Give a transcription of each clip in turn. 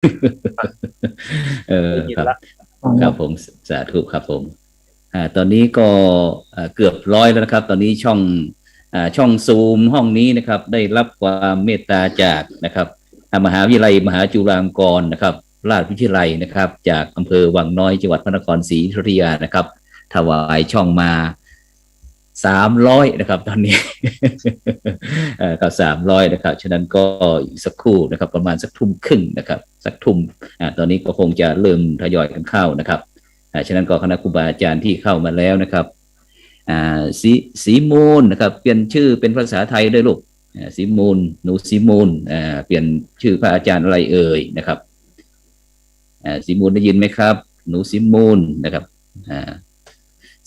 ได้ยิครับนละครับผมสาธุครับผมตอนนี้ก็เกือบร้อยแล้วนะครับตอนนี้ช่องซูมห้องนี้นะครับได้รับความเมตตาจากนะครับมหาวิทยาลัยมหาจุฬาลงกรณ์นะครับราชวิทยาลัยนะครับจากอำเภอวังน้อยจังหวัดพระนครศรีอยุธยานะครับถวายช่องมา300นะครับตอนนี้ก็300นะครับฉะนั้นก็อีกสักครู่นะครับประมาณสักทุ่มครึ่งนะครับสักทุ่มตอนนี้ก็คงจะเริ่มทยอยกันเข้านะครับฉะนั้นก็คณะครูบาอาจารย์ที่เข้ามาแล้วนะครับสีมูลนะครับเปลี่ยนชื่อเป็นภาษาไทยด้วยลูกสีมูลหนูสีมูลเปลี่ยนชื่อพระอาจารย์อะไรเอ่ยนะครับสีมูลได้ยินไหมครับหนูสีมูลนะครับ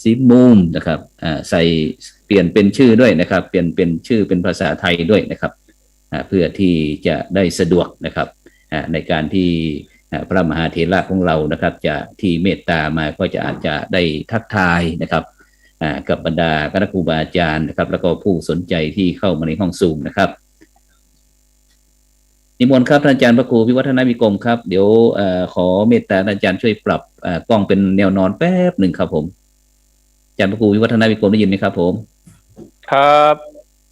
สีมูลนะครับใส่เปลี่ยนเป็นชื่อด้วยนะครับเปลี่ยนเป็นชื่อเป็นภาษาไทยด้วยนะครับเพื่อที่จะได้สะดวกนะครับในการที่พระมหาเถระของเรานะครับจะที่เมตตามาก็จะอาจจะได้ทักทายนะครับกับบรรดาคณะครูบาอาจารย์นะครับแล้วก็ผู้สนใจที่เข้ามาในห้องซูมนะครับนิมนต์ครับท่านอาจารย์พระครูพิวัฒนวิกรมครับเดี๋ยวขอเมตตาท่านอาจารย์ช่วยปรับกล้องเป็นแนวนอนแป๊บหนึ่งครับผมอาจารย์พระครูพิวัฒนวิกรมได้ยินไหมครับผมครับ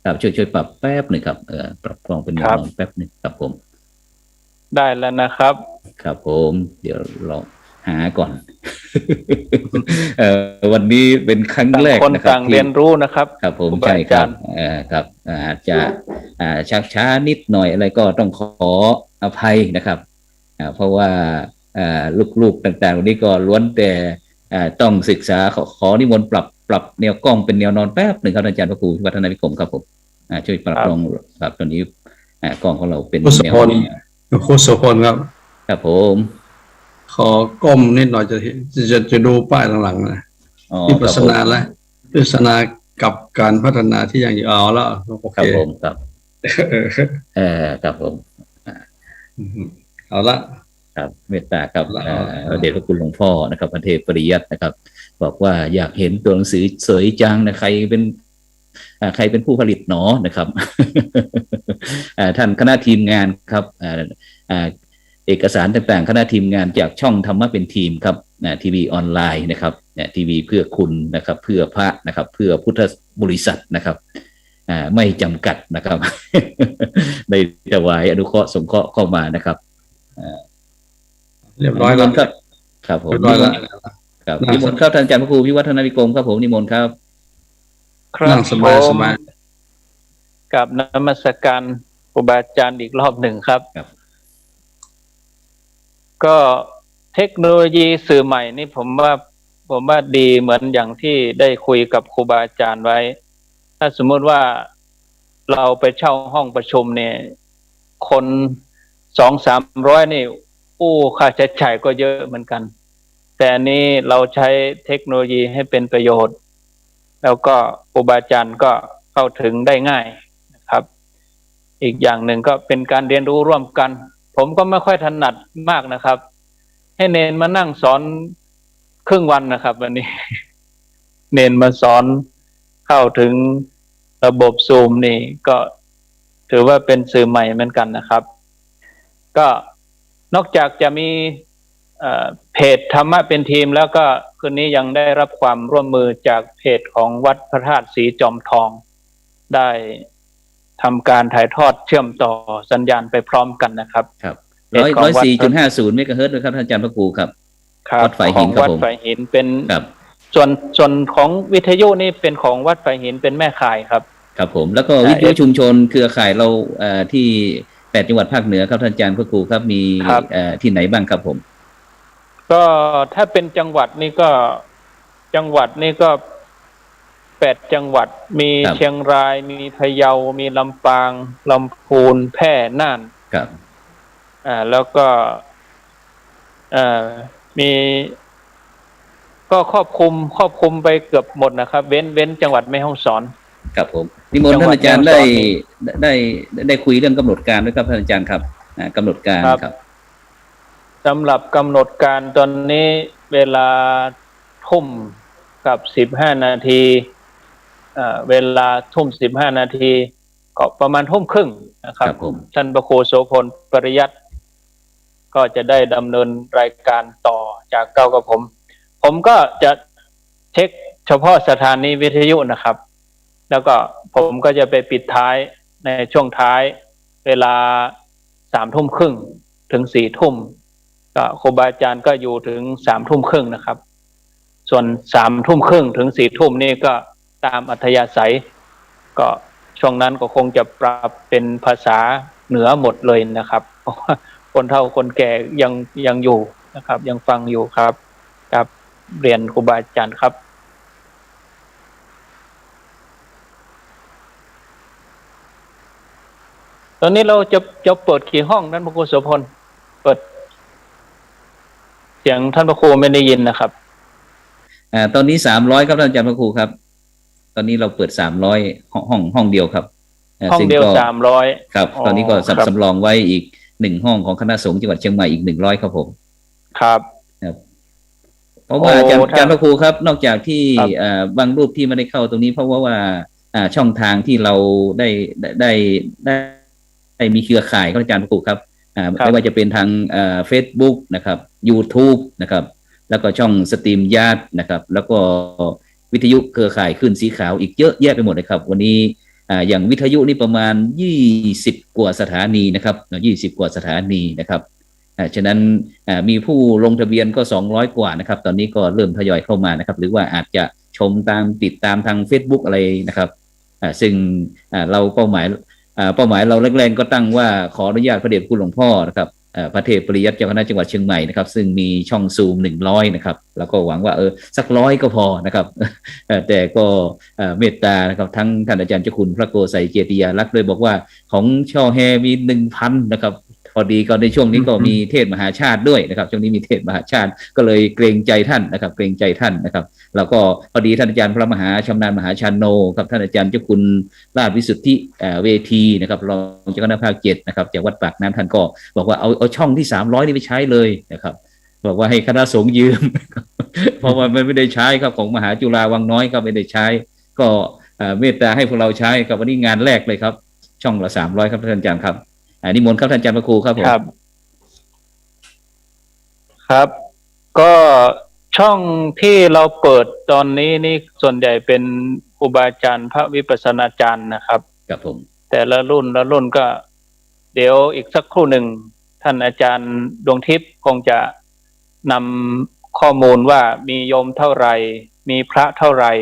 ครับช่วยปรับแป๊บหนึ่งครับปรับกล้องเป็นแนวนอนแป๊บหนึ่งครับผมได้แล้วนะครับครับผมเดี๋ยวลองหาก่อนวันนี้เป็นครั้งต่างแรกคนนะครับที่ ต่างเรียนรู้นะครับครับผมครูบาใช่ครับอาจารย์ครับอาจจะชักช้านิดหน่อยอะไรก็ต้องขออภัยนะครับเพราะว่าลูกๆต่างๆวันนี้ก็ล้วนแต่ต้องศึกษาขอนิมนต์ปรับแนวกล้องเป็นแนวนอนแป๊บหนึ่งครับอาจารย์พระครูวัฒนวิกรมครับผมช่วยปรับลองครับตอนนี้กล้องของเราเป็นโคสแนวพลโคสพลครับครับผมขอก้มนิดหน่อยจะดูป้ายหลังๆนะอ๋อวิครับผมปัสสนาและวิปัสสนากับการพัฒนาที่ยังอยู่เอาแล้วโอเคครับผมครับเออครับผมเอาละครับเมตตาครับเอาละเดชพระคุณหลวงพ่อนะครับพระเทพปริยัตินะครับบอกว่าอยากเห็นตัวหนังสือสวยจังนะใครเป็นผู้ผลิตหนอนะครับท่านคณะทีมงานครับเอกสารต่างๆคณะทีมงานจากช่องธรรมะเป็นทีมครับทีวีออนไลน์นะครับทีวีเพื่อคุณนะครับเพื่อพระนะครับเพื่อพุทธบริษัทนะครับไม่จำกัดนะครับได้ถวายอนุเคราะห์สงเคราะห์เข้ามานะครับเรียบร้อยแล้วนิมนต์ครับครับผมเรียบร้อยแล้วครับนิมนต์ครับท่านอาจารย์พระครูพิวัฒนวิกรมครับผมนิมนต์ครับครับนั่งสผบายสมบายกับนมัสการครูบาอาจารย์อีกรอบหนึ่งครับ ก็เทคโนโลยีสื่อใหม่นี่ผมว่าดีเหมือนอย่างที่ได้คุยกับครูบาอาจารย์ไว้ถ้าสมมติว่าเราไปเช่าห้องประชุมเนี่ยคน200-300นี่ค่าใช้จ่ายก็เยอะเหมือนกันแต่อันนี้เราใช้เทคโนโลยีให้เป็นประโยชน์แล้วก็ครูบาอาจารย์ก็เข้าถึงได้ง่ายนะครับอีกอย่างหนึ่งก็เป็นการเรียนรู้ร่วมกันผมก็ไม่ค่อยถนัดมากนะครับให้เนนมานั่งสอนครึ่งวันนะครับวันนี้เนนมาสอนเข้าถึงระบบซูมนี่ก็ถือว่าเป็นสื่อใหม่เหมือนกันนะครับก็นอกจากจะมีเพจธรรมะเป็นทีมแล้วก็คืนนี้ยังได้รับความร่วมมือจากเพจของวัดพระธาตุศรีจอมทองได้ทำการถ่ายทอดเชื่อมต่อสัญญาณไปพร้อมกันนะครับครับ104.50 เมกะเฮิรตซ์นะครับท่านอาจารย์พระครูครับครับวัดฝ่ายหินครับผมวัดฝ่ายหินเป็นครับส่วนของวิทยุนี่เป็นของวัดฝ่ายหินเป็นแม่ข่ายครับครับผมแล้วก็วิทยุชุมชนเครือข่ายเราที่8 จังหวัดภาคเหนือครับท่านอาจารย์พระครูครับมีที่ไหนบ้างครับผมก็ถ้าเป็นจังหวัดนี่ก็8 จังหวัดมีเชียงรายมีพะเยามีลำปางลำพูนแพร่น่านครับแล้วก็มีก็ครอบคลุมไปเกือบหมดนะครับเว้นจังหวัดแม่ฮ่องสอนครับผมนิมนต์ท่านอาจารย์ได้คุยเรื่องกำหนดการด้วยครับท่านอาจารย์ครับกำหนดการครับสำหรับกำหนดการตอนนี้เวลาทุ่มกับ15 นาทีเวลาทุ่ม15 นาทีก็ประมาณทุ่มครึ่งนะครับท่านพระครูโสพลปริยัติ ก็จะได้ดำเนินรายการต่อจากเก้ากับผมก็จะเช็คเฉพาะสถานีวิทยุนะครับแล้วก็ผมก็จะไปปิดท้ายในช่วงท้ายเวลา3:30ถึง4:00ก็ครูบาอาจารย์ก็อยู่ถึง3:30นะครับส่วน3:30ถึง4:00นี่ก็ตามอัธยาศัยก็ช่วงนั้นก็คงจะปรับเป็นภาษาเหนือหมดเลยนะครับเพราะว่าคนเฒ่าคนแก่ยังอยู่นะครับยังฟังอยู่ครับครับเรียนครูบาอาจารย์ครับตอนนี้เราจะเปิดกี่ห้องท่านพระครูโสพลเปิดเสียงท่านพระครูไม่ได้ยินนะครับตอนนี้300ครับท่านอาจารย์พระครูครับตอนนี้เราเปิด300ห้องเดียวครับห้องเดียว300ครับตอนนี้ก็สำรองไว้อีก1ห้องของคณะสงฆ์จังหวัดเชียงใหม่อีก100ครับผมครับเพราะว่าอาจารย์พระครูครับนอกจากที่บางรูปที่ไม่ได้เข้าตรงนี้เพราะว่าช่องทางที่เราได้มีเครือข่ายของอาจารย์พระครูครับไม่ว่าจะเป็นทางFacebook นะครับ YouTube นะครับแล้วก็ช่องสตรีมญาตินะครับแล้วก็วิทยุเครือข่ายขึ้นสีขาวอีกเยอะแยะไปหมดเลยครับวันนี้อย่างวิทยุนี่ประมาณ20กว่าสถานีนะครับ20กว่าสถานีนะครับฉะนั้นมีผู้ลงทะเบียนก็200กว่านะครับตอนนี้ก็เริ่มทยอยเข้ามานะครับหรือว่าอาจจะชมติดตามทาง Facebook อะไรนะครับซึ่งเราเป้าหมายเราแรกๆก็ตั้งว่าขออนุญาตพระเดชคุณหลวงพ่อนะครับพระเทพปริยัติเจ้าคณะจังหวัดเชียงใหม่นะครับซึ่งมีช่องซูม100นะครับแล้วก็หวังว่าสัก100ก็พอนะครับแต่ก็เมตตานะครับทั้งท่านอาจารย์เจ้าคุณพระโกไสยเจติยาลักษณ์เลยบอกว่าของช่อแฮมี 1,000 นะครับพอดีก็ในช่วงนี้ก็มีเทศมหาชาติด้วยนะครับช่วงนี้มีเทศมหาชาติก็เลยเกรงใจท่านนะครับเกรงใจท่านนะครับแล้วก็พอดีท่านอาจารย์พระมหาชำนาญมหาชาโนครับท่านอาจารย์เจ้าคุณราชวิสุทธิเวทีนะครับรองเจ้าคณะภาค7นะครับจากวัดปากน้ำท่านก็บอกว่าเอาช่องที่300นี่ไปใช้เลยนะครับบอกว่าให้คณะสงฆ์ยืม เพราะว่ามันไม่ได้ใช้ครับของมหาจุฬาวังน้อยครับไม่ได้ใช้ก็เมตตาให้พวกเราใช้ครับวันนี้งานแรกเลยครับช่องละ300ครับท่านอาจารย์ครับนิมนต์ครับท่านอาจารย์พระครูครับผมครับก็ช่องที่เราเปิดตอนนี้นี่ส่วนใหญ่เป็นครูบาอาจารย์พระวิปัสสนาจารย์นะครับครับผมแต่ละรุ่นก็เดี๋ยวอีกสักครู่หนึ่งท่านอาจารย์ดวงทิพย์คงจะนำข้อมูลว่ามีโยมเท่าไหร่มีพระเท่าไหร่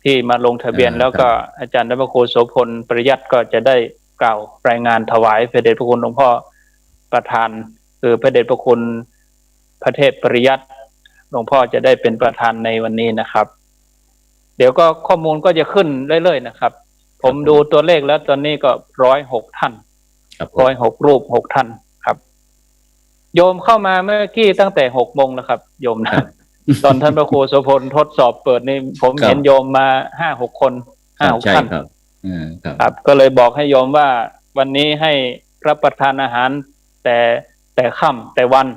ที่มาลงทะเบียนแล้วก็อาจารย์พระครูโสพลปริยัติก็จะได้กล่าวรายงานถวายพระเดชพระคุณหลวงพ่อประธานคือพระเดชพระคุณพระเทพปริยัติหลวงพ่อจะได้เป็นประธานในวันนี้นะครับเดี๋ยวก็ข้อมูลก็จะขึ้นเรื่อยๆนะครับผมดูตัวเลขแล้วตอนนี้ก็106ท่าน106รูป6ท่านครับโยมเข้ามาเมื่อกี้ตั้งแต่6 โมงแล้วครับโยมนะตอนท่านพระครูโสพลทดสอบเปิดนี่ผมเห็นโยมมา5-6 คน5-6ท่านครับก็เลยบอกให้โยมว่าวันนี้ให้รับประทานอาหารแต่ค่ำแต่วัน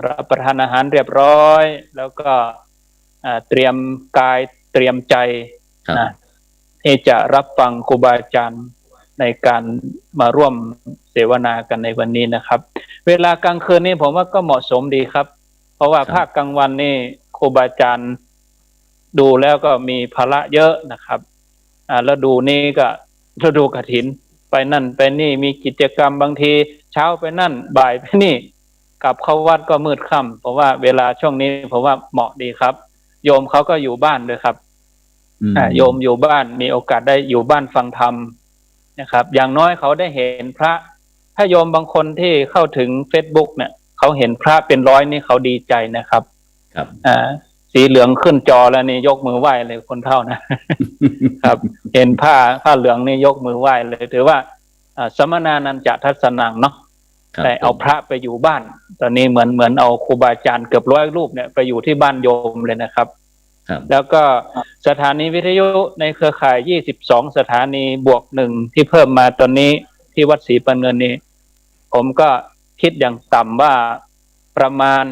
รับประทานอาหารเรียบร้อยแล้วก็เตรียมกายเตรียมใจที่จะรับฟังครูบาอาจารย์ในการมาร่วมเสวนากันในวันนี้นะครับเวลากลางคืนนี้ผมว่าก็เหมาะสมดีครับเพราะว่าภาคกลางวันนี่ครูบาอาจารย์ดูแล้วก็มีภาระเยอะนะครับแล้วดูนี่ก็ฤดูกฐินไปนั่นไปนี่มีกิจกรรมบางทีเช้าไปนั่นบ่ายไปนี่กลับเข้าวัดก็มืดค่ำเพราะว่าเวลาช่วงนี้ผมว่าเหมาะดีครับโยมเขาก็อยู่บ้านด้วยครับโยมอยู่บ้านมีโอกาสได้อยู่บ้านฟังธรรมนะครับอย่างน้อยเขาได้เห็นพระถ้าโยมบางคนที่เข้าถึง Facebook เนี่ยเขาเห็นพระเป็นร้อยนี่เขาดีใจนะครับครับสีเหลืองขึ้นจอแล้วนี่ยกมือไหว้เลยคนเท่านะครับเห็นผ้าเหลืองนี่ยกมือไหว้เลยถือว่าสมณานันจะทัศนังเนาะแต่เอาพระไปอยู่บ้านตอนนี้เหมือนเอาครูบาอาจารย์เกือบ100 รูปเนี่ยไปอยู่ที่บ้านโยมเลยนะครับแล้วก็สถานีวิทยุในเครือข่าย22 สถานีบวก1ที่เพิ่มมาตอนนี้ที่วัดศรีปันเงินนี้ผมก็คิดอย่างต่ำว่าประมาณ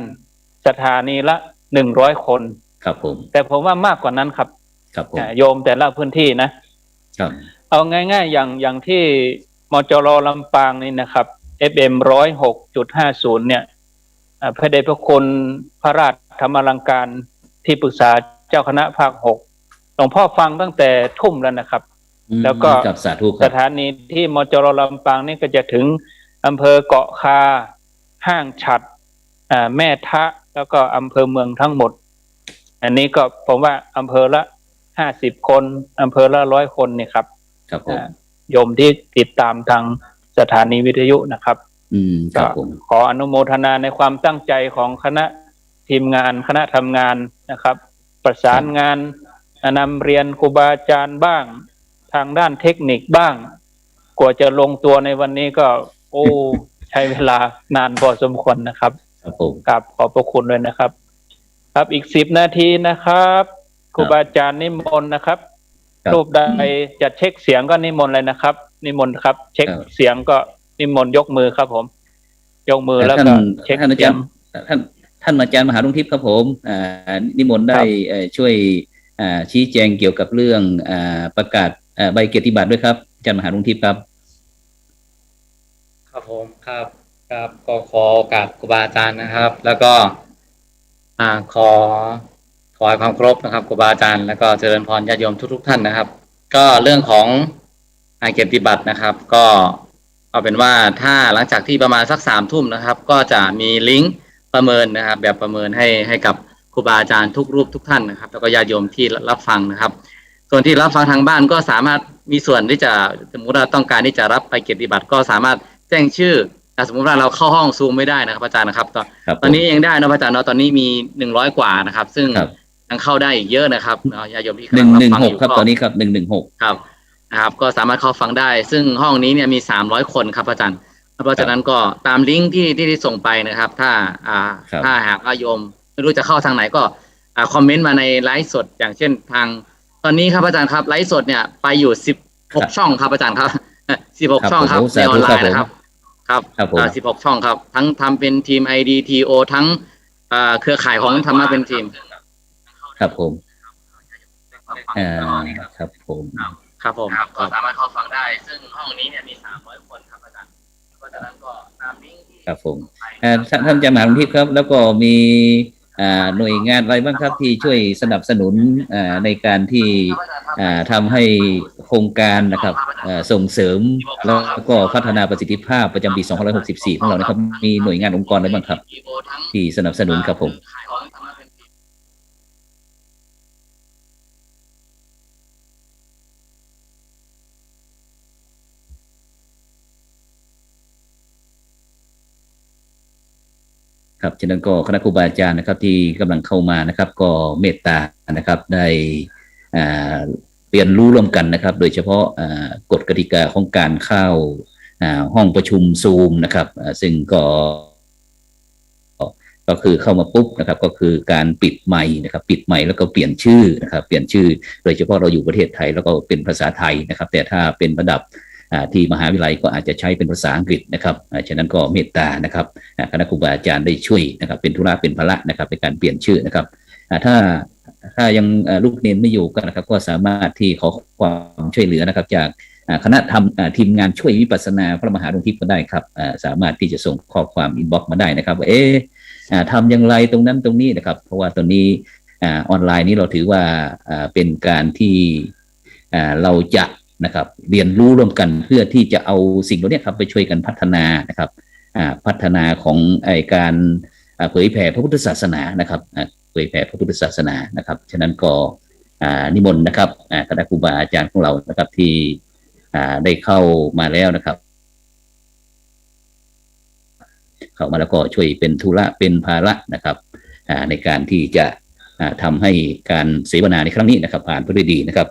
สถานีละ100 คนครับผมแต่ผมว่ามากกว่านั้นครับครับผมโยมแต่ละพื้นที่นะครับเอาง่ายๆอย่างที่มจร.ลำปางนี่นะครับ FM 106.50เนี่ยพระเดชพระคุณพระราชธรรมลังการที่ปรึกษาเจ้าคณะภาค6หลวงพ่อฟังตั้งแต่ทุ่มแล้วนะครับแล้วก็ กับสาธุค ส รับ ถานีที่มจรลำปางนี่ก็จะถึงอำเภอเกาะคาห้างฉัดแม่ทะแล้วก็อำเภอเมืองทั้งหมดอันนี้ก็ผมว่าอำเภอละ50 คนอำเภอละ100 คนเนี่ยครับ ครับผม โยมที่ติดตามทางสถานีวิทยุนะครับ ครับผม ขออนุโมทนาในความตั้งใจของคณะทีมงานคณะทำงานนะครับ ประสานงานนำเรียนครูบาอาจารย์บ้างทางด้านเทคนิคบ้าง กว่าจะลงตัวในวันนี้ก็ใช้เวลานานพอสมควรนะครับ ครับผม กับขอบพระคุณด้วยนะครับ ครับอีก10 นาทีนะครับครูบาอาจารย์นิมนต์นะครับ รูปใดจะเช็คเสียงก็นิมนต์เลยนะครับ นิมนต์ครับ เช็คเสียงก็นิมนต์ยกมือครับผม ยกมือแล้วก็เช็ค ท่านอา เสี จาย รง ย์ท่านอาจารย์มหาดวงทิพย์ครับผมนิมนต์ได้ช่วยชี้แจงเกี่ยวกับเรื่องประกาศใบเกียรติบัตรด้วยครับอาจารย์มหาดวงทิพย์ครับ ครับผมครับก็ขอโอกาสครูบาอาจารย์นะครับ แล้วก็ขอให้ความเคารพนะครับครูบาอาจารย์แล้วก็เจริญพรญาติโยมทุกท่านนะครับ ก็เรื่องของเกียรติบัตรนะครับ ก็เอาเป็นว่าถ้าหลังจากที่ประมาณสัก3 ทุ่มนะครับ ก็จะมีลิงก์ประเมินนะครับ แบบประเมินให้กับครูบาอาจารย์ทุกรูปทุกท่านนะครับ แล้วก็ญาติโยมที่รับฟังนะครับ ส่วนที่รับฟังทางบ้านก็สามารถมีส่วนที่จะสมมุติเราต้องการที่จะรับไปเกียรติบัตรก็สามารถแจ้งชื่อสมมติว่าเราเข้าห้องซูมไม่ได้นะครับอาจารย์นะครับตอนนี้ยังได้นะอาจารย์เนาะตอนนี้มี100 กว่านะครับซึ่งยังเข้าได้อีกเยอะนะครับญาติโยมที่กำลังรับฟังอยู่ครับตอนนี้ครับ116ครับนะครับก็สามารถเข้าฟังได้ซึ่งห้องนี้เนี่ยมี300 คนครับอาจารย์เพราะฉะนั้นก็ตามลิงก์ที่ส่งไปนะครับถ้าหากโยมไม่รู้จะเข้าทางไหนก็คอมเมนต์มาในไลฟ์สดอย่างเช่นทางตอนนี้ครับอาจารย์ครับไลฟ์สดเนี่ยไปอยู่16 ช่องครับอาจารย์ครับ16 ช่องครับในออนไลน์นะครับ16 ช่องครับทั้งทำเป็นทีม IDTO ทั้งเครือข่ายของธรรมะเป็นทีมครับผมครับผมก็สามารถเข้าฟังได้ซึ่งห้องนี้เนี่ยมี300 คนครับอาจารย์เพราะฉะนั้นก็ตามลิงก์ที่ครับผมท่านอาจารย์มหาดวงทิพย์ครับแล้วก็มีหน่วยงานอะไรบ้างครับที่ช่วยสนับสนุนในการที่ทำให้โครงการนะครับส่งเสริมแล้วก็พัฒนาประสิทธิภาพประจำปี2564ของเรานะครับมีหน่วยงานองค์กรอะไรบ้างครับที่สนับสนุนครับผมครับฉะนั้นก็คณะครูบาอาจารย์นะครับที่กำลังเข้ามานะครับก็เมตตานะครับได้เรียนรู้ร่วมกันนะครับโดยเฉพาะกฎกติกาของการเข้าห้องประชุมซูมนะครับซึ่งก็คือเข้ามาปุ๊บนะครับก็คือการปิดไมค์นะครับปิดไมค์แล้วก็เปลี่ยนชื่อนะครับเปลี่ยนชื่อโดยเฉพาะเราอยู่ประเทศไทยแล้วก็เป็นภาษาไทยนะครับแต่ถ้าเป็นระดับที่มหาวิทยาลัยก็อาจจะใช้เป็นภาษาอังกฤษนะครับฉะนั้นก็เมตตานะครับคณะครูบาอาจารย์ได้ช่วยนะครับเป็นธุระเป็นภาระนะครับในการเปลี่ยนชื่อนะครับถ้ายังลูกเนนไม่อยู่กันนะครับก็สามารถที่ขอความช่วยเหลือนะครับจากคณะทีมงานช่วยวิปัสสนาพระมหาดวงทิพย์ก็ได้ครับสามารถที่จะส่งข้อความอินบ็อกซ์มาได้นะครับว่าทำอย่างไรตรงนั้นตรงนี้นะครับเพราะว่าตอนนี้ออนไลน์นี้เราถือว่าเป็นการที่เราจะนะครับเรียนรู้ร่วมกันเพื่อที่จะเอาสิ่งเหล่านี้ครับไปช่วยกันพัฒนานะครับพัฒนาของการเผยแผ่พระพุทธศาสนานะครับเผยแผ่พระพุทธศาสนานะครับฉะนั้นก็นิมนต์นะครับคณะครูบาอาจารย์ของเรานะครับที่ได้เข้ามาแล้วนะครับเข้ามาแล้วก็ช่วยเป็นธุระเป็นภาระนะครับในการที่จะทำให้การเสวนาในครั้งนี้นะครับผ่านไปด้วยดีนะครับ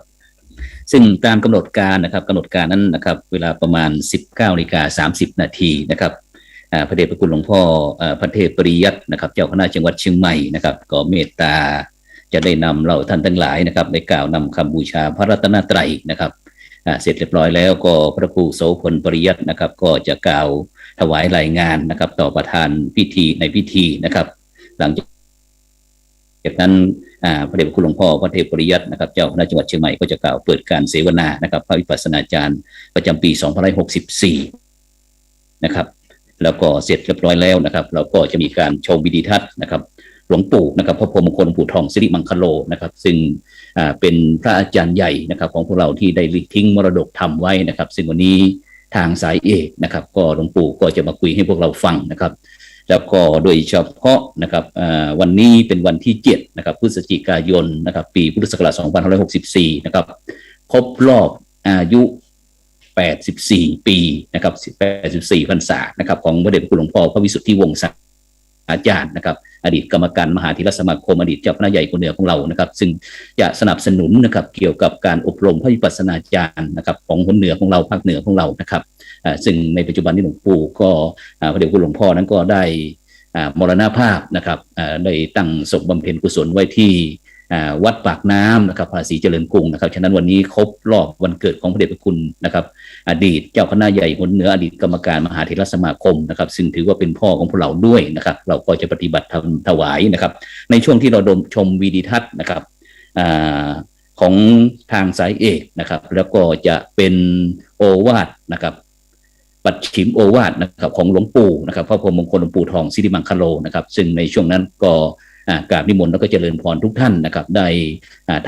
ซึ่งตามกำหนดการนะครับกำหนดการนั้นนะครับเวลาประมาณ 19:30 นาทีนะครับพระเดชพระคุณหลวงพ่อพระเทพปริยัตินะครับเจ้าคณะจังหวัดเชียงใหม่นะครับก็เมตตาจะได้นำเราท่านทั้งหลายนะครับได้กล่าวนำคำบูชาพระรัตนตรัยนะครับเสร็จเรียบร้อยแล้วก็พระครูโสพลปริยัตินะครับก็จะกล่าวถวายรายงานนะครับต่อประธานพิธีในพิธีนะครับหลังจากนั้นพระเดชพระคุณหลวงพ่อพระเทพปริยัตินะครับเจ้าคณะจังหวัดเชียงใหม่ก็จะกล่าวเปิดการเสวนานะครับพระวิปัสสนาจารย์ประจำปี2564นะครับ แล้วก็เสร็จเรียบร้อยแล้วนะครับเราก็จะมีการชมวิดีทัศน์นะครับหลวงปู่นะครับพระพรหมมงคลหลวงปู่ทองสิริมังคโลนะครับซึ่งเป็นพระอาจารย์ใหญ่นะครับของพวกเราที่ได้ทิ้งมรดกธรรมไว้นะครับซึ่งวันนี้ทางสายเอกนะครับก็หลวงปู่ก็จะมาคุยให้พวกเราฟังนะครับแล้วก็โดยเฉพาะนะครับวันนี้เป็นวันที่7นะครับพฤศจิกายนนะครับปีพุทธศักราช2564นะครับครบรอบอายุ84ปีนะครับ84พรรษานะครับของพระเดชพระคุณหลวงพ่อพระวิสุทธิวงศ์อาจารย์นะครับอดีตกรรมการมหาเถรสมาคมอดีตเจ้าคณะใหญ่คนเหนือของเรานะครับซึ่งจะสนับสนุนนะครับเกี่ยวกับการอบรมพระวิปัสสนาจารย์นะครับของคนเหนือของเราภาคเหนือของเรานะครับซึ่งในปัจจุบันนี้หลวงปู่ก็พระเดชพระคุณหลวงพ่อนั้นก็ได้มรณภาพนะครับได้ตั้งศพบำเพ็ญกุศลไว้ที่วัดปากน้ำนะครับภาษีเจริญกรุงนะครับฉะนั้นวันนี้ครบรอบวันเกิดของพระเดชพระคุณนะครับอดีตเจ้าคณะใหญ่คนเหนืออดีตกรรมการมหาเถรสมาคมนะครับซึ่งถือว่าเป็นพ่อของพวกเราด้วยนะครับเราก็จะปฏิบัติธรรมถวายนะครับในช่วงที่เราชมวิดีทัศน์นะครับของทางสายเอกนะครับแล้วก็จะเป็นโอวาทนะครับปัจฉิมโอวาทนะครับของหลวงปู่นะครับพระพรหมมงคลหลวงปู่ทองสิริมังคโลนะครับซึ่งในช่วงนั้นก็กราบนิมนต์แล้วก็เจริญพรทุกท่านนะครับได้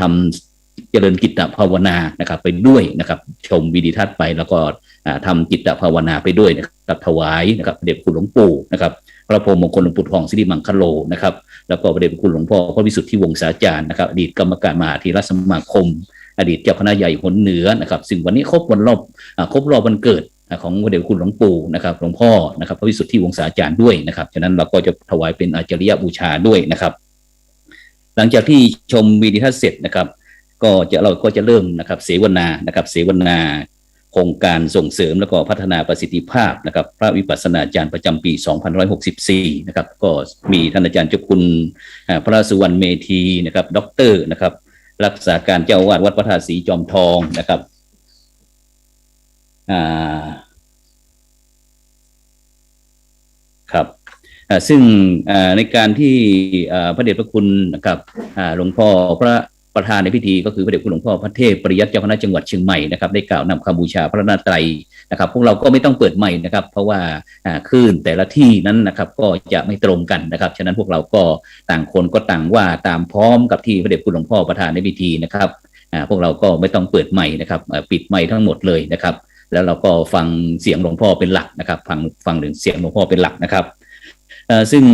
ทำเจริญจิตภาวนานะครับไปด้วยนะครับชมวิดีทัศน์ไปแล้วก็ทำจิตภาวนาไปด้วยนะครับถวายนะครับพระเดชพระคุณหลวงปู่นะครับพระพรหมมงคลหลวงปู่ทองสิริมังคโลนะครับแล้วก็พระเดชพระคุณหลวงพ่อพระวิสุทธิวงศาจารย์นะครับอดีตกรรมการมหาเถรสมาคมอดีตเจ้าคณะใหญ่หนเหนือนะครับซึ่งวันนี้ครบรอบวันเกิดของพระเดชพระคุณหลวงปู่นะครับหลวงพ่อนะครับพระวิสุทธิวงศาจารย์ด้วยนะครับฉะนั้นเราก็จะถวายเป็นอาจาริยบูชาด้วยนะครับหลังจากที่ชมวิดีทัศน์เสร็จนะครับเราก็จะเริ่มนะครับเสวนาโครงการส่งเสริมแล้วก็พัฒนาประสิทธิภาพนะครับพระวิปัสสนาจารย์ประจำปี2564นะครับก็มีท่านอาจารย์เจ้าคุณพระสุวรรณเมธีนะครับด็อกเตอร์นะครับรักษาการเจ้าอาวาสวัดพระธาตุศรีจอมทองนะครับครับซึ่งในการที่พระเดชพระคุณนะครับหลวงพ่อพระประธานในพิธีก็คือพระเดชพระคุณหลวงพ่อพระเทพปริยัติเจ้าคณะจังหวัดเชียงใหม่นะครับได้กล่าวนำคำบูชาพระนาไตรัยนะครับพวกเราก็ไม่ต้องเปิดใหม่นะครับเพราะว่าคลื่นแต่ละที่นั้นนะครับก็จะไม่ตรงกันนะครับฉะนั้นพวกเราก็ต่างคนก็ต่างว่าตามพร้อมกับที่พระเดชพระคุณหลวงพ่อประธานในพิธีนะครับพวกเราก็ไม่ต้องเปิดใหม่นะครับปิดใหม่ทั้งหมดเลยนะครับแล้วเราก็ฟังเสียงหลวงพ่อเป็นหลักนะครับฟังเสียงหลวงพ่อเป็นหลักนะครับซึ่ง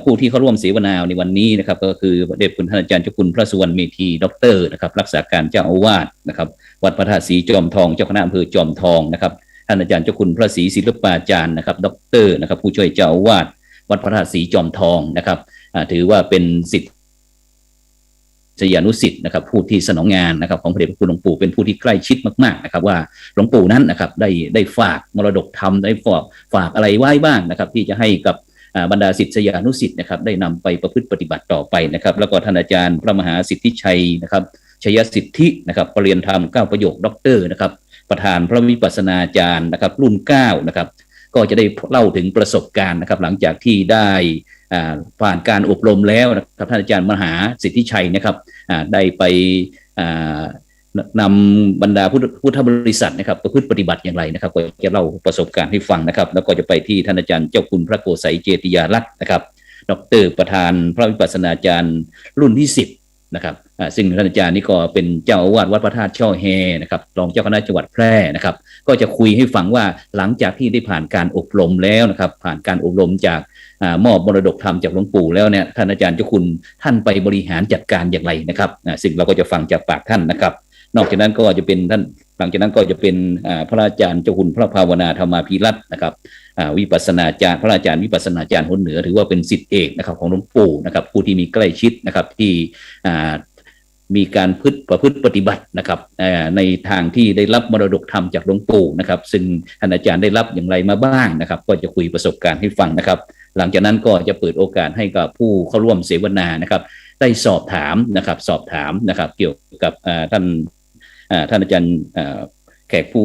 ผู้ที่เข้าร่วมเสวนาในวันนี้นะครับก็คือพระเดชคุณท่านอาจารย์เจ้าคุณพระสุวรรณเมธีด็อกเตอร์นะครับรักษาการเจ้าอาวาสนะครับวัดพระธาตุศรีจอมทองเจ้าคณะอำเภอจอมทองนะครับท่านอาจารย์เจ้าคุณพระศรีศิลปาจารย์นะครับด็อกเตอร์นะครับผู้ช่วยเจ้าอาวาสวัดพระธาตุศรีจอมทองนะครับถือว่าเป็นศิษยานุศิษย์นะครับผู้ที่สนองงานนะครับของพระเดชพระคุณหลวงปู่เป็นผู้ที่ใกล้ชิดมากๆนะครับว่าหลวงปู่นั้นนะครับได้ฝากมรดกธรรมได้ฝากอะไรไว้บ้างนะครับที่จะให้กับบรรดาศิษยานุศิษย์นะครับได้นำไปประพฤติปฏิบัติต่อไปนะครับแล้วก็ท่านอาจารย์พระมหาสิทธิชัยนะครับชัยสิทธินะครับปริญญาธรรม9ประโยคด็อกเตอร์นะครับประธานพระวิปัสสนาจารย์นะครับรุ่น9นะครับก็จะได้เล่าถึงประสบการณ์นะครับหลังจากที่ได้ผ่านการอบรมแล้วนะครับท่านอาจารย์มหาสิทธิชัยนะครับได้ไปนำบรรดาพุทธบริษัทนะครับประพฤติปฏิบัติอย่างไรนะครับก็จะเล่าประสบการณ์ให้ฟังนะครับแล้วก็จะไปที่ท่านอาจารย์เจ้าคุณพระโกษัยเจติยาลักษณ์นะครับด็อกเตอร์ประธานพระวิปัสสนาจารย์รุ่นที่10นะครับซึ่งท่านอาจารย์นี่ก็เป็นเจ้าอาวาสวัดพระธาตุช่อแฮนะครับรองเจ้าคณะจังหวัดแพร่นะครับก็จะคุยให้ฟังว่าหลังจากที่ได้ผ่านการอบรมแล้วนะครับผ่านการอบรมจากมอบมรดกธรรมจากหลวงปู่แล้วเนี่ยท่านอาจารย์เจ้าคุณท่านไปบริหารจัดการอย่างไรนะครับซึ่งเราก็จะฟังจากปากท่านนะครับนอกจากนั้นก็จะเป็นท่านหลังจากนั้นก็จะเป็นพระอาจารย์เจ้าคุณพระภาวนาธรรมาภิรัตน์นะครับวิปัสสนาจารย์พระอาจารย์วิปัสสนาจารย์หนเหนือถือว่าเป็นศิษย์เอกนะครับของหลวงปู่นะครับผู้ที่มีใกล้ชิดนะครับที่มีการประพฤติปฏิบัตินะครับในทางที่ได้รับมรดกธรรมจากหลวงปู่นะครับซึ่งท่านอาจารย์ได้รับอย่างไรมาบ้างนะครับก็จะคุยประสบการณ์ให้ฟังนะครับหลังจากนั้นก็จะเปิดโอกาสให้กับผู้เข้าร่วมเสวนานะครับได้สอบถามนะครับเกี่ยวกับท่านอาจารย์แขกผู้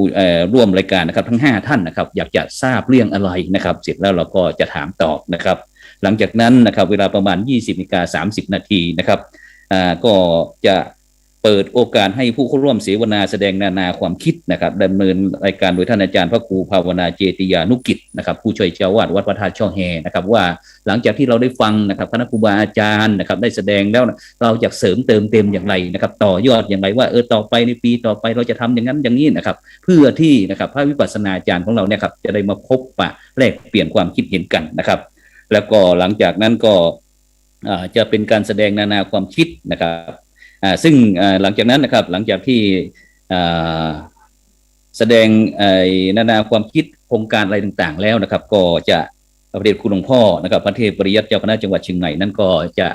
ร่วมรายการนะครับทั้ง5ท่านนะครับอยากจะทราบเรื่องอะไรนะครับเสร็จแล้วเราก็จะถามตอบนะครับหลังจากนั้นนะครับเวลาประมาณ 20:30 นาทีนะครับก็จะ เปิดโอกาสให้ผู้เข้าร่วมเสวนาแสดงนานาความคิดนะครับดำเนินรายการโดยท่านอาจารย์พระครูภาวนาเจติยานุกิจนะครับผู้ช่วยเจ้าวาดวัดพระธาตุช่อแฮนะครับว่าหลังจากที่เราได้ฟังนะครับคณะครูบาอาจารย์นะครับได้แสดงแล้วเราจะเสริมเติมเต็มอย่างไรนะครับต่อยอดอย่างไรว่าต่อไปในปีต่อไปเราจะทำอย่างนั้นอย่างนี้นะครับเพื่อที่นะครับพระวิปัสสนาจารย์ของเราเนี่ยครับจะได้มาพบปะแลกเปลี่ยนความคิดเห็นกันนะครับแล้วก็หลังจากนั้นก็จะเป็นการแสดงนานาความคิดนะครับซึ่งหลังจากนั้นนะครับหลังจากที่แสดงนานาความคิดโครงการอะไรต่างๆแล้วนะครับก็จะพระเดชคุณหลวงพ่อนะครับพระเทพปริยัติเจ้าคณะจังหวัดเชียงใหม่นั้นก็จะ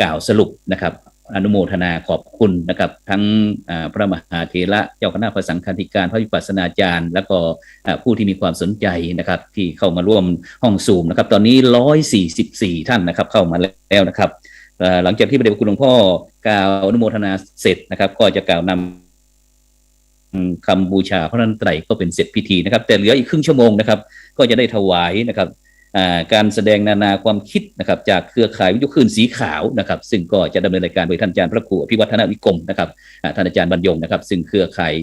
กล่าวสรุปนะครับอนุโมทนาขอบคุณนะครับทั้งพระมหาเถระเจ้าคณะพระสังฆาธิการพระวิปัสสนาจารย์แล้วก็ผู้ที่มีความสนใจนะครับที่เข้ามาร่วมห้องซูมนะครับตอนนี้144ท่านนะครับเข้ามาแล้วนะครับหลังจากที่พระเดชคุณหลวงพ่อกล่าวอนุโมทนาเสร็จนะครับก็จะกล่าวนำคำบูชาพระรัตนตรัยก็เป็นเสร็จพิธีนะครับแต่เหลืออีกครึ่งชั่วโมงนะครับก็จะได้ถวายนะครับการแสดงนานาความคิดนะครับจากเครือข่ายวิทยุคลื่นสีขาวนะครับซึ่งก็จะดำเนินรายการโดยท่านอาจารย์พระครูอภิวัฒนวิกรมนะครับท่านอาจารย์บรรยงนะครับซึ่งเครือข่าย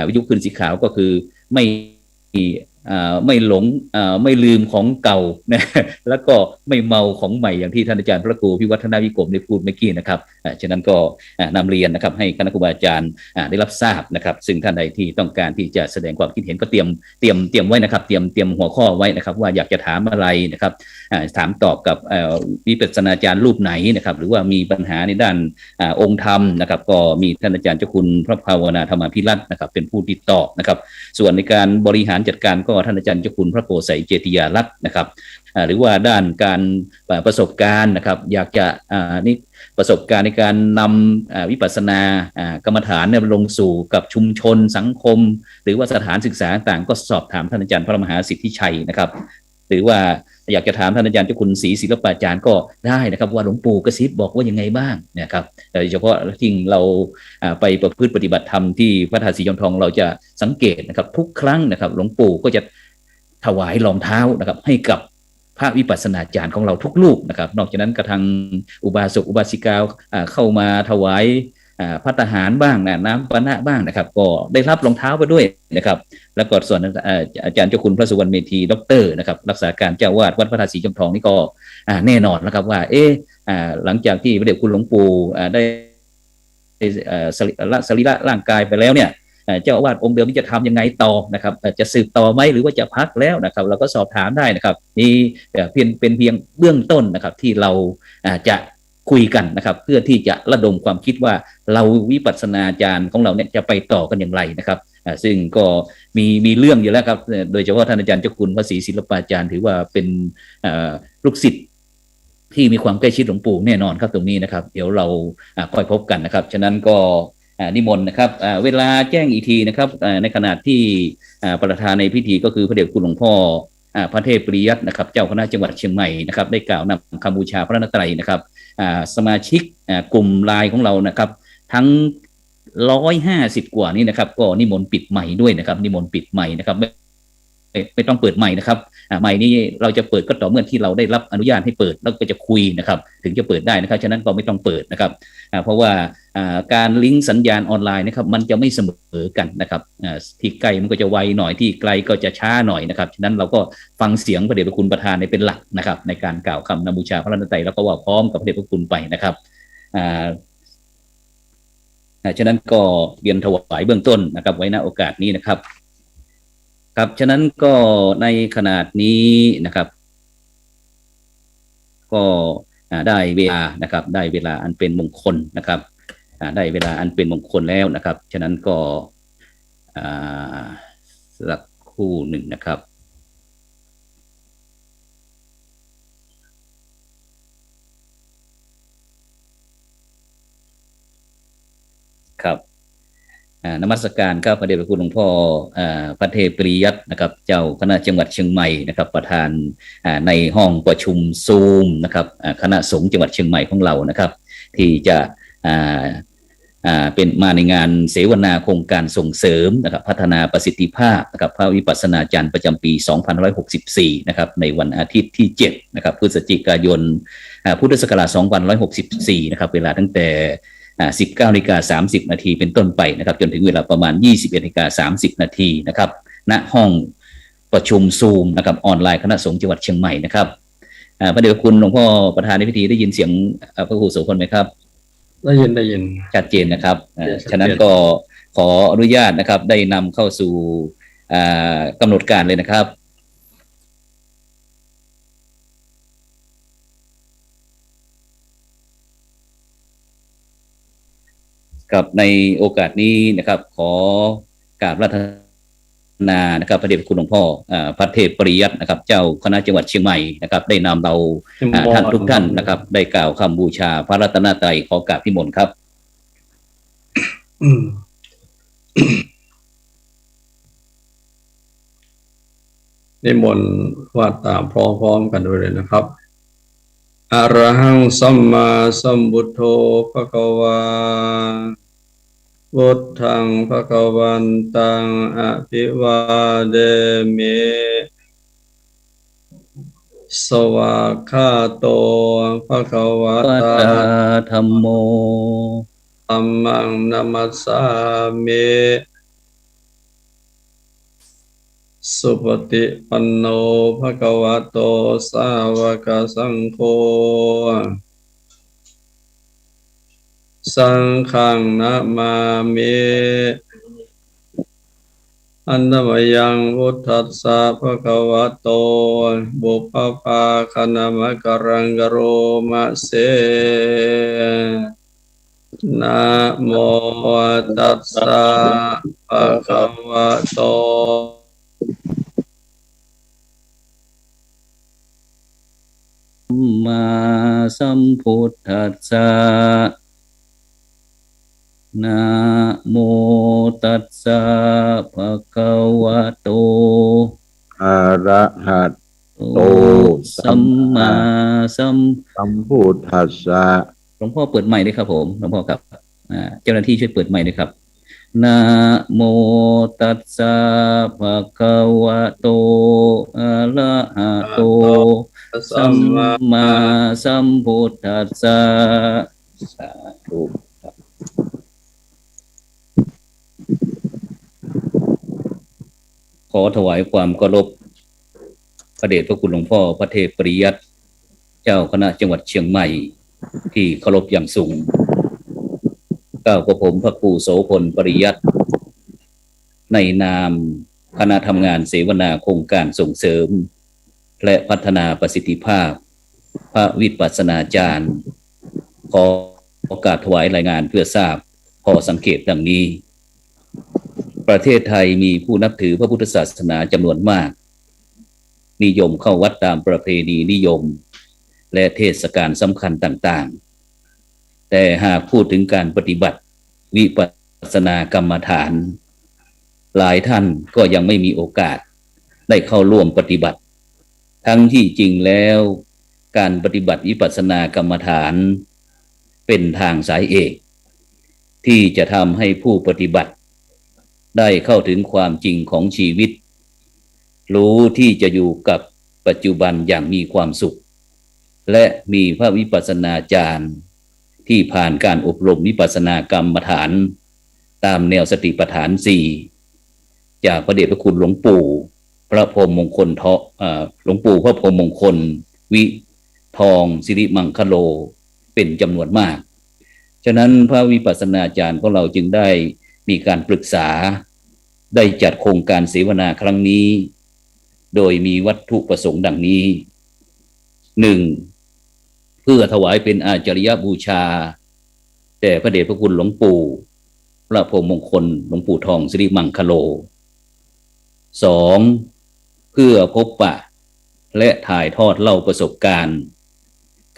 วิทยุคลื่นสีขาวก็คือไม่หลงไม่ลืมของเก่านะแล้วก็ไม่เมาของใหม่อย่างที่ท่านอาจารย์พระครูพิวัฒนวิกรมได้พูดเมื่อกี้นะครับฉะนั้นก็นำเรียนนะครับให้คณะครูบาอาจารย์ได้รับทราบนะครับซึ่งท่านใดที่ต้องการที่จะแสดงความคิดเห็นก็เตรียมไว้นะครับเตรียมหัวข้อไว้นะครับว่าอยากจะถามอะไรนะครับถามตอบกับวิปัสสนาจารย์รูปไหนนะครับหรือว่ามีปัญหาในด้านองค์ธรรมนะครับก็มีท่านอาจารย์เจ้าคุณพระภาวนาธรรมภิรัตน์นะครับเป็นผู้ติดต่อนะครับส่วนในการบริหารจัดการก็ท่านอาจารย์เจ้าคุณพระโกษัยเจติยาลักษณ์นะครับหรือว่าด้านการประสบการณ์นะครับอยากจะนี่ประสบการณ์ในการนำวิปัสสนากรรมฐานเนี่ยลงสู่กับชุมชนสังคมหรือว่าสถานศึกษาต่างก็สอบถามท่านอาจารย์พระมหาสิทธิชัยนะครับหรือว่าอยากจะถามท่านอาจารย์เจ้าคุณศรีศิลปาจารย์ก็ได้นะครับว่าหลวงปู่กระซิบบอกว่ายังไงบ้างนะครับโดยเฉพาะที่เราไปประพฤติปฏิบัติธรรมที่พระธาตุสีจอมทองเราจะสังเกตนะครับทุกครั้งนะครับหลวงปู่ก็จะถวายรองเท้านะครับให้กับพระวิปัสสนาจารย์ของเราทุกรูปนะครับนอกจากนั้นกระทั่งอุบาสกอุบาสิกาเข้ามาถวายภัตตาหารบ้างน้ำปานะบ้างนะครับก็ได้รับรองเท้าไปด้วยนะครับแล้วก็ส่วนอาจารย์เจ้าคุณพระสุวรรณเมธีด็อกเตอร์นะครับรักษาการเจ้าวาดวัดพระธาตุสีจอมทองนี่ก็แน่นอนนะครับว่าหลังจากที่พระเดชคุณหลวงปู่ได้สรีระร่างกายไปแล้วเนี่ยเจ้าอาวาสองค์เดิมจะทำยังไงต่อนะครับจะสืบต่อไหมหรือว่าจะพักแล้วนะครับเราก็สอบถามได้นะครับนี่เป็นเพียงเบื้องต้นนะครับที่เราจะคุยกันนะครับเพื่อที่จะระดมความคิดว่าเราวิปัสสนาจารย์ของเราเนี่ยจะไปต่อกันอย่างไรนะครับซึ่งก็มีเรื่องอยู่แล้วครับโดยเฉพาะท่านอาจารย์เจ้าคุณพระศรีศิลปาจารย์ถือว่าเป็นลูกศิษย์ที่มีความใกล้ชิดหลวงปู่แน่นอนครับตรงนี้นะครับเดี๋ยวเราค่อยพบกันนะครับฉะนั้นก็นิมนต์นะครับเวลาแจ้งอีกทีนะครับในขณะที่ประธานในพิธีก็คือพระเดชคุณหลวงพ่อพระเทพปริยัตินะครับเจ้าคณะจังหวัดเชียงใหม่นะครับได้กล่าวนำคำบูชาพระรัตนตรัยนะครับสมาชิกกลุ่มไลน์ของเรานะครับทั้ง150กว่านี้นะครับก็นิมนต์ปิดใหม่ด้วยนะครับนิมนต์ปิดใหม่นะครับไม่ต้องเปิดใหม่นะครับใหม่นี้เราจะเปิดก็ต่อเมื่อที่เราได้รับอนุญาตให้เปิดแล้วก็จะคุยนะครับถึงจะเปิดได้นะครับฉะนั้นก็ไม่ต้องเปิดนะครับเพราะว่าการลิงก์สัญญาณออนไลน์นะครับมันจะไม่เสมอกันนะครับที่ใกล้มันก็จะไวหน่อยที่ไกลก็จะช้าหน่อยนะครับฉะนั้นเราก็ฟังเสียงพระเดชพระคุณประธานเป็นหลักนะครับในการกล่าวคำนำบูชาพระรัตนตรัยแล้วก็ว่าพร้อมกับพระเดชพระคุณไปนะครับฉะนั้นก็เรียนถวายเบื้องต้นนะครับไว้ณโอกาสนี้นะครับครับฉะนั้นก็ในขนาดนี้นะครับก็ได้เวลานะครับได้เวลาอันเป็นมงคลนะครับได้เวลาอันเป็นมงคลแล้วนะครับฉะนั้นก็สักครู่หนึ่งนะครับครับนมัสการครับพระเดชพระคุณหลวงพ่อพระเทพปริยัตินะครับเจ้าคณะจังหวัดเชียงใหม่นะครับประธานในห้องประชุมซูมนะครับคณะสงฆ์จังหวัดเชียงใหม่ของเรานะครับที่จะเป็นมาในงานเสวนาโครงการส่งเสริมนะครับพัฒนาประสิทธิภาพนะครับพระวิปัสสนาจารย์ประจำปี2564นะครับในวันอาทิตย์ที่7นะครับพฤศจิกายนพุทธศักราช2564นะครับเวลาตั้งแต่ 19:30 นาทีเป็นต้นไปนะครับจนถึงเวลาประมาณ 21:30 นาทีนะครับณห้องประชุมซูมนะครับออนไลน์คณะสงฆ์จังหวัดเชียงใหม่นะครับพระเดชพระคุณหลวงพ่อประธานในพิธีได้ยินเสียงพระครูโสพลไหมครับได้ยินชัดเจนนะครับฉะนั้นก็ขออนุญาตนะครับได้นำเข้าสู่กำหนดการเลยนะครับกับในโอกาสนี้นะครับขอกราบรัตนานะครับพระเดชพระคุณหลวงพ่อพระเทพปริยัตินะครับเจ้าคณะจังหวัดเชียงใหม่นะครับได้นำเราท่านทุกท่านนะครับได้กล่าวคำบูชาพระรัตนตรัยขอกราบนิมนต์ครับนิมนต์ว่าตามพร้อมๆกันด้วยเลยนะครับอะระหังสัมมาสัมพุทโธภควาพุทธังภควันตังอภิวาเดมิสวากขาโตภควตาธัมโมธัมมังนัมมัสสามิสุปฏิปันโนภควโตสาวกสังโฆสังฆังนะมามิอันนมยังพุทธัสสะภควโตบุพพาคณมกรังกโรมะเสนะโมตัสสะภควโตมาสัมพุทธัสสะนะโมตัสสะภะคะวะโตอะระหะโตสัมมาสัมพุทธัสสะหลวงพ่อเปิดไมค์ด้วยครับผมหลวงพ่อครับเจ้าหน้าที่ช่วยเปิดไมค์ด้วยครับนะโมตัสสะภะคะวะโตอะระหะโตสัมมาสัมพุทธัสสะสาธุขอถวายความเคารพพระเดชพระคุณหลวงพ่อพระเทพปริยัติเจ้าคณะจังหวัดเชียงใหม่ที่เคารพอย่างสูงก้าวกระผมพระครูโสพลปริยัติในนามคณะทำงานเสวนาโครงการส่งเสริมและพัฒนาประสิทธิภาพพระวิปัสสนาจารย์ขอโอกาสถวายรายงานเพื่อทราบข้อสังเกตดังนี้ประเทศไทยมีผู้นับถือพระพุทธศาสนาจำนวนมากนิยมเข้าวัดตามประเพณีนิยมและเทศกาลสำคัญต่างๆแต่หากพูดถึงการปฏิบัติวิปัสสนากรรมฐานหลายท่านก็ยังไม่มีโอกาสได้เข้าร่วมปฏิบัติทั้งที่จริงแล้วการปฏิบัติวิปัสสนากรรมฐานเป็นทางสายเอกที่จะทำให้ผู้ปฏิบัติได้เข้าถึงความจริงของชีวิตรู้ที่จะอยู่กับปัจจุบันอย่างมีความสุขและมีพระวิปัสสนาจารย์ที่ผ่านการอบรมวิปัสสนากรรมฐานตามแนวสติปัฏฐาน4จากพระเดชพระคุณหลวงปู่พระพรหมมงคลหลวงปู่พระพรหมมงคลวิทองสิริมังคโลเป็นจำนวนมากฉะนั้นพระวิปัสสนาจารย์ของเราจึงได้มีการปรึกษาได้จัดโครงการเสวนาครั้งนี้โดยมีวัตถุประสงค์ดังนี้ 1. เพื่อถวายเป็นอาจาริยบูชาแด่พระเดชพระคุณหลวงปู่พระพรหมมงคลหลวงปู่ทองสิริมังคโล 2. เพื่อพบปะและถ่ายทอดเล่าประสบการณ์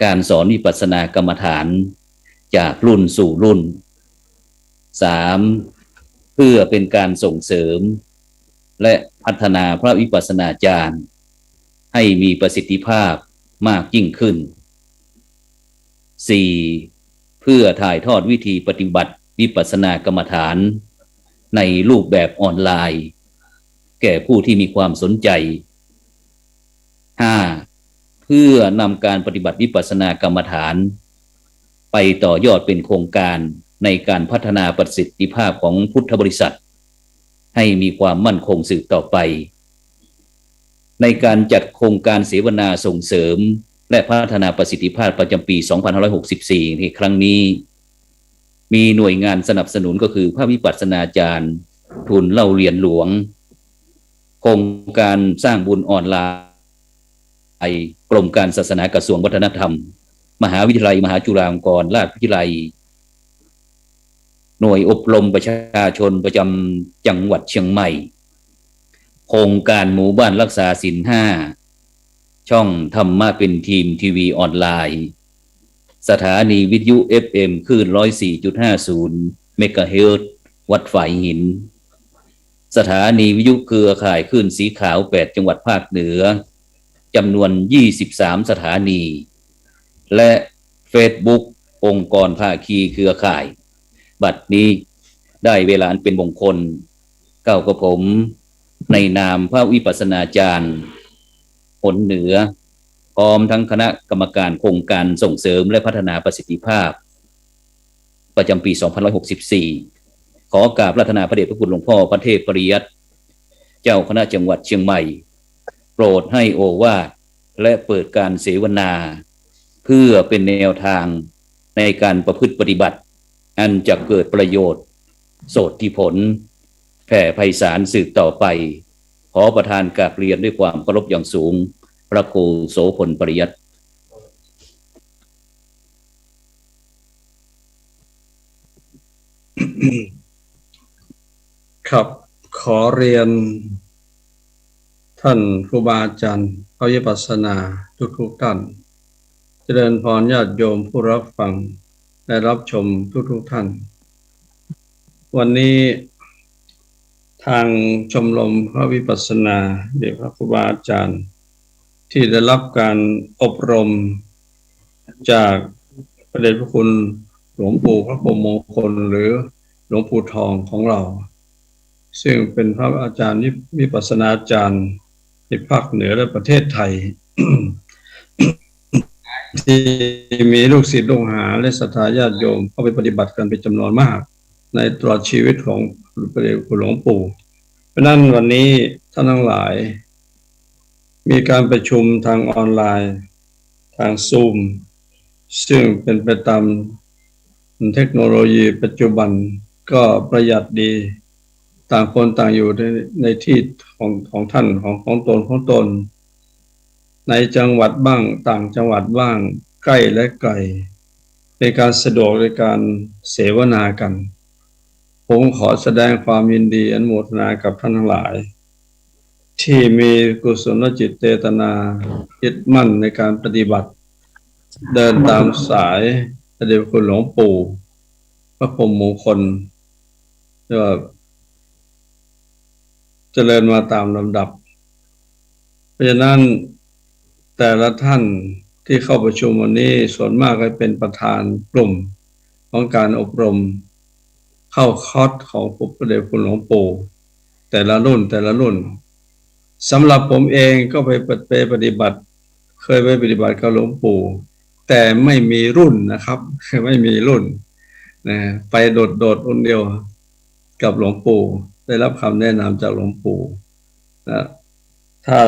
การสอนวิปัสสนากรรมฐานจากรุ่นสู่รุ่น 3. เพื่อเป็นการส่งเสริมและพัฒนาพระวิปัสสนาจารย์ให้มีประสิทธิภาพมากยิ่งขึ้น 4. เพื่อถ่ายทอดวิธีปฏิบัติวิปัสสนากรรมฐานในรูปแบบออนไลน์แก่ผู้ที่มีความสนใจ 5. เพื่อนำการปฏิบัติวิปัสสนากรรมฐานไปต่อยอดเป็นโครงการ ในการพัฒนาประสิทธิภาพของพุทธบริษัทให้มีความมั่นคงสืบต่อไปในการจัดโครงการเสวนาส่งเสริมและพัฒนาประสิทธิภาพประจำปี 2564 ในครั้งนี้มีหน่วยงานสนับสนุนก็คือพระวิปัสสนาจารย์ทุนเล่าเรียนหลวงโครงการสร้างบุญออนไลน์กรมการศาสนากระทรวงวัฒนธรรมมหาวิทยาลัยมหาจุฬาลงกรณราชวิทยาลัยหน่วยอบรมประชาชนประจำจังหวัดเชียงใหม่โครงการหมู่บ้านรักษาศีล 5ช่องธรรมะเป็นทีมทีวีออนไลน์สถานีวิทยุ FM คลื่น 104.50 เมกะเฮิรตซ์วัดฝายหินสถานีวิทยุเครือข่ายคลื่นสีขาว 8 จังหวัดภาคเหนือจำนวน 23 สถานีและ Facebook องค์กรภาคีเครือข่ายบัดนี้ได้เวลาอันเป็นมงคลก้าวกับผมในนามพระวิปัสสนาจารย์ผลเหนือพร้อมทั้งคณะกรรมการโครงการส่งเสริมและพัฒนาประสิทธิภาพประจำปี 2564 ขอกราบพระราธนาพระเดชพระคุณหลวงพ่อพระเทพปริยัติเจ้าคณะจังหวัดเชียงใหม่โปรดให้โอวาทและเปิดการเสวนาเพื่อเป็นแนวทางในการประพฤติปฏิบัติอันจะเกิดประโยชน์โสติผลแผ่ไพศาลสืบต่อไปขอประทานกราบเรียนด้วยความเคารพอย่างสูงพระครูโสพลปริยัติครับขอเรียนท่านครูบาอาจารย์พระวิปัสสนาทุกท่านเจริญพรญาติโยมผู้รับฟังและรับชมทุกท่านวันนี้ทางชมรมพระวิปัสสนาเด็กพระครูบาอาจารย์ที่ได้รับการอบรมจากพระเดชพระคุณหลวงปู่พระพรหมมงคลหรือหลวงปู่ทองของเราซึ่งเป็นพระอาจารย์วิปัสสนาจารย์ในภาคเหนือและประเทศไทย ที่มีลูกศิษย์ลูกหาและศรัทธาญาติโยมเข้าไปปฏิบัติกันเป็นจำนวนมากในตลอดชีวิตของพระเดชพระคุณหลวงปู่เพราะนั้นวันนี้ท่านทั้งหลายมีการประชุมทางออนไลน์ทางซูมซึ่งเป็นไปตามเทคโนโลยีปัจจุบันก็ประหยัดดีต่างคนต่างอยู่ในที่ของท่านของตนในจังหวัดบ้างต่างจังหวัดบ้างใกล้และไกลในการสะดวกในการเสวนากันผมขอแสดงความยินดีอนุโมทนากับท่านทั้งหลายที่มีกุศลจิตเจตนายึดมั่นในการปฏิบัติเดินตามสายพระเดชพระคุณหลวงปู่พระพรหมมงคลว่าเจริญมาตามลำดับเพราะฉะนั้นแต่ละท่านที่เข้าประชุมวันนี้ส่วนมากก็เป็นประธานกลุ่มของการอบรมเข้าคอร์สของพระเดชพระคุณหลวงปู่แต่ละรุ่นสำหรับผมเองก็ไปปฏิบัติเคยไปปฏิบัติกับหลวงปู่แต่ไม่มีรุ่นนะครับไม่มีรุ่นนะไปโดดคนเดียวกับหลวงปู่ได้รับคำแนะนำจากหลวงปู่นะถ้า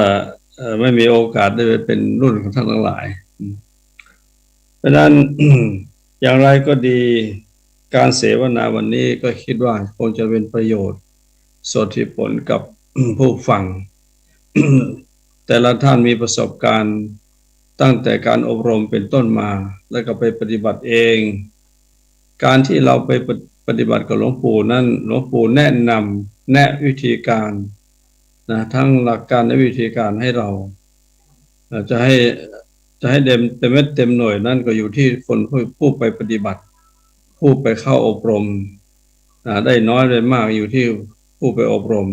ไม่มีโอกาสได้ไปเป็นรุ่นของท่านทั้งหลายเพราะนั้น อย่างไรก็ดีการเสวนาวันนี้ก็คิดว่าคงจะเป็นประโยชน์สดที่ผลกับ ผู้ฟัง แต่ละท่านมีประสบการณ์ตั้งแต่การอบรมเป็นต้นมาแล้วก็ไปปฏิบัติเองการที่เราไปปฏิบัติกับหลวงปู่นั้นหลวงปู่แนะนำแนะวิธีการนะทั้งหลักการและวิธีการให้เราจะให้เต็มเม็ดเต็มหน่วยนั่นก็อยู่ที่คนผู้ไปปฏิบัติผู้ไปเข้าอบรมได้น้อยได้มากอยู่ที่ผู้ไปอบรม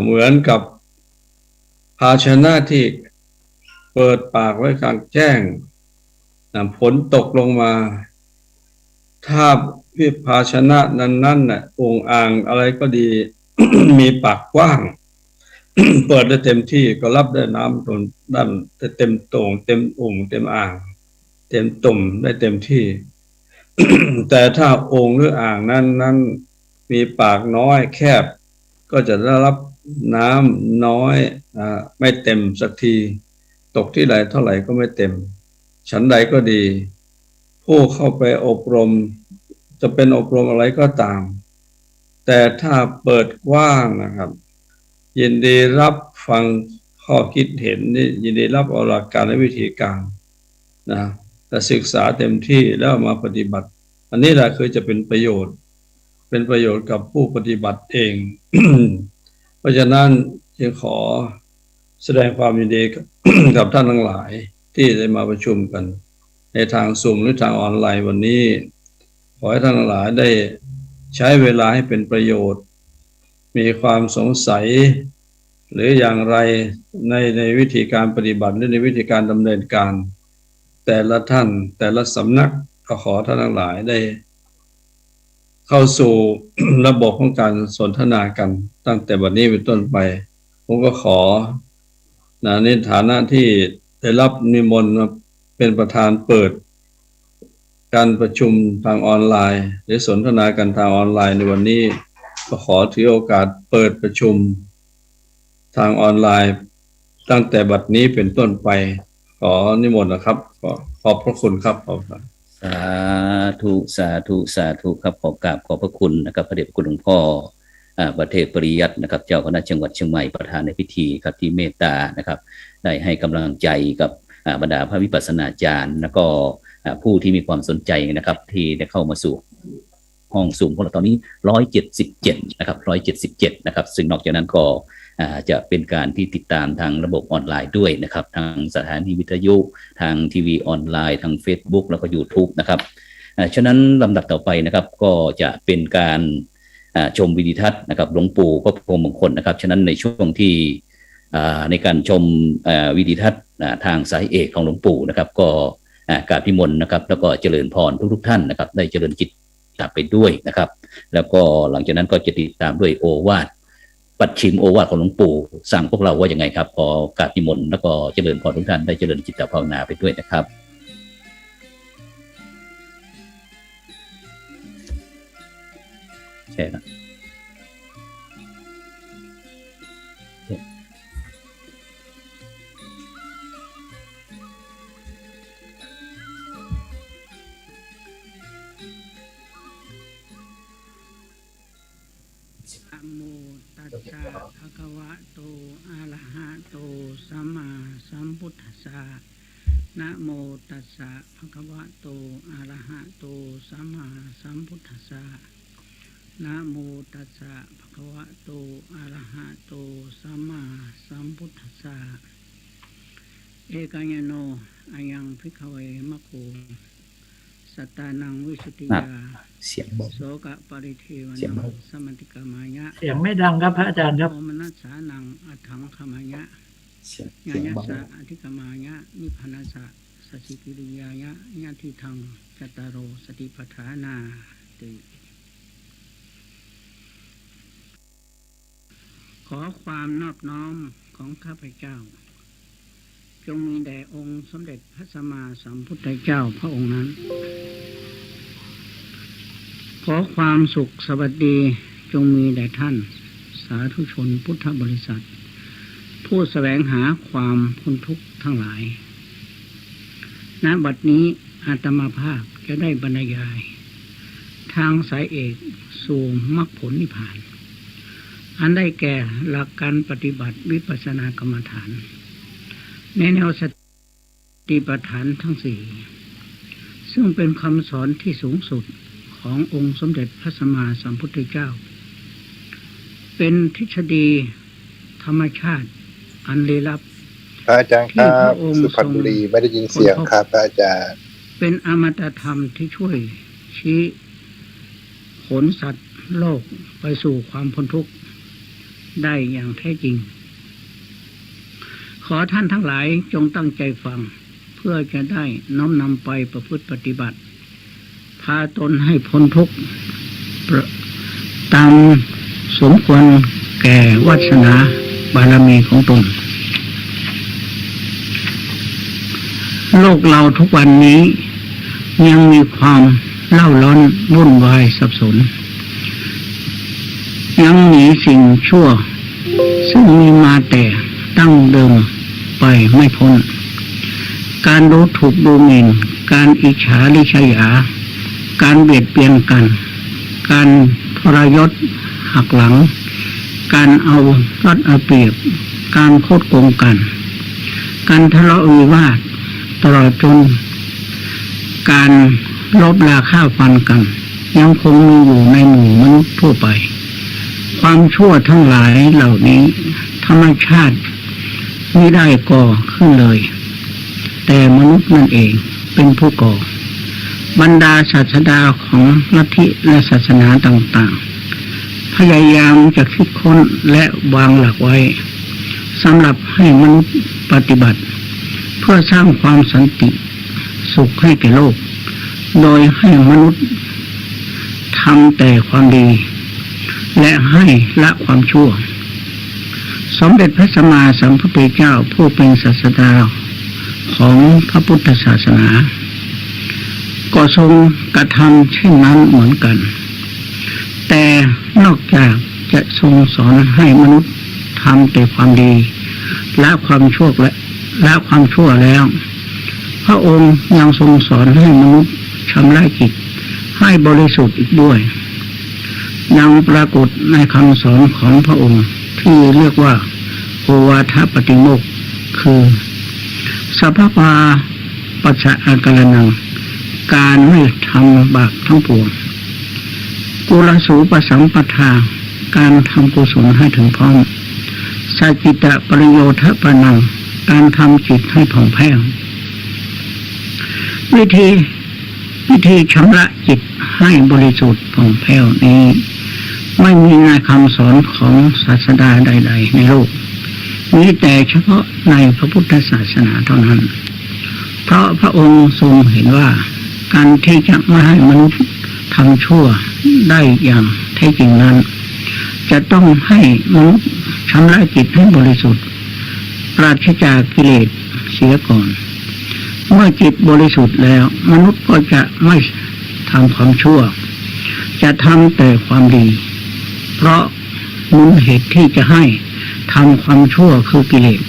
เหมือนกับภาชนะที่เปิดปากไว้กลางแจ้งฝนตกลงมาถ้าภาชนะนั้นน่ะองค์อ่างอะไรก็ดี มีปากกว้าง เปิดได้เต็มที่ก็รับได้น้ำด้านเต็มโต่งเต็มอุ่งเต็มอ่างเต็มตุ่มได้เต็มที่ แต่ถ้าโอ่งหรืออ่างนั้นมีปากน้อยแคบก็จะได้รับน้ำน้อยไม่เต็มสักทีตกที่ไหนเท่าไหร่ก็ไม่เต็มฉันใดก็ดีผู้เข้าไปอบรมจะเป็นอบรมอะไรก็ตามแต่ถ้าเปิดกว้างนะครับยินดีรับฟังข้อคิดเห็นนี่ยินดีรับเอาหลักการและวิธีการนะแต่ศึกษาเต็มที่แล้วมาปฏิบัติอันนี้แหละคือจะเป็นประโยชน์กับผู้ปฏิบัติเอง เพราะฉะนั้นจึงขอแสดงความยินดีกับ กับท่านทั้งหลายที่ได้มาประชุมกันในทางซูมหรือทางออนไลน์วันนี้ขอให้ท่านทั้งหลายได้ใช้เวลาให้เป็นประโยชน์มีความสงสัยหรืออย่างไรในวิธีการปฏิบัติหรือในวิธีการดำเนินการแต่ละท่านแต่ละสำนักก็ขอท่านทั้งหลายได้เข้าสู่ ระบบของการสนทนากันตั้งแต่บัดนี้เป็นต้นไปผมก็ขอในฐานะที่ได้รับนิมนต์มาเป็นประธานเปิดการประชุมทางออนไลน์หรือสนทนากันทางออนไลน์ในวันนี้ก็ขอถือโอกาสเปิดประชุมทางออนไลน์ตั้งแต่บัดนี้เป็นต้นไปขอนิมนต์นะครับขอบพระคุณครับสาธุสาธุสาธุครับขอกราบขอบพระคุณนะครับพระเดชพระคุณหลวงพ่อประเทศปริยัตินะครับเจ้าคณะจังหวัดเชียงใหม่ประธานในพิธีครับที่เมตตานะครับได้ให้กำลังใจกับบรรดาพระวิปัสสนาจารย์แล้วก็ผู้ที่มีความสนใจนะครับที่ได้เข้ามาสู่ห้องสูงของเราตอนนี้177นะครับ177นะครับซึ่งนอกจากนั้นก็จะเป็นการที่ติดตามทางระบบออนไลน์ด้วยนะครับทางสถานีวิทยุทางทีวีออนไลน์ทาง Facebook แล้วก็ YouTube นะครับฉะนั้นลำดับต่อไปนะครับก็จะเป็นการชมวิดีทัศน์นะครับหลวงปู่พระพรหมมงคลนะครับฉะนั้นในช่วงที่ในการชมวิดีทัศน์ทางสายเอกของหลวงปู่นะครับก็กราบนิมนต์นะครับแล้วก็เจริญพรทุกท่านนะครับได้เจริญจิตตามไปด้วยนะครับแล้วก็หลังจากนั้นก็จะติดตามด้วยโอวาทปัดชิมโอวาทของหลวงปู่สั่งพวกเราว่ายังไงครับขอกราบนิมนต์แล้วก็เจริญพรทุกท่านได้เจริญจิตภาวนาไปด้วยนะครับใช่ครับนะโมตัสสะภะคะวะโตอะระหะโตสัมมาสัมพุทธัสสะนะโมตัสสะภะคะวะโตอะระหะโตสัมมาสัมพุทธัสสะนะโมตัสสะภะคะวะโตอะระหะโตสัมมาสัมพุทธัสสะเอกัญญโนอายังภิกขเวมะโคสัตตานังวิสุทธิยาเสียงบอกโสกะปริเทวนังสมันติกามายะ เสียงไม่ดังครับพระอาจารย์ครับ โอมนัสสานังอัฏฐังขมายะญาญสะอธิกามายะนิพพานัสสะสสิกิริยายะญาทิทังจตารโรสติปัฏฐานาติขอความนอบน้อมของข้าพเจ้าจงมีแด่องค์สมเด็จพระสัมมาสัมพุทธเจ้าพระองค์นั้นขอความสุขสวัสดีจงมีแด่ท่านสาธุชนพุทธบริษัทผู้แสวงหาความพ้นทุกข์ทั้งหลายณบัดนี้อาตมาภาพจะได้บรรยายทางสายเอกสู่มรรคผลนิพพานอันได้แก่หลักการปฏิบัติวิปัสสนากรรมฐานในแนวสติปัฏฐานทั้งสี่ซึ่งเป็นคำสอนที่สูงสุดขององค์สมเด็จพระสัมมาสัมพุทธเจ้าเป็นทฤษฎีธรรมชาติอันลี้ลับ พระอาจารย์ครับสุพรรณบุรีไม่ได้ยินเสียงครับพระอาจารย์เป็นอมตะธรรมที่ช่วยชี้ขนสัตว์โลกไปสู่ความพ้นทุกข์ได้อย่างแท้จริงขอท่านทั้งหลายจงตั้งใจฟังเพื่อจะได้น้อมนำไปประพฤติปฏิบัติพาตนให้พ้นทุกข์ตามสมควรแก่วาสนาบารมีของตนโลกเราทุกวันนี้ยังมีความ เล่าร้อนวุ่นวายสับสนยังหนีสิ่งชั่วซึ่งมีมาแต่ตั้งเดิมไปไม่พ้นการดูถูกดูหมิ่นการอิจฉาริษยาการเบียดเบียนกันการทรยศหักหลังการเอารัดเอาเปรียบการโคดโกงกันการทะเลาะวิวาทตลอดจนการลบราฆ่าฟันกันยังคงมีอยู่ในหมู่มนุษย์ทั่วไปความชั่วทั้งหลายเหล่านี้ธรรมชาติไม่ได้ก่อขึ้นเลยแต่มนุษย์นั่นเองเป็นผู้ก่อบรรดาศาสดาของลัทธิและศาสนาต่างๆพยายามจะคิดค้นและวางหลักไว้สำหรับให้มนุษย์ปฏิบัติเพื่อสร้างความสันติสุขให้แก่โลกโดยให้มนุษย์ทำแต่ความดีและให้ละความชั่วสมเด็จพระสัมมาสัมพุทธเจ้าผู้เป็นศาสดาของพระพุทธศาสนาก็ทรงกระทำเช่นนั้นเหมือนกันแต่นอกจากจะทรงสอนให้มนุษย์ทำแต่ความดีละความชั่วแล้วพระองค์ยังทรงสอนให้มนุษย์ชำระจิตให้บริสุทธิ์อีกด้วยยังปรากฏในคำสอนของพระองค์ที่เรียกว่าโอวาทปฏิโมกข์คือสัพพะปัจจะอาการนังการไม่ทำบาปทั้งปวงกุลสูปสัมปทาการทำกุศลให้ถึงพร้อมสัจจิตะปริโยทปนังการทำจิตให้ผ่องแผ้ววิธีชำระจิตให้บริสุทธิ์ผ่องแผ้วนี้ไม่มีในคำสอนของศาสดาใดๆในโลกมีแต่เฉพาะในพระพุทธศาสนาเท่านั้นเพราะพระองค์ทรงเห็นว่าการที่จะไม่ให้มนุษย์ทำชั่วได้อย่างแท้จริงนั้นจะต้องให้มนุษย์ชำระจิตให้บริสุทธิ์ปราศจากกิเลสเสียก่อนเมื่อจิตบริสุทธิ์แล้วมนุษย์ก็จะไม่ทำความชั่วจะทำแต่ความดีเพราะมูลเหตุที่จะให้ทำความชั่วคือกิเลส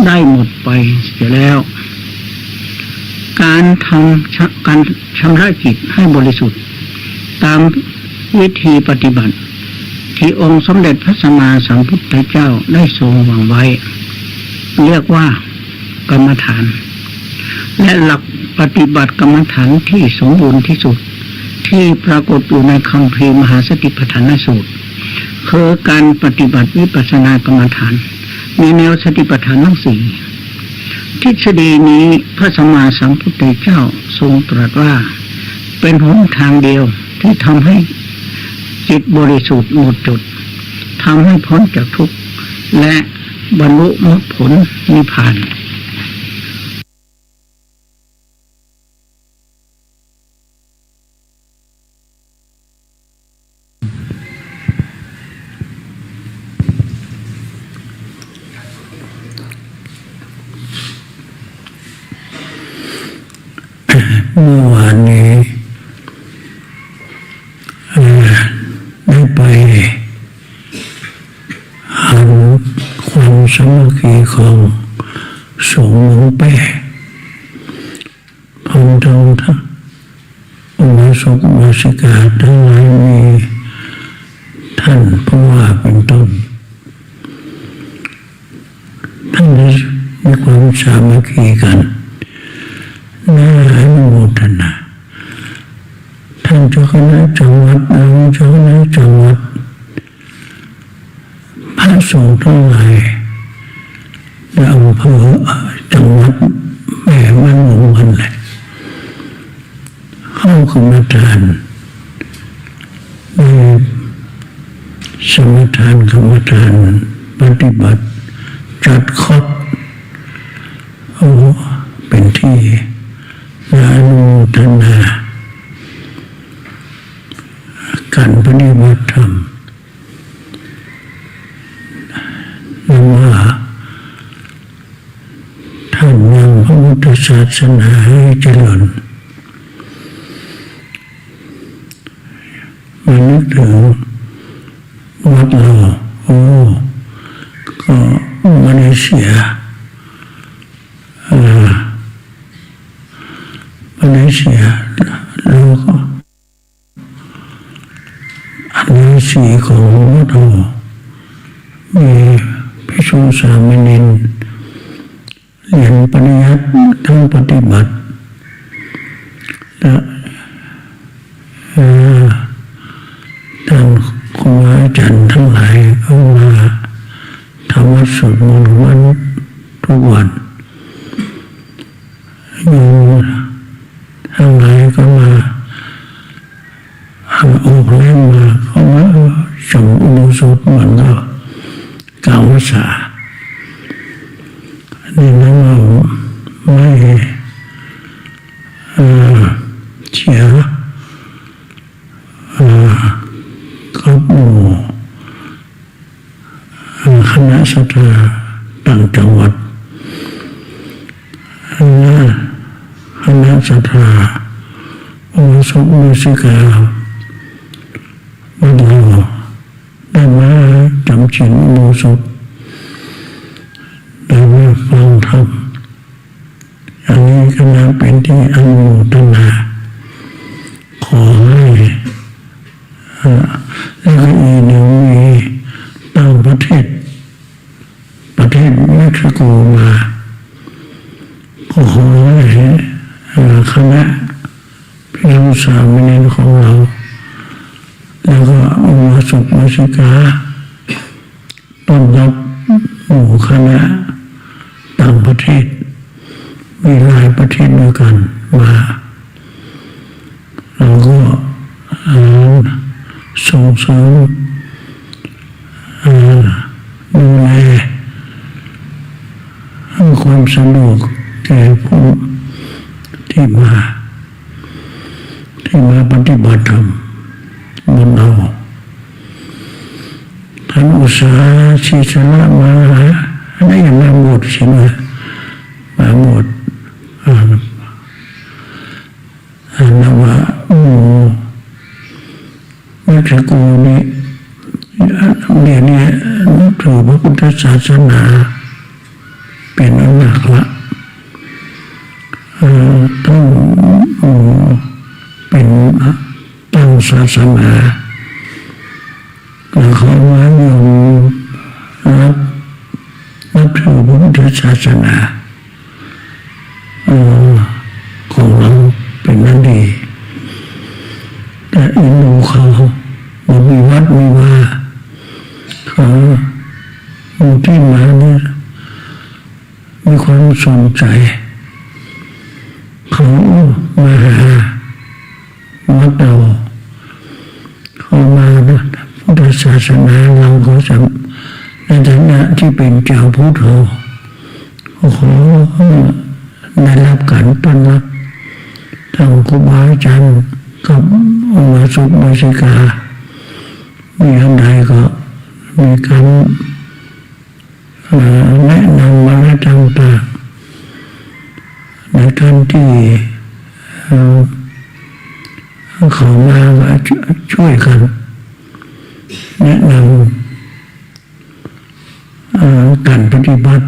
ได้หมดไปเสียแล้วการชำระจิตให้บริสุทธิ์ตามวิธีปฏิบัติที่องค์สมเด็จพระสัมมาสัมพุทธเจ้าได้ทรงวางไว้เรียกว่ากรรมฐานและหลักปฏิบัติกรรมฐานที่สมบูรณ์ที่สุดที่ปรากฏอยู่ในคัมภีร์มหาสติปัฏฐานสูตรคือการปฏิบัติวิปัสสนากรรมฐานในแนวสติปัฏฐานทั้งสี่ทฤษฎีนี้พระสัมมาสัมพุทธเจ้าทรงตรัสว่าเป็นหนทางเดียวที่ทำให้จิตบริสุทธิ์หมดจดทำให้พ้นจากทุกข์และบรรลุมรรคผลนิพพานเมื่อวานนี้ได้ไปหันความสามัคคีของสงฆ์หลวงแป้พร้อมทั้งอุบาสกอุบาสิกาทั้งหลายมีท่านผู้ว่าเป็นต้นท่านมีความสามัคคีกันน่าอนุโมทนาท่านเจ้าคณะจังหวัดรองเจ้าคณะจังหวัดพระสงฆ์ทั้งหลายและอำเภอจังหวัดแม่มันหลวงกันเลยเข้ากรรมฐานในสมถานกรรมฐานปฏิบัติจัดครบเป็นที่อนุโมทนาการปฏิบัติธรรมนำว่าท่านนำพระพุทธศาสนาให้เจริญ มานึกถึงวัดเราก็มาเลเซียมาเลเซียแล้วก็อันนี้สีของวัดเรามีภิกษุสามเณรเรียนปริยัติทั้งปฏิบัติและท่านครูอาจารย์ทั้งหลายเอามาทำวัดสวดมนต์วันทุกวันอยู่ทั้งหลายก็มาออกแรงมาเขามาส่งอุโบสถเหมือนก็กล่าวภาษานี่นะเราไม่เชียร์กับหมู่คณะศรัทธาต่างจังหวัดคณะศรัทธาอุโบสถมูสิกาวันเราได้มาจำศีลอุโบสถได้มาฟังธรรมอันนี้ก็นับเป็นที่อนุโมทนาขอให้แล้วก็อีกหนึ่งมีต่างประเทศเม็กซิโกมาขอให้คณะภิกษุสามเณรของเราแล้วก็อุโบสถมูสิกาต้อนรับหมู่คณะต่างประเทศมีหลายประเทศด้วยกันมาเราก็ส่งเสริมดูแลความสะดวกแก่ผู้ที่มาปฏิบัติธรรมบนเราท่านอุตสาหชีสละมาได้มาหมดใช่ไหมมาหมดนว่าเม็กซิโกนี่เดี๋ยวนี้นับถือพระพุทธศาสนาเป็นอันหนักละต้องเป็นตั้งศาสนาแล้วเขาว่าโยมนับถือพระพุทธศาสนาของเราเป็นนั่นดีแต่อินโดเขามีวัดมีว่าเขาอยู่ที่มาเนี่ยมีความสนใจเขามาหาวัดเราเขามาพุทธศาสนาเราก็จะในฐานะที่เป็นเจ้าพุทธขอได้รับการต้อนรับทางครูบาอาจารย์กับอุโบสถมูสิกามีอันใดก็มีการแนะนำมาต่างๆในการที่เขามาช่วยกันแนะนำการปฏิบัติ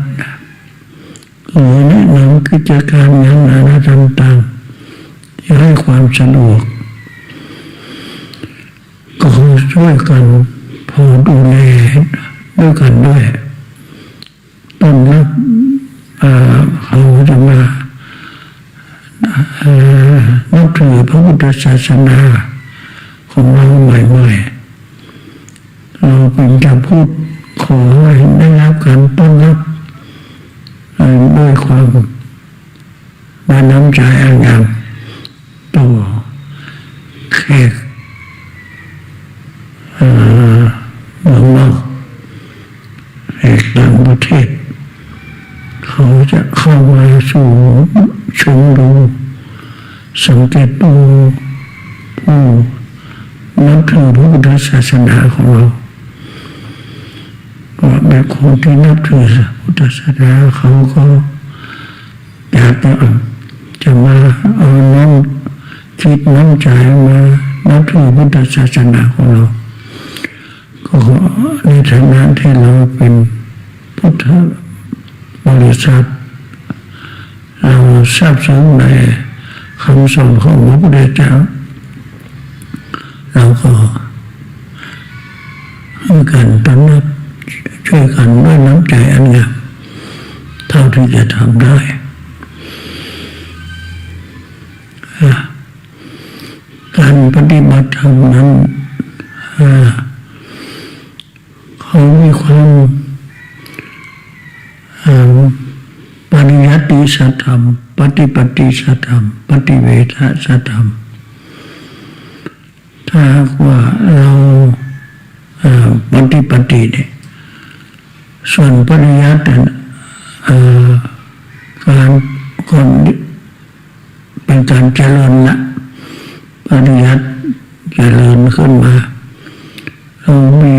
หรือแนะนำกิจการงานอะไรต่างๆที่ให้ความสะดวกก็ช่วยกันพอดูแลด้วยกันด้วยต้อนรับเขาจะมานับถือพระพุทธศาสนาของเราใหม่ๆเราเป็นจะพูดขอให้ได้รับการต้อนรับด้วยความน้ำใจอันงามต่อแขกเมืองนอกแขกต่างประเทศเขาจะเข้ามาสู่ชมดูสังเกตดูผู้นับถือพระพุทธศาสนาของเราว่าแบบคนที่นับถือพุทธศาสนาเขาก็อยากจะมาเอาน้ำคิดน้ำใจมา นับถือพุทธศาสนาของเราก็ในฐานะที่เราเป็นพุทธบริษัทเราทราบซึ้งในคำสอนของพระพุทธเจ้าเราก็ให้กันต้อนรับช่วยกันด้วยน้ำใจอันงามเท่าที่จะทำได้การปฏิบัติธรรมนั้นเขามีความปริยัติสัจธรรมปฏิบัติสัจธรรมปฏิเวทสัจธรรมถ้าหากว่าเราปฏิบัติเนี่ยส่วนปริยัติการคนเป็นการเจริญนะปริยัติเจริญขึ้นมาเรามี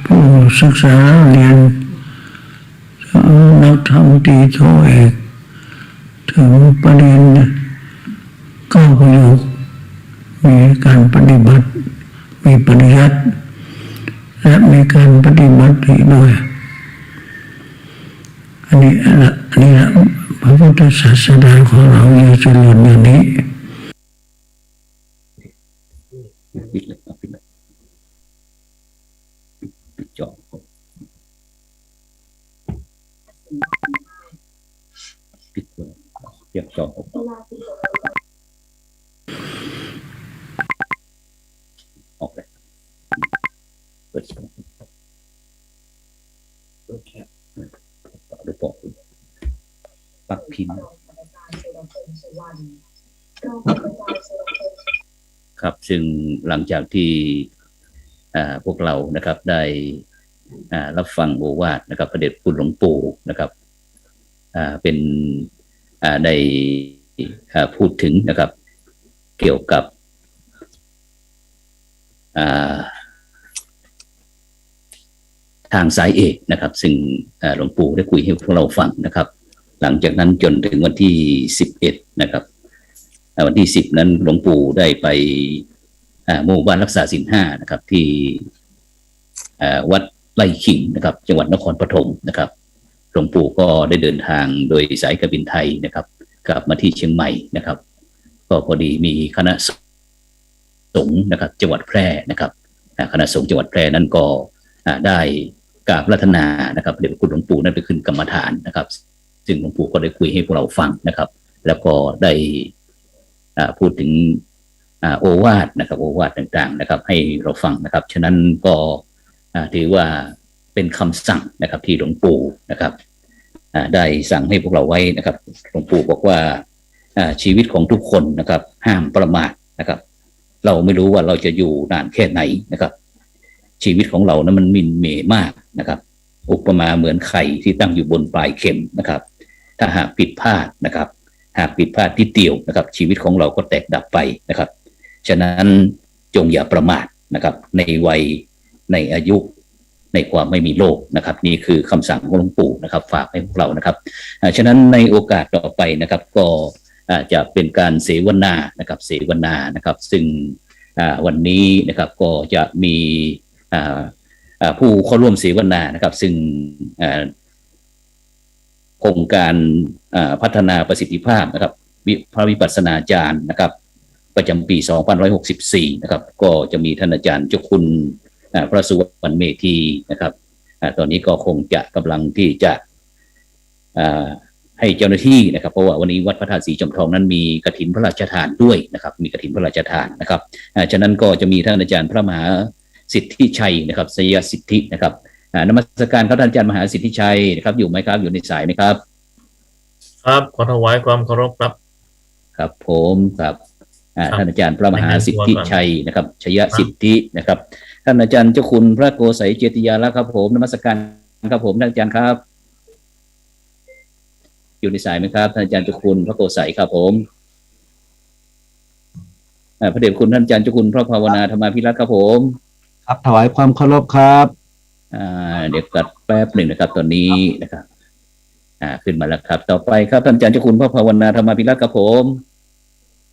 ผู้ศึกษาเรียนนักธรรมตรีโทเอกถึงประเด็นก้าวประโยคมีการปฏิบัติมีปริยัติและมีการปฏิบัติด้วยอันนี้พระพุทธศาสนาของเราอยู่เจริญอย่างนี้ปิดจอปิดเรียกจอออกเลยเปิดดูปอกปักพิมพ์ครับซึ่งหลังจากที่พวกเรานะครับได้รับฟังโอวาทนะครับพระเดชคุณหลวงปู่นะครับเป็นได้พูดถึงนะครับเกี่ยวกับทางสายเอกนะครับซึ่งหลวงปู่ได้คุยให้พวกเราฟังนะครับหลังจากนั้นจนถึงวันที่11นะครับวันที่10นั้นหลวงปู่ได้ไปหมู่บ้านรักษาศีล5นะครับที่วัดไร่ขิงนะครับจังหวัดนครปฐมนะครับหลวงปู่ก็ได้เดินทางโดยสายการบินไทยนะครับกลับมาที่เชียงใหม่นะครับก็พอดีมีคณะสงฆ์นะครับจังหวัดแพร่นะครับคณะสงฆ์จังหวัดแพร่นั้นก็ได้กราบรัตนานะครับเดี๋ยวคุณหลวงปู่นั้นไปขึ้นกรรมฐานนะครับซึ่งหลวงปู่ก็ได้คุยให้พวกเราฟังนะครับแล้วก็ได้พูดถึงโอวาทนะครับโอวาทต่างๆนะครับให้เราฟังนะครับฉะนั้นก็ถือว่าเป็นคำสั่งนะครับที่หลวงปู่นะครับได้สั่งให้พวกเราไว้นะครับหลวงปู่บอกว่าชีวิตของทุกคนนะครับห้ามประมาทนะครับเราไม่รู้ว่าเราจะอยู่นานแค่ไหนนะครับชีวิตของเรานะมันมินเมย์มากนะครับอุปมาเหมือนไข่ที่ตั้งอยู่บนปลายเข็มนะครับถ้าหากผิดพลาดนะครับหากผิดพลาดที่เดียวนะครับชีวิตของเราก็แตกดับไปนะครับฉะนั้นจงอย่าประมาทนะครับในวัยในอายุในความไม่มีโลกนะครับนี่คือคำสั่งของหลวงปู่นะครับฝากให้พวกเรานะครับฉะนั้นในโอกาสต่อไปนะครับก็จะเป็นการเสวนานะครับเสวนานะครับซึ่งวันนี้นะครับก็จะมีผู้เข้าร่วมเสวนานะครับซึ่งโครงการพัฒนาประสิทธิภาพนะครับพระวิปัสสนาจารย์นะครับประจำปี2564นะครับก็จะมีท่านอาจารย์เจ้าคุณพระสุวรรณเมธีนะครับตอนนี้ก็คงจะกำลังที่จะให้เจ้าหน้าที่นะครับเพราะว่าวันนี้วัดพระธาตุสีจอมทองนั้นมีกฐินพระราชทานด้วยนะครับมีกฐินพระราชทานนะครับฉะนั้นก็จะมีท่านอาจารย์พระมหาสิทธิชัยนะครับสยสิทธินะครับนมัสการครับท่านอาจารย์มหาสิทธิชัยนะครับอยู่ไหมครับอยู่ในสายไหมครับครับขอถวายความเคารพครับครับผมครับท่านอาจารย์พระมหาสิทธิชัยนะครับชยสิทธินะครับท่านอาจารย์เจ้าคุณพระโกษัยเจติยาลักษณ์ครับผมนมัสการครับผมท่านอาจารย์ครับอยู่ในสายไหมครับท่านอาจารย์เจ้าคุณพระโกษัยครับผมพระเดชคุณท่านอาจารย์เจ้าคุณพระภาวนาธรรมาภิรัตน์ครับผมครับถวายความเคารพครับเดี๋ยวกัดแป๊บหนึ่งนะครับตอนนี้นะครับขึ้นมาแล้วครับต่อไปครับท่านอาจารย์เจ้าคุณพระภาวนาธรรมาภิรัตน์ครับผม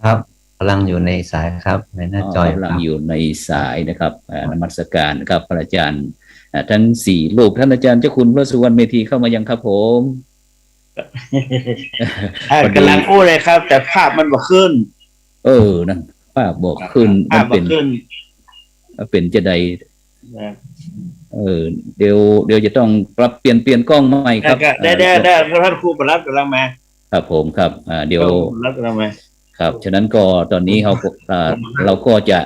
ครับ กำลังอยู่ในสายครับในหน้าจอย กำลังอยู่ในสายนะครับนมัสการนะครับพระอาจารย์ทั้ง4รูปท่านอาจารย์เจ้าคุณพระสุวรรณเมธีเข้ามายังครับผมกำลังอู้เลยครับ แต่ภาพมันบ่ขึ้นนั่นภาพบอกขึ้นมันเป็นจะใดเดี๋ยวจะต้องปรับเปลี่ยนกล้องใหม่ครับได้ท่านครูประลัดกำลังมาครับผมครับเดี๋ยวประลัดกำลังมาครับฉะนั้นก็ตอนนี้เราก็จะ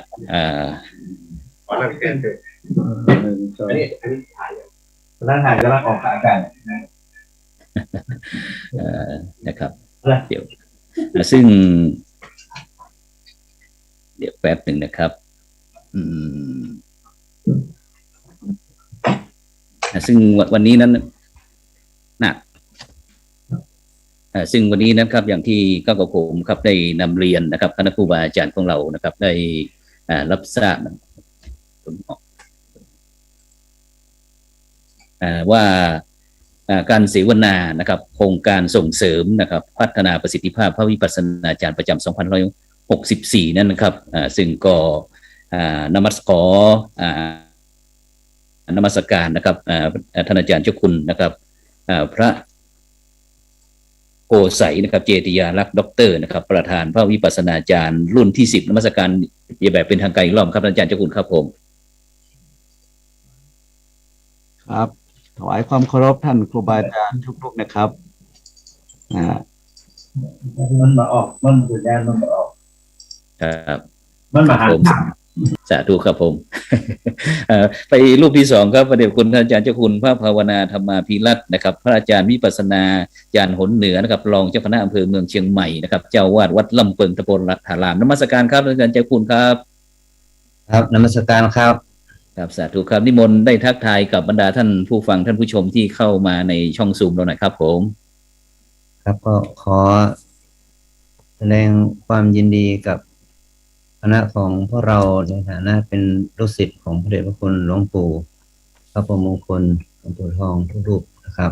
อันนี้ถ่ายแล้วถ่ายกำลังออกอากาศนะครับเดี๋ยวซึ่งเดี๋ยวแป๊บหนึ่งนะครับซึ่งวันนี้นั้นซึ่งวันนี้นะครับอย่างที่ก้าวกับผมครับได้นำเรียนนะครับคณะครูบาอาจารย์ของเรานะครับได้รับทราบว่าการเสวนานะครับโครงการส่งเสริมนะครับพัฒนาประสิทธิภาพพระวิปัสสนาจารย์ประจำ2564นั่นนะครับซึ่งก็นมัสการนะครับท่านอาจารย์เจ้าคุณนะครับพระโกไสนะครับเจติยาลักษณ์ด็อกเตอร์นะครับประธานพระวิปัสสนาจารย์รุ่นที่10นมัสการแบบเป็นทางการอีกรอบครับอาจารย์เจ้าคุณครับผมครับถวายความเคารพท่านครูบาอาจารย์ทุกๆนะครับมันมาออกมันดูแลมันมาออกครับมันมาหาสาธุครับผมไปรูปที่2ครับพระเดชคุณท่านอาจารย์เจ้าคุณพระภาวนาธรรมาภิรัตน์นะครับพระอาจารย์วิปัสสนาจารย์หนเหนือนะครับรองเจ้าคณะอำเภอเมืองเชียงใหม่นะครับเจ้าวาดวัดลำเปิงตะโพนรัฐารามนมัสการครับอาจารย์เจ้าคุณครับครับนมัสการครับครับสาธุครับนิมนต์ได้ทักทายกับบรรดาท่านผู้ฟังท่านผู้ชมที่เข้ามาในช่องซูมเราหน่อยครับผมครับก็ขอแสดงความยินดีกับคณะของพวกเราในฐานะเป็นลูกศิษย์ของพระเดชพระคุณหลวงปู่พระประมงคลหลวงปู่ทองทุกรูปนะครับ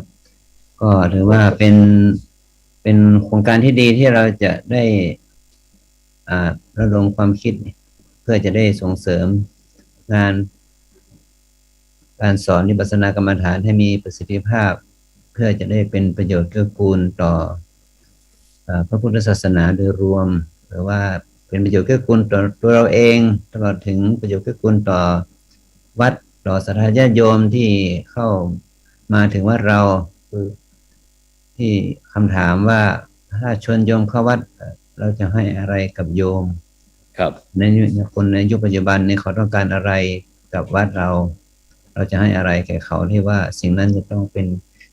ก็ถือว่าเป็นโครงการที่ดีที่เราจะได้ระดมความคิดเพื่อจะได้ส่งเสริมงานการสอนวิปัสสนากรรมฐานให้มีประสิทธิภาพเพื่อจะได้เป็นประโยชน์เกื้อกูลต่อพระพุทธศาสนาโดยรวมหรือว่าเป็นประโยชน์เกื้อกูลต่อตัวเราเองตลอดถึงประโยชน์เกื้อกูลต่อวัดต่อศรัทธาญาติโยมที่เข้ามาถึงวัดเราคือที่คำถามว่าถ้าชวนโยมเข้าวัดเราจะให้อะไรกับโยมครับในคนในยุคปัจจุบันนี้เขาต้องการอะไรกับวัดเราจะให้อะไรแก่เขาที่ว่าสิ่งนั้นจะต้องเป็น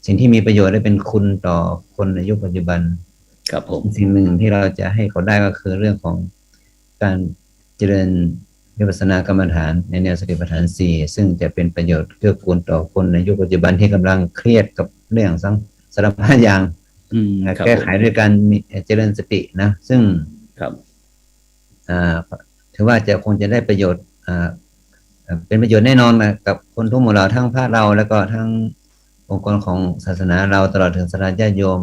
สิ่งที่มีประโยชน์และเป็นคุณต่อคนในยุคปัจจุบันครับผมสิ่งหนึ่งที่เราจะให้เขาได้ก็คือเรื่องของการเจริญวิปัสสนากรรมฐานในแนวสติปัฏฐาน 4ซึ่งจะเป็นประโยชน์เกื้อกูลต่อคนในยุคปัจจุบันที่กำลังเครียดกับเรื่องสารพัดอย่างแก้ไขด้วยการเจริญสตินะซึ่งครับถือว่าคงจะได้ประโยชน์เป็นประโยชน์แน่นอนกับคนทุกหมู่เหล่าทั้งพระเราแล้วก็ทั้งองค์กรของศาสนาเราตลอดถึงศรัทธาญาติโยม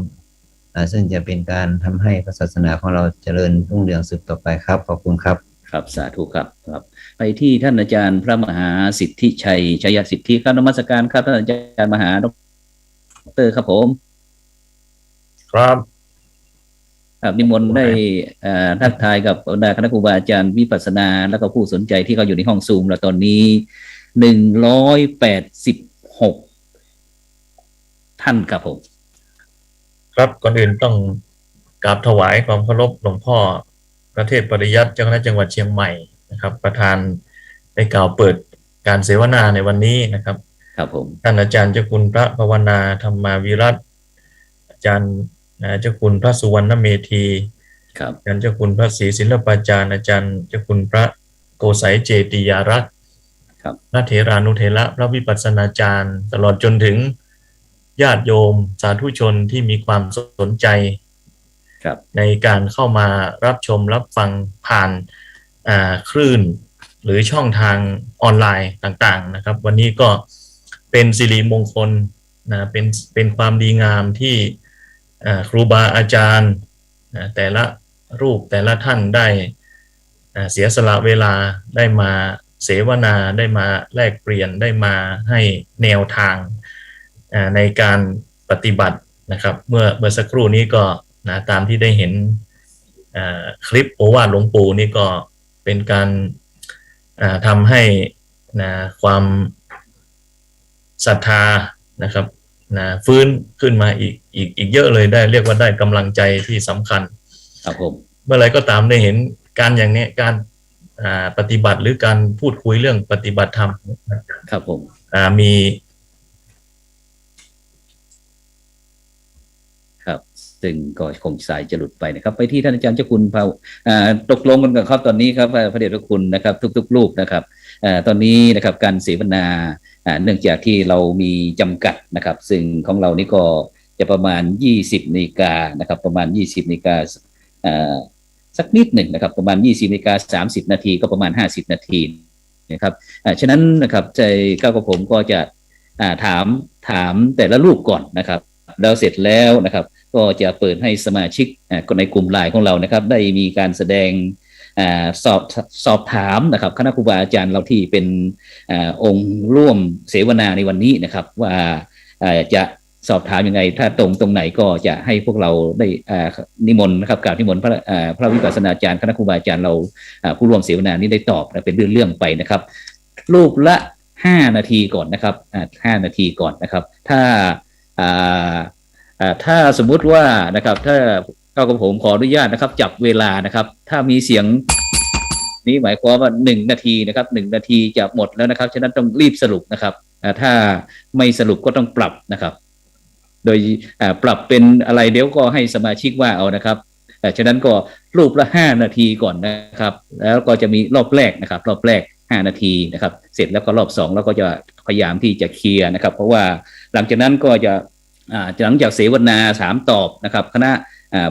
ซึ่งจะเป็นการทำให้ศาสนาของเราเจริญรุ่งเรืองสืบต่อไปครับขอบคุณครับครับสาธุครับไปที่ท่านอาจารย์พระมหาสิทธิชัยชัยสิทธิครับนมัสการครับท่านอาจารย์มหาดร.ครับผมครับนิมนต์ได้ทักทายกับบรรดาคณะครูบาอาจารย์วิปัสสนาแล้วก็ผู้สนใจที่เขาอยู่ในห้องซูมแล้วตอนนี้186ท่านครับผมครับก่อนอื่นต้องกราบถวายความเคารพหลวงพ่อพระเทพปริยัติเจ้าคณะจังหวัดเชียงใหม่นะครับประธานได้กล่าวเปิดการเสวนาในวันนี้นะครับครับผมท่านอาจารย์เจ้าคุณพระภาวนาธรรมาวิรัตน์อาจารย์เจ้าคุณพระสุวรรณเมธีครับอาจารย์เจ้าคุณพระศรีศิลปาจารย์อาจารย์เจ้าคุณพระโกไสเจติยารักษ์ครับพระเถรานุเถระพระวิปัสสนาจารย์ตลอดจนถึงญาติโยมสาธุชนที่มีความสนใจในการเข้ามารับชมรับฟังผ่านคลื่นหรือช่องทางออนไลน์ต่างๆนะครับวันนี้ก็เป็นสิริมงคลนะเป็นความดีงามที่ครูบาอาจารย์แต่ละรูปแต่ละท่านได้ เสียสละเวลาได้มาเสวนาได้มาแลกเปลี่ยนได้มาให้แนวทางในการปฏิบัตินะครับเมื่อสักครู่นี้ก็นะตามที่ได้เห็นคลิปโอวาทหลวงปู่นี่ก็เป็นการทำให้นะความศรัทธานะครับนะฟื้นขึ้นมาอีกเยอะเลยได้เรียกว่าได้กำลังใจที่สำคัญครับผมเมื่อไรก็ตามได้เห็นการอย่างนี้การปฏิบัติหรือการพูดคุยเรื่องปฏิบัติธรรมครับผมมีครับซึ่งก็คงสายจะหลุดไปนะครับไปที่ท่านอาจารย์เจ้าคุณตกลงกันกับครับตอนนี้ครับพระเดชพระคุณนะครับทุกๆรูปนะครับตอนนี้นะครับการเสวนาเนื่องจากที่เรามีจำกัดนะครับซึ่งของเรานี่ก็จะประมาณ20 นาฬิกานะครับประมาณ20 นาฬิกาสักนิดหนึ่งนะครับประมาณ20 นาฬิกา30 นาทีก็ประมาณ50 นาทีนะครับฉะนั้นนะครับใจก้าวกับผมก็จะถามแต่ละรูปก่อนนะครับแล้วเสร็จแล้วนะครับก็จะเปิดให้สมาชิกในกลุ่มไลน์ของเรานะครับได้มีการแสดงสอบถามนะครับคณะครูบาอาจารย์เราที่เป็นองค์ร่วมเสวนาในวันนี้นะครับว่าจะสอบถามยังไงถ้าตรงไหนก็จะให้พวกเราได้นิมนต์นะครับกราบนิมนต์พระวิปัสสนาจารย์คณะครูบาอาจารย์เราผู้ร่วมเสวนานี้ได้ตอบเป็นเรื่องไปนะครับรูปละ5 นาทีก่อนนะครับ5 นาทีก่อนนะครับถ้าสมมุติว่านะครับถ้าก้าวกับผมขออนุญาตนะครับจับเวลานะครับถ้ามีเสียงนี้หมายความว่า1 นาทีนะครับ1 นาทีจะหมดแล้วนะครับฉะนั้นต้องรีบสรุปนะครับถ้าไม่สรุปก็ต้องปรับนะครับโดยปรับเป็นอะไรเดี๋ยวก็ให้สมาชิกว่าเอานะครับฉะนั้นก็รูปละ5 นาทีก่อนนะครับแล้วก็จะมีรอบแรกนะครับรอบแรก5 นาทีนะครับเสร็จแล้วก็รอบ2แล้วก็จะพยายามที่จะเคลียร์นะครับเพราะว่าหลังจากนั้นก็จะหลังจากเสวนา3 ตอบนะครับคณะ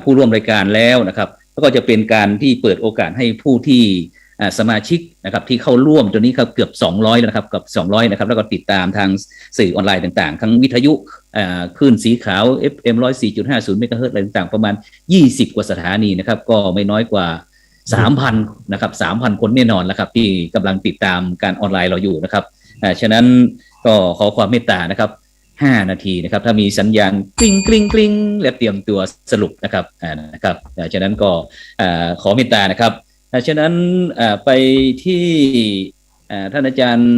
ผู้ร่วมรายการแล้วนะครับแล้วก็จะเป็นการที่เปิดโอกาสให้ผู้ที่สมาชิกนะครับที่เข้าร่วมตัวนี้ครับเกือบ200แล้วนะครับกับ200นะครับแล้วก็ติดตามทางสื่อออนไลน์ต่างๆทั้งวิทยุคลื่นสีขาว FM 104.50 เมกะเฮิรตซ์อะไรต่างๆประมาณ20 กว่าสถานีนะครับก็ไม่น้อยกว่า 3,000 นะครับ 3,000 คนแน่นอนแล้วครับที่กำลังติดตามการออนไลน์เราอยู่นะครับฉะนั้นก็ขอความเมตตานะครับ5 นาทีนะครับถ้ามีสัญญาณกริ๊งกริ๊งกริ๊งและเตรียมตัวสรุปนะครับนะครับฉะนั้นก็ขอเมตตานะครับฉะนั้นไปที่ท่านอาจารย์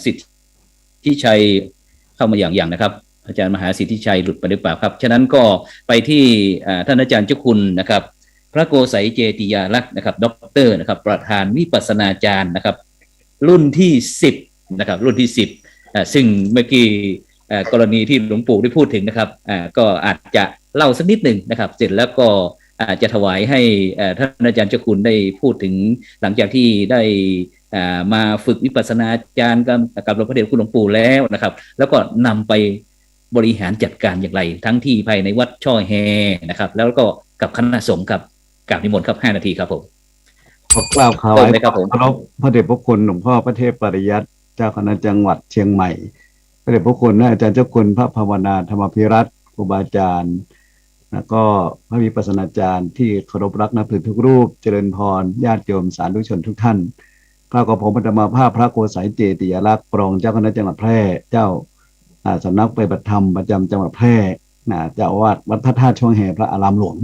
สิทธิชัยเข้ามาอย่างนะครับอาจารย์มหาสิทธิชัยหลุดไปหรือเปล่าครับฉะนั้นก็ไปที่ท่านอาจารย์เจ้าคุณนะครับพระโกษัยเจติยาลักษณ์นะครับด็อกเตอร์นะครับประธานวิปัสสนาจารย์นะครับรุ่นที่10นะครับรุ่นที่10ซึ่งเมื่อกี้กรณีที่หลวงปู่ได้พูดถึงนะครับก็อาจจะเล่าสักนิดหนึ่งนะครับเสร็จแล้วก็จะถวายให้ท่านอาจารย์เจ้าคุณได้พูดถึงหลังจากที่ได้มาฝึกวิปัสสนาจารย์กับพระเดชคุณหลวงปู่แล้วนะครับแล้วก็นำไปบริหารจัดการอย่างไรทั้งที่ภายในวัดช่อแฮนะครับแล้วก็กับคณะสงฆ์ครับกราบนิมนต์ครับ5 นาทีครับผมขอกล่าวข่าวให้ครับผมพระเดชพระคุณหลวงพ่อพระเทพปริยัติเจ้าคณะจังหวัดเชียงใหม่พระเดชพระคุณอาจารย์เจ้าคุณพระภาวนาธรรมภิรัตน์ครูบาอาจารย์แล้วก็พระวิปัสสนาจารย์ที่เคารพรักนับถือทุกรูปเจริญพรญาติโยมสาธุชนทุกท่านข้ากับผมปฐมาภาพพระโกษัยเจติยาลักษณ์รองเจ้าคณะจังหวัดแพร่เจ้าสำนักปฏิบัติธรรมประจำจังหวัดแพร่เจ้าอาวาสวัดพระธาตุช่องแฮพระอารามหลวง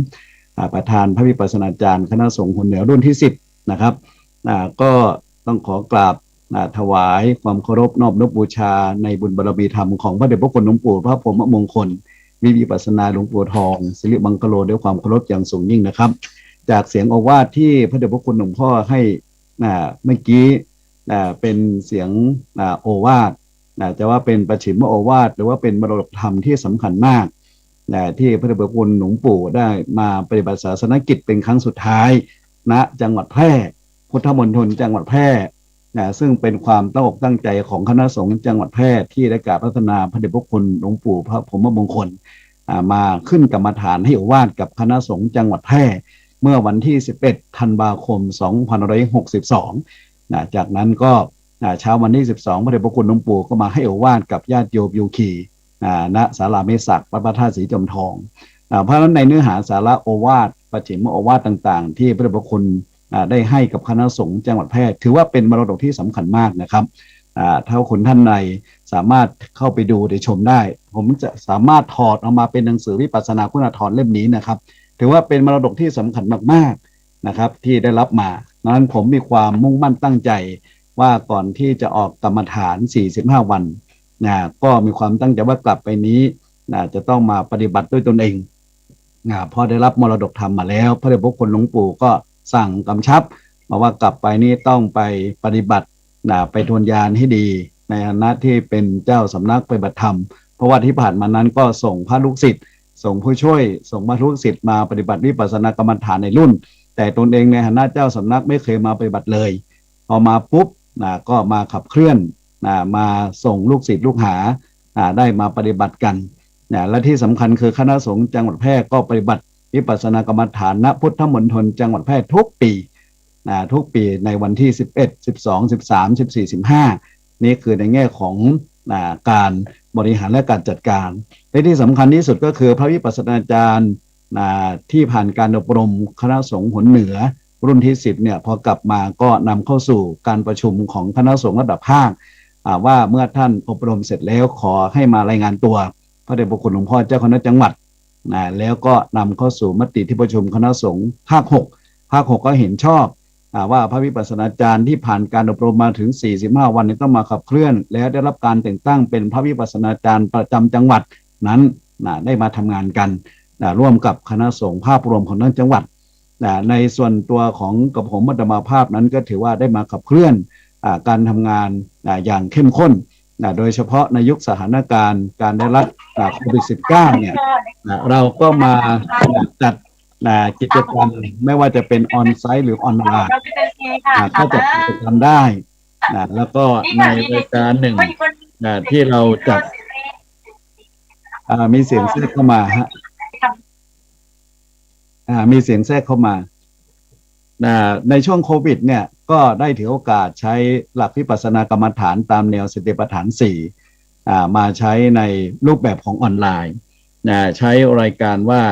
ประธานพระวิปัสสนาจารย์คณะสงฆ์คนเหนือรุ่นที่10นะครับก็ต้องขอกราบถวายความเคารพนอบน้อมบูชาในบุญบารมีธรรมของพระเดชพระคุณหลวงปู่พระพรหมมงคลวิปัสสนาหลวงปู่ทองสิริบังกะโลด้วยความเคารพอย่างสูงยิ่งนะครับจากเสียงโอวาทที่พระเดชพระคุณหลวงพ่อให้เมื่อกี้เป็นเสียงโอวาทจะว่าเป็นประฉิมโอวาทหรือว่าเป็นมรดกธรรมที่สำคัญมากที่พระเดชพระคุณหลวงปู่ได้มาปฏิบัติศาสนกิจเป็นครั้งสุดท้ายณจังหวัดแพร่พุทธมณฑลจังหวัดแพร่ซึ่งเป็นความตั้งอกตั้งใจของคณะสงฆ์จังหวัดแพร่ที่ได้กราบพัฒนาพระเดชพระคุณหลวงปู่พระพรหมมงคลมาขึ้นกรรมฐานให้โอวาทกับคณะสงฆ์จังหวัดแพร่เมื่อวันที่11 ธันวาคม 2562จากนั้นก็เช้าวันที่12พระเดชพระคุณหลวงปู่ก็มาให้โอวาทกับญาติโยมโยคีณศาลาเมศักวัดพระธาตุสีจอมทองเพราะฉะนั้นในเนื้อหาสาระโอวาทปัจฉิมโอวาทต่างๆที่พระเดชพระคุณ ได้ให้กับคณะสงฆ์จังหวัดแพร่ถือว่าเป็นมรดกที่สำคัญมากนะครับถ้าคนท่านใดสามารถเข้าไปดูได้ชมได้ผมจะสามารถถอดออกมาเป็นหนังสือวิปัสสนาคุณธรรมเล่มนี้นะครับถือว่าเป็นมรดกที่สำคัญมากๆนะครับที่ได้รับมาดังนั้นผมมีความมุ่งมั่นตั้งใจว่าก่อนที่จะออกกรรมฐาน45วันก็มีความตั้งใจว่ากลับไปนี้จะต้องมาปฏิบัติด้วยตนเองพอได้รับมรดกธรรมมาแล้วพระเดชพระคุณหลวงปู่ก็สั่งกำชับมาว่ากลับไปนี้ต้องไปปฏิบัติไปทวนญาณให้ดีในฐานะที่เป็นเจ้าสำนักปฏิบัติธรรมเพราะว่าที่ผ่านมานั้นก็ส่งพระลูกศิษย์ส่งผู้ช่วยส่งพระลูกศิษย์มาปฏิบัติวิปัสสนากรรมฐานในรุ่นแต่ตนเองในฐานะเจ้าสำนักไม่เคยมาปฏิบัติเลยพอมาปุ๊บก็มาขับเคลื่อนมาส่งลูกศิษย์ลูกหาได้มาปฏิบัติกันและที่สำคัญคือคณะสงฆ์จังหวัดแพร่ก็ปฏิบัติวิปัสสนากรรมฐานณพุทธมณฑลจังหวัดแพร่ทุกปีในวันที่11 12 13 14 15นี่คือในแง่ของการบริหารและการจัดการและที่สำคัญที่สุดก็คือพระวิปัสสนาจารย์ที่ผ่านการอบรมคณะสงฆ์หนเหนือรุ่นที่10เนี่ยพอกลับมาก็นำเข้าสู่การประชุมของคณะสงฆ์ระดับภาคว่าเมื่อท่านอบรมเสร็จแล้วขอให้มารายงานตัวพระเดชพระคุณหลวงพ่อเจ้าคณะจังหวัดแล้วก็นำเข้าสู่มติที่ประชุมคณะสงฆ์ภาค6ก็เห็นชอบว่าพระวิปัสสนาจารย์ที่ผ่านการอบรมมาถึง45วันนี้ต้องมาขับเคลื่อนแล้วได้รับการแต่งตั้งเป็นพระวิปัสสนาจารย์ประจำจังหวัดนั้นได้มาทำงานกันร่วมกับคณะสงฆ์ภาพรวมของทั้งจังหวัดในส่วนตัวของกับผมมัตตมาภาพนั้นก็ถือว่าได้มาขับเคลื่อนการทำงานอย่างเข้มข้นโดยเฉพาะในยุคสถานการณ์การได้รับโควิด -19 เนี่ยเราก็มาจัดกิจกรรมไม่ว่าจะเป็นออนไซต์หรือออนไลน์ก็จัดกิจกรรมได้แล้วก็ในรายการหนึ่งที่เราจัดมีเสียงแทรกเข้ามาฮะมีเสียงแทรกเข้ามาในช่วงโควิดเนี่ยก็ได้ถือโอกาสใช้หลักวิปัสสนากรรมฐานตามแนวสติปัฏฐาน4มาใช้ในรูปแบบของออนไลน์ใช้รายการว่า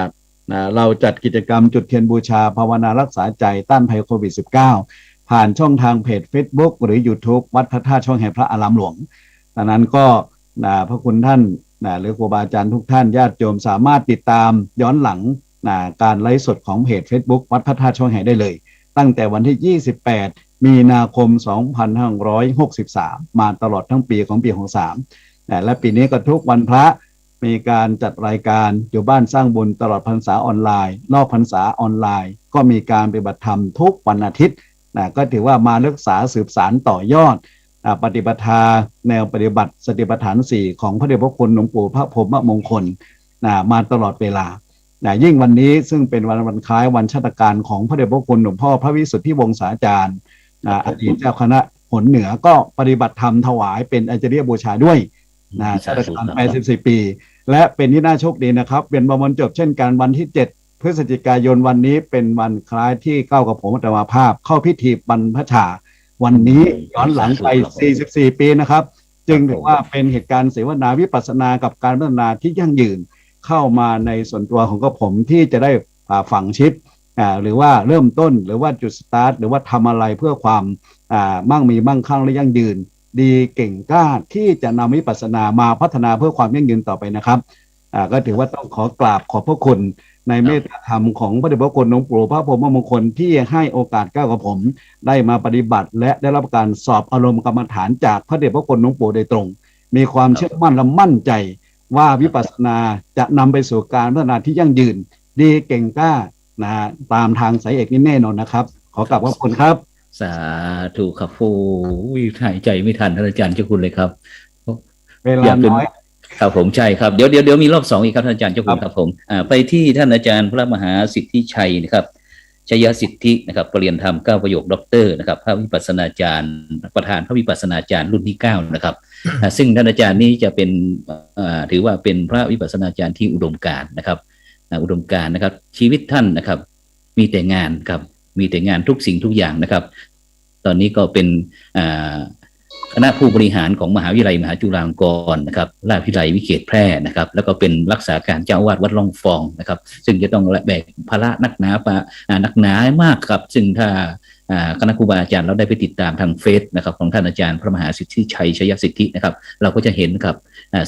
เราจัดกิจกรรมจุดเทียนบูชาภาวนารักษาใจต้านภัยโควิด -19 ผ่านช่องทางเพจ Facebook หรือ YouTube วัดพระธาตุช่องแห่พระอารามหลวงดังนั้นก็พระคุณท่านหรือครูบาอาจารย์ทุกท่านญาติโยมสามารถติดตามย้อนหลังการไลฟ์สดของเพจ Facebook วัดพระธาตุช่องแห่ได้เลยตั้งแต่วันที่28มีนาคม2563มาตลอดทั้งปีของปี63และปีนี้ก็ทุกวันพระมีการจัดรายการอยู่บ้านสร้างบุญตลอดพรรษาออนไลน์นอกพรรษาออนไลน์ก็มีการปฏิบัติธรรมทุกวันอาทิตย์ก็ถือว่ามารักษาสืบสานต่อยอดปฏิปทาแนวปฏิบัติสติปัฏฐาน4ของพระเดชพระคุณหลวงปู่พระพรหมมงคลมาตลอดเวลายิ่งวันนี้ซึ่งเป็นวันคล้ายวันชาตการของพระเดชพระคุณหลวงพ่อพระวิสุทธิวงศาจารย์อดีตเจ้าคณะหนเหนือก็ปฏิบัติธรรมถวายเป็นอาจาริยบูชาด้วยชาตการ84 ปีและเป็นที่น่าโชคดีนะครับเป็นวันจบเช่นกันวันที่7พฤศจิกายนวันนี้เป็นวันคล้ายที่ก้าวกับผมอัตมาภาพเข้าพิธีบรรพชาวันนี้ย้อนหลังไป44 ปีนะครับจึงถือว่าเป็นเหตุการณ์เสวนาวิปัสสนากับการพัฒนาที่ยั่งยืนเข้ามาในส่วนตัวของกับผมที่จะได้ฝังชิปหรือว่าเริ่มต้นหรือว่าจุดสตาร์ทหรือว่าทำอะไรเพื่อความมั่งมีมั่งคั่งและยั่งยืนดีเก่งกล้าที่จะนำวิปัสสนามาพัฒนาเพื่อความยั่งยืนต่อไปนะครับก็ถือว่าต้องขอกราบขอบพระคุณในเมตตาธรรมของพระเดชพระคุณหลวงปู่พระพรหมมงคลที่ให้โอกาสก้าวกับผมได้มาปฏิบัติและได้รับการสอบอารมณ์กรรมฐานจากพระเดชพระคุณหลวงปู่โดยตรงมีความเชื่อมั่นและมั่นใจว่าวิปัสสนาจะนำไปสู่การพัฒนาที่ยั่งยืนดีเก่งกล้าตามทางสายเอกนี่แน่นอนนะครับขอกราบขอบคุณครับสาธุครับโอ้ยหายใจไม่ทันท่านอาจารย์เจ้าคุณเลยครับเวลาน้อยครับผมใช่ครับเดี๋ยวมีรอบ2อีกครับท่านอาจารย์เจ้าคุณครับผมไปที่ท่านอาจารย์พระมหาสิทธิชัยนะครับชัยสิทธินะครับปริญญาธรรม9ประโยคด็อกเตอร์นะครับพระวิปัสสนาจารย์ประธานพระวิปัสสนาจารย์รุ่นที่9นะครับซึ่งท่านอาจารย์นี้จะเป็นถือว่าเป็นพระวิปัสสนาจารย์ที่อุดมการณ์นะครับอุดมการณ์นะครับชีวิตท่านนะครับมีแต่งานครับมีแต่งานทุกสิ่งทุกอย่างนะครับตอนนี้ก็เป็น คณะผู้บริหารของมหาวิทยาลัยมหาจุฬาลงกรณ์นะครับราชวิทยาลัยวิเขตแพร่นะครับแล้วก็เป็นรักษาการเจ้าอาวาสวัดร่องฟองนะครับซึ่งจะต้องแบกภาระนักหนามากครับซึ่งถ้าคณะครูบาอาจารย์เราได้ไปติดตามทางเฟซนะครับของท่านอาจารย์พระมหาสิทธิชัยชยสิทธินะครับเราก็จะเห็นครับ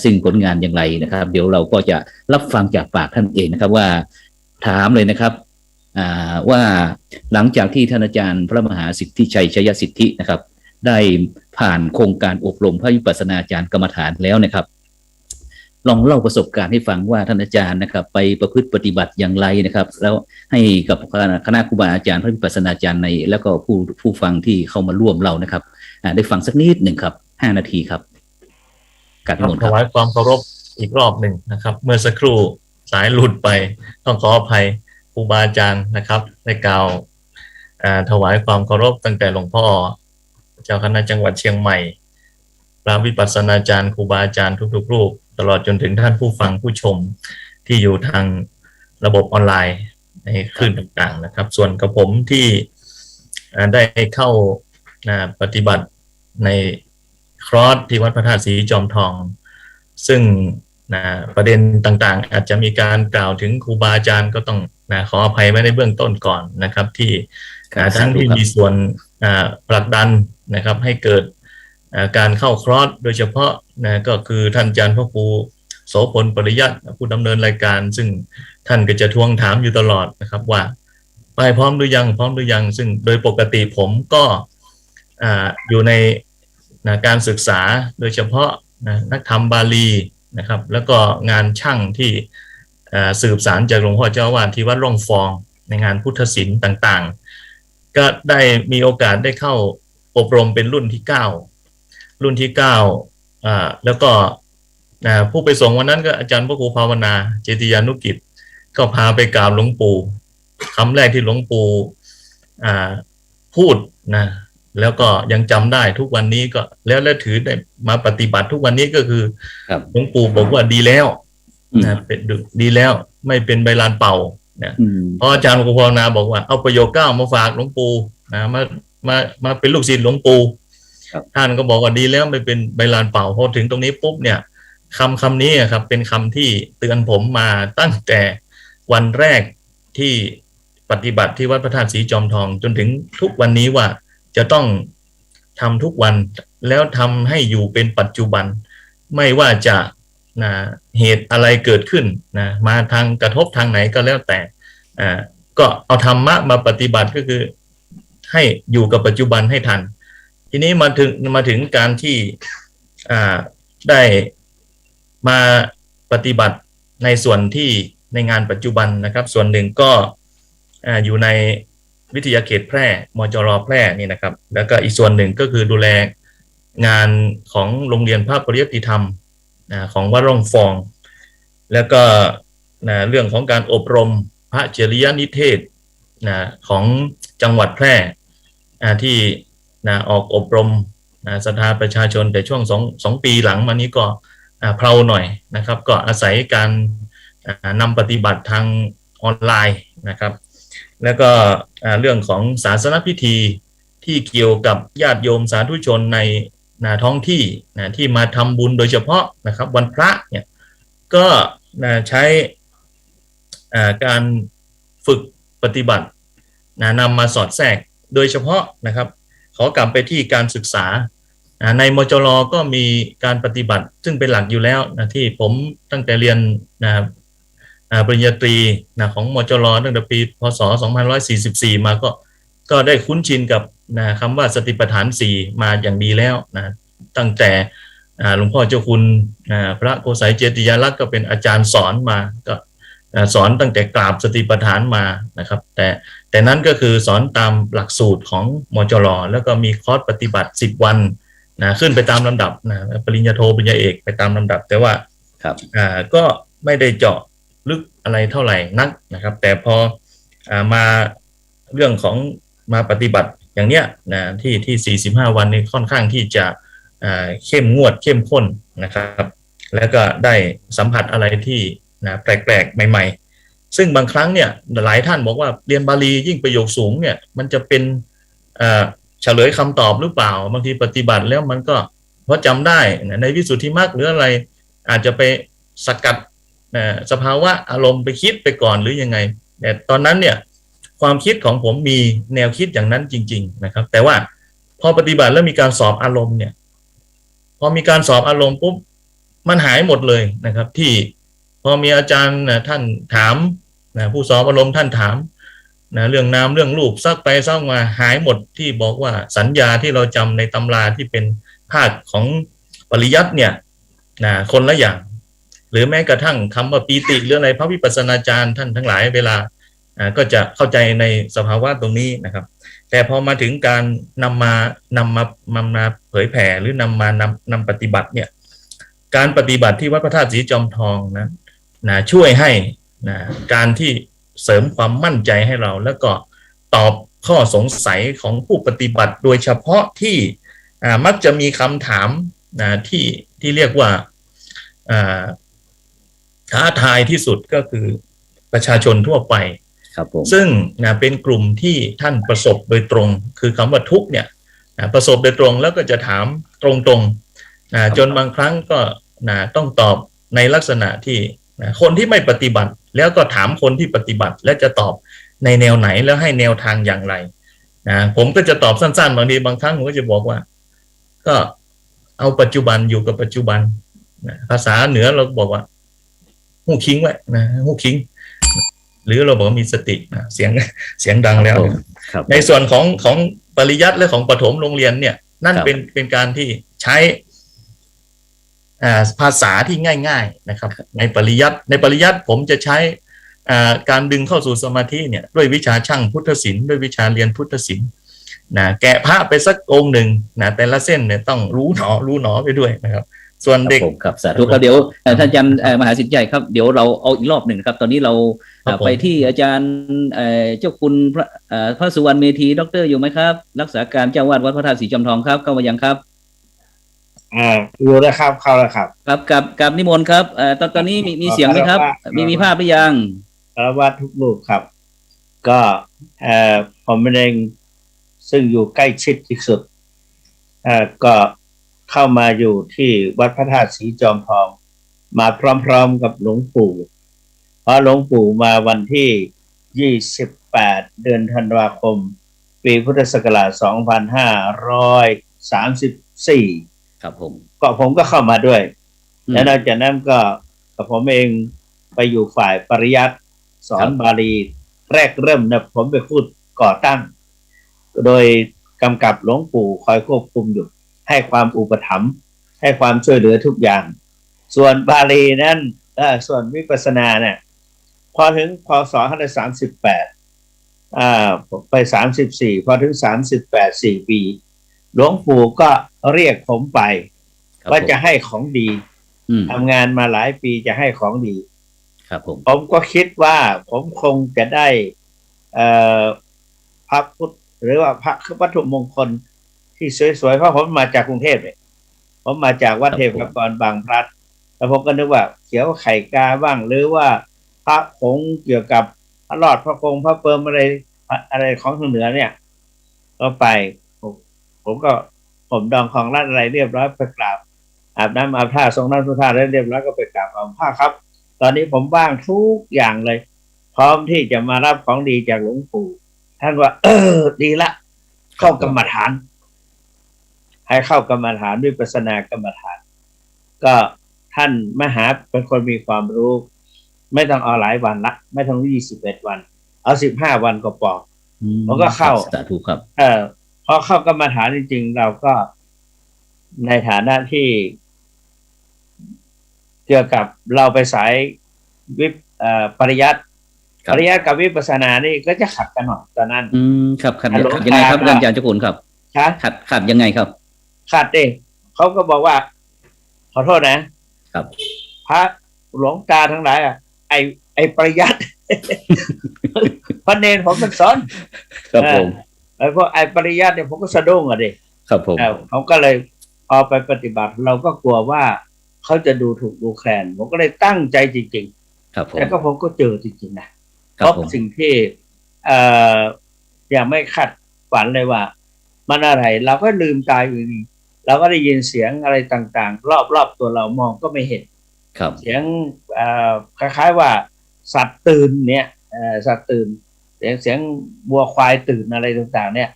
ซึ่งผลงานอย่างไรนะครับเดี๋ยวเราก็จะรับฟังจากปากท่านเองนะครับว่าถามเลยนะครับว่าหลังจากที่ท่านอาจารย์พระมหาสิทธิชัยชยสิทธินะครับได้ผ่านโครงการอบรมพระวิปัสสนาจารย์กรรมฐานแล้วนะครับลองเล่าประสบการณ์ให้ฟังว่าท่านอาจารย์นะครับไปประพฤติปฏิบัติอย่างไรนะครับแล้วให้กับคณะครูบาอาจารย์พระวิปัสสนาจารย์ในแล้วก็ผู้ฟังที่เข้ามาร่วมเรานะครับได้ฟังสักนิดหนึ่งครับ5 นาทีครับการนิมนต์ครับถวายความเคารพอีกรอบหนึ่งนะครับเมื่อสักครู่สายหลุดไปต้องขออภัยครูบาอาจารย์นะครับในกล่าวถวายความเคารพตั้งแต่หลวงพ่อเจ้าคณะจังหวัดเชียงใหม่พระวิปัสสนาจารย์ครูบาอาจารย์ทุกๆรูปตลอดจนถึงท่านผู้ฟังผู้ชมที่อยู่ทางระบบออนไลน์ในคลื่นต่างๆนะครับส่วนกับผมที่ได้เข้าปฏิบัติในครอสที่วัดพระธาตุศรีจอมทองซึ่งประเด็นต่างๆอาจจะมีการกล่าวถึงครูบาอาจารย์ก็ต้องขออภัยไว้ในเบื้องต้นก่อนนะครับที่ทั้งที่มีส่วนผลักดันนะครับให้เกิดการเข้าครอสโดยเฉพาะก็คือท่านอาจารย์พระครูโสพลปริยัติผู้ดำเนินรายการซึ่งท่านก็จะทวงถามอยู่ตลอดนะครับว่าไปพร้อมหรือยังซึ่งโดยปกติผมก็อยู่ในการศึกษาโดยเฉพาะนักธรรมบาลีนะครับแล้วก็งานช่างที่สืบสารจากหลวงพ่อเจ้าอาวาสที่วัดร่องฟองในงานพุทธศิลป์ต่างๆก็ได้มีโอกาสได้เข้าอบรมเป็นรุ่นที่9แล้วก็ผู้ไปส่งวันนั้นก็อาจารย์พระครูภาวนาเจติยานุกิจก็พาไปกราบหลวงปู่คำแรกที่หลวงปู่พูดนะแล้วก็ยังจำได้ทุกวันนี้ก็แล้วถือได้มาปฏิบัติทุกวันนี้ก็คือหลวงปู่บอกว่าดีแล้วนะเป็นดีแล้วไม่เป็นใบลานเป่านะเพราะอาจารย์พระครูภาวนาบอกว่าเอาประโยค9มาฝากหลวงปู่นะมาเป็นลูกศิษย์หลวงปู่ท่านก็บอกว่าดีแล้วไม่เป็นใบลานเป่าพอถึงตรงนี้ปุ๊บเนี่ยคำนี้ครับเป็นคำที่เตือนผมมาตั้งแต่วันแรกที่ปฏิบัติที่วัดพระธาตุศรีจอมทองจนถึงทุกวันนี้ว่าจะต้องทำทุกวันแล้วทำให้อยู่เป็นปัจจุบันไม่ว่าจะเหตุอะไรเกิดขึ้นมาทางกระทบทางไหนก็แล้วแต่ก็เอาธรรมะมาปฏิบัติก็คือให้อยู่กับปัจจุบันให้ทันทีนี้มาถึงการที่ได้มาปฏิบัติในส่วนที่ในงานปัจจุบันนะครับส่วนหนึ่งก็อยู่ในวิทยาเขตแพร่มจร.แพร่นี่นะครับแล้วก็อีกส่วนหนึ่งก็คือดูแลงานของโรงเรียนพระปริยัติธรรมของวัดร่องฟองแล้วก็เรื่องของการอบรมพระจริยนิเทศของจังหวัดแพร่ที่ออกอบรมศรัทธาประชาชนแต่ช่วง2 ปีหลังมานี้ก็เพลาหน่อยนะครับก็อาศัยการนำปฏิบัติทางออนไลน์นะครับแล้วก็เรื่องของศาสนพิธีที่เกี่ยวกับญาติโยมสาธุชนในท้องที่ที่มาทำบุญโดยเฉพาะนะครับวันพระเนี่ยก็ใช้การฝึกปฏิบัตินำมาสอดแทรกโดยเฉพาะนะครับขอกลับไปที่การศึกษาในมจร.ก็มีการปฏิบัติซึ่งเป็นหลักอยู่แล้วที่ผมตั้งแต่เรียนปริญญาตรีของมจร.ตั้งแต่ปีพ.ศ. 2544มาก็ได้คุ้นชินกับคำว่าสติปัฏฐาน 4มาอย่างดีแล้วตั้งแต่หลวงพ่อเจ้าคุณพระโกษัยเจติยาลักษณ์ก็เป็นอาจารย์สอนมาก็สอนตั้งแต่กราบสติปัฏฐานมานะครับแต่นั้นก็คือสอนตามหลักสูตรของมจร.แล้วก็มีคอร์สปฏิบัติ10 วันขึ้นไปตามลำดับปริญญาโทปริญญาเอกไปตามลำดับแต่ว่าก็ไม่ได้เจาะลึกอะไรเท่าไหร่นักนะครับแต่พอมาเรื่องของมาปฏิบัติอย่างเนี้ยที่45 วันนี้ค่อนข้างที่จะเข้มงวดเข้มข้นนะครับแล้วก็ได้สัมผัสอะไรที่แปลกๆใหม่ๆซึ่งบางครั้งเนี่ยหลายท่านบอกว่าเรียนบาลียิ่งประโยคสูงเนี่ยมันจะเป็น เฉลยคำตอบหรือเปล่าบางทีปฏิบัติแล้วมันก็เพราะจำได้ในวิสุทธิมรรคหรืออะไรอาจจะไปสกัดสภาวะอารมณ์ไปคิดไปก่อนหรือยังไงแต่ตอนนั้นเนี่ยความคิดของผมมีแนวคิดอย่างนั้นจริงๆนะครับแต่ว่าพอปฏิบัติแล้วมีการสอบอารมณ์เนี่ยพอมีการสอบอารมณ์ปุ๊บมันหายหมดเลยนะครับที่พอมีอาจารย์ท่านถามผู้สอบอารมณ์ท่านถามเรื่องนามเรื่องรูปซักไปซักมาหายหมดที่บอกว่าสัญญาที่เราจำในตำราที่เป็นภาคของปริยัติเนี่ยคนละอย่างหรือแม้กระทั่งคำว่าปีติหรืออะไรพระวิปัสสนาจารย์ท่านทั้งหลายเวลาก็จะเข้าใจในสภาวะตรงนี้นะครับแต่พอมาถึงการนำมาเผยแผ่หรือนำปฏิบัติเนี่ยการปฏิบัติที่วัดพระธาตุสีจอมทองนะช่วยให้การที่เสริมความมั่นใจให้เราแล้วก็ตอบข้อสงสัยของผู้ปฏิบัติโดยเฉพาะที่มักจะมีคำถามที่เรียกว่าท้าทายที่สุดก็คือประชาชนทั่วไปครับผมซึ่งเป็นกลุ่มที่ท่านประสบโดยตรงคือคำว่าทุกข์เนี่ยประสบโดยตรงแล้วก็จะถามตรงๆจนบางครั้งก็ต้องตอบในลักษณะที่คนที่ไม่ปฏิบัติแล้วก็ถามคนที่ปฏิบัติและจะตอบในแนวไหนแล้วให้แนวทางอย่างไรผมก็จะตอบสั้นๆบางทีบางครั้งผมก็จะบอกว่าก็เอาปัจจุบันอยู่กับปัจจุบันภาษาเหนือเราบอกว่าหู้คิงไว้หู้คิงหรือเราบอกมีสติเสียงดังแล้วในส่วนของปริยัติและของประถมโรงเรียนเนี่ยนั่นเป็นการที่ใช้ภาษาที่ง่ายๆนะครับในปริยัติผมจะใช้การดึงเข้าสู่สมาธิเนี่ยด้วยวิชาช่างพุทธศิลป์ด้วยวิชาเรียนพุทธศิลป์แกะพระไปสักองค์หนึ่งแต่ละเส้นเนี่ยต้องรู้หนอไปด้วยนะครับส่วนเด็กครับสาธุครับเดี๋ยวท่านอาจารย์มหาสิทธิ์ใหญ่ครับเดี๋ยวเราเอาอีกรอบหนึ่งครับตอนนี้เราไปที่อาจารย์เจ้าคุณพระสุวรรณเมธีดร.อยู่ไหมครับรักษาการเจ้าวาดวัดพระธาตุสีจอมทองครับเข้ามายังครับอยู่แล้วครับเข้าแล้วครับครับกับนิมนต์ครับตอนนี้มีเสียงไหมครับมีภาพหรือยังวัดทุกรูปครับก็ผมเองซึ่งอยู่ใกล้ชิดที่สุดก็เข้ามาอยู่ที่วัดพระธาตุสีจอมทองมาพร้อมๆกับหลวงปู่เพราะหลวงปู่มาวันที่28เดือนธันวาคมปีพุทธศักราช2534ครับผมก็เข้ามาด้วยและนอกจากนั้นก็กับผมเองไปอยู่ฝ่ายปริยัติสอนบาลีแรกเริ่มนะผมไปพูดก่อตั้งโดยกำกับหลวงปู่คอยควบคุมอยู่ให้ความอุปถัมภ์ให้ความช่วยเหลือทุกอย่างส่วนบาลีนั้นส่วนวิปัสสนาเนี่ยพอถึงพศ38ไป34พอถึง38 4 ปีหลวงปู่ก็เรียกผมไปว่าจะให้ของดีทำงานมาหลายปีจะให้ของดีครับผมก็คิดว่าผมคงจะได้พระพุทธหรือว่าพระวัตถุมงคลที่สวยๆเพราะผมมาจากกรุงเทพเลยผมมาจากวัดเทพกรบางพลัดแล้วผมก็นึกว่าเขียวไข่กาบ้างหรือว่าพระผงเกี่ยวกับพระหลอดพระคงพระเปิมอะไรของทางเหนือเนี่ยก็ไปผมก็ผมดองของรัฐอะไรเรียบร้อยไปกราบอาบน้ำอาบท่าทรงน้ำทรงท่าได้เรียบร้อยก็ไปกราบหลวงพ่อครับตอนนี้ผมว่างทุกอย่างเลยพร้อมที่จะมารับของดีจากหลวงปู่ท่านว่าดีละเข้ากรรมฐานให้เข้ากรรมฐานวิปัสสนากรรมฐานก็ท่านมหาเป็นคนมีความรู้ไม่ต้องเอาหลายวันละไม่ต้อง21 วันเอา15 วันก็พอผมก็เข้าสาธุครับพอเข้ากรรมฐานจริงๆเราก็ในฐานะที่เกี่ยวกับเราไปสายปริยัติกับวิปัสสนานี่ก็จะขัดกันหน่อยตอนนั้นครับขัดยังไงครับอาจารย์เจ้าคุณครับขัดยังไงครับขัดเองเขาก็บอกว่าขอโทษนะครับพระหลวงตาทั้งหลายไอ้ปริยัติพระเนรผมมันสอนครับผมไอ้พวกไอ้ปริยัติเนี่ยผมก็สะดุ้งอ่ะดิครับผมเขาก็เลยเอาไปปฏิบัติเราก็กลัวว่าเขาจะดูถูกดูแคลนผมก็เลยตั้งใจจริงๆครับผมแล้วก็ผมก็เจอจริงๆนะเพราะสิ่งที่ยังไม่คาดฝันเลยว่า มันอะไรเราก็ลืมตาอยู่นี่เราก็ได้ยินเสียงอะไรต่างๆรอบๆตัวเรามองก็ไม่เห็นครับเสียงคล้ายๆว่าสัตว์ตื่นเนี่ยสัตว์ตื่นเสียงวัวควายตื่นอะไรต่างๆเนี่ย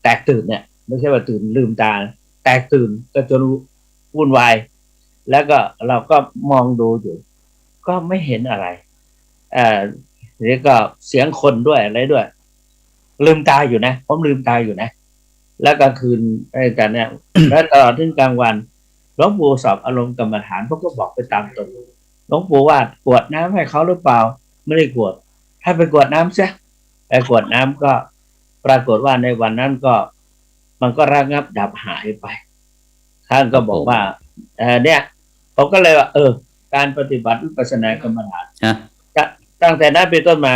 แตกตื่นเนี่ยไม่ใช่ว่าตื่นลืมตาแตกตื่นก็จนวุ่นวายแล้วก็เราก็มองดูอยู่ก็ไม่เห็นอะไรนี่ก็เสียงคนด้วยอะไรด้วยลืมตาอยู่นะผมลืมตาอยู่นะแล้วกลางคืนอะไรกันเนี่ย แล้วตลอดถึงกลางวันหลวงปู่สอบอารมณ์กรรมฐานพวกก็บอกไปตามตรงหลวงปู่ว่ากวดน้ำให้เขาหรือเปล่าไม่ได้กวดให้ไปกวดน้ำซะไปกวดน้ำก็ปรากฏว่าในวันนั้นก็มันก็ระงับดับหายไปท่านก็บอกว่าเนี่ยผมก็เลยว่าการปฏิบัติวิปัสสนากรรมฐานตั้งแต่นั้นเป็นต้นมา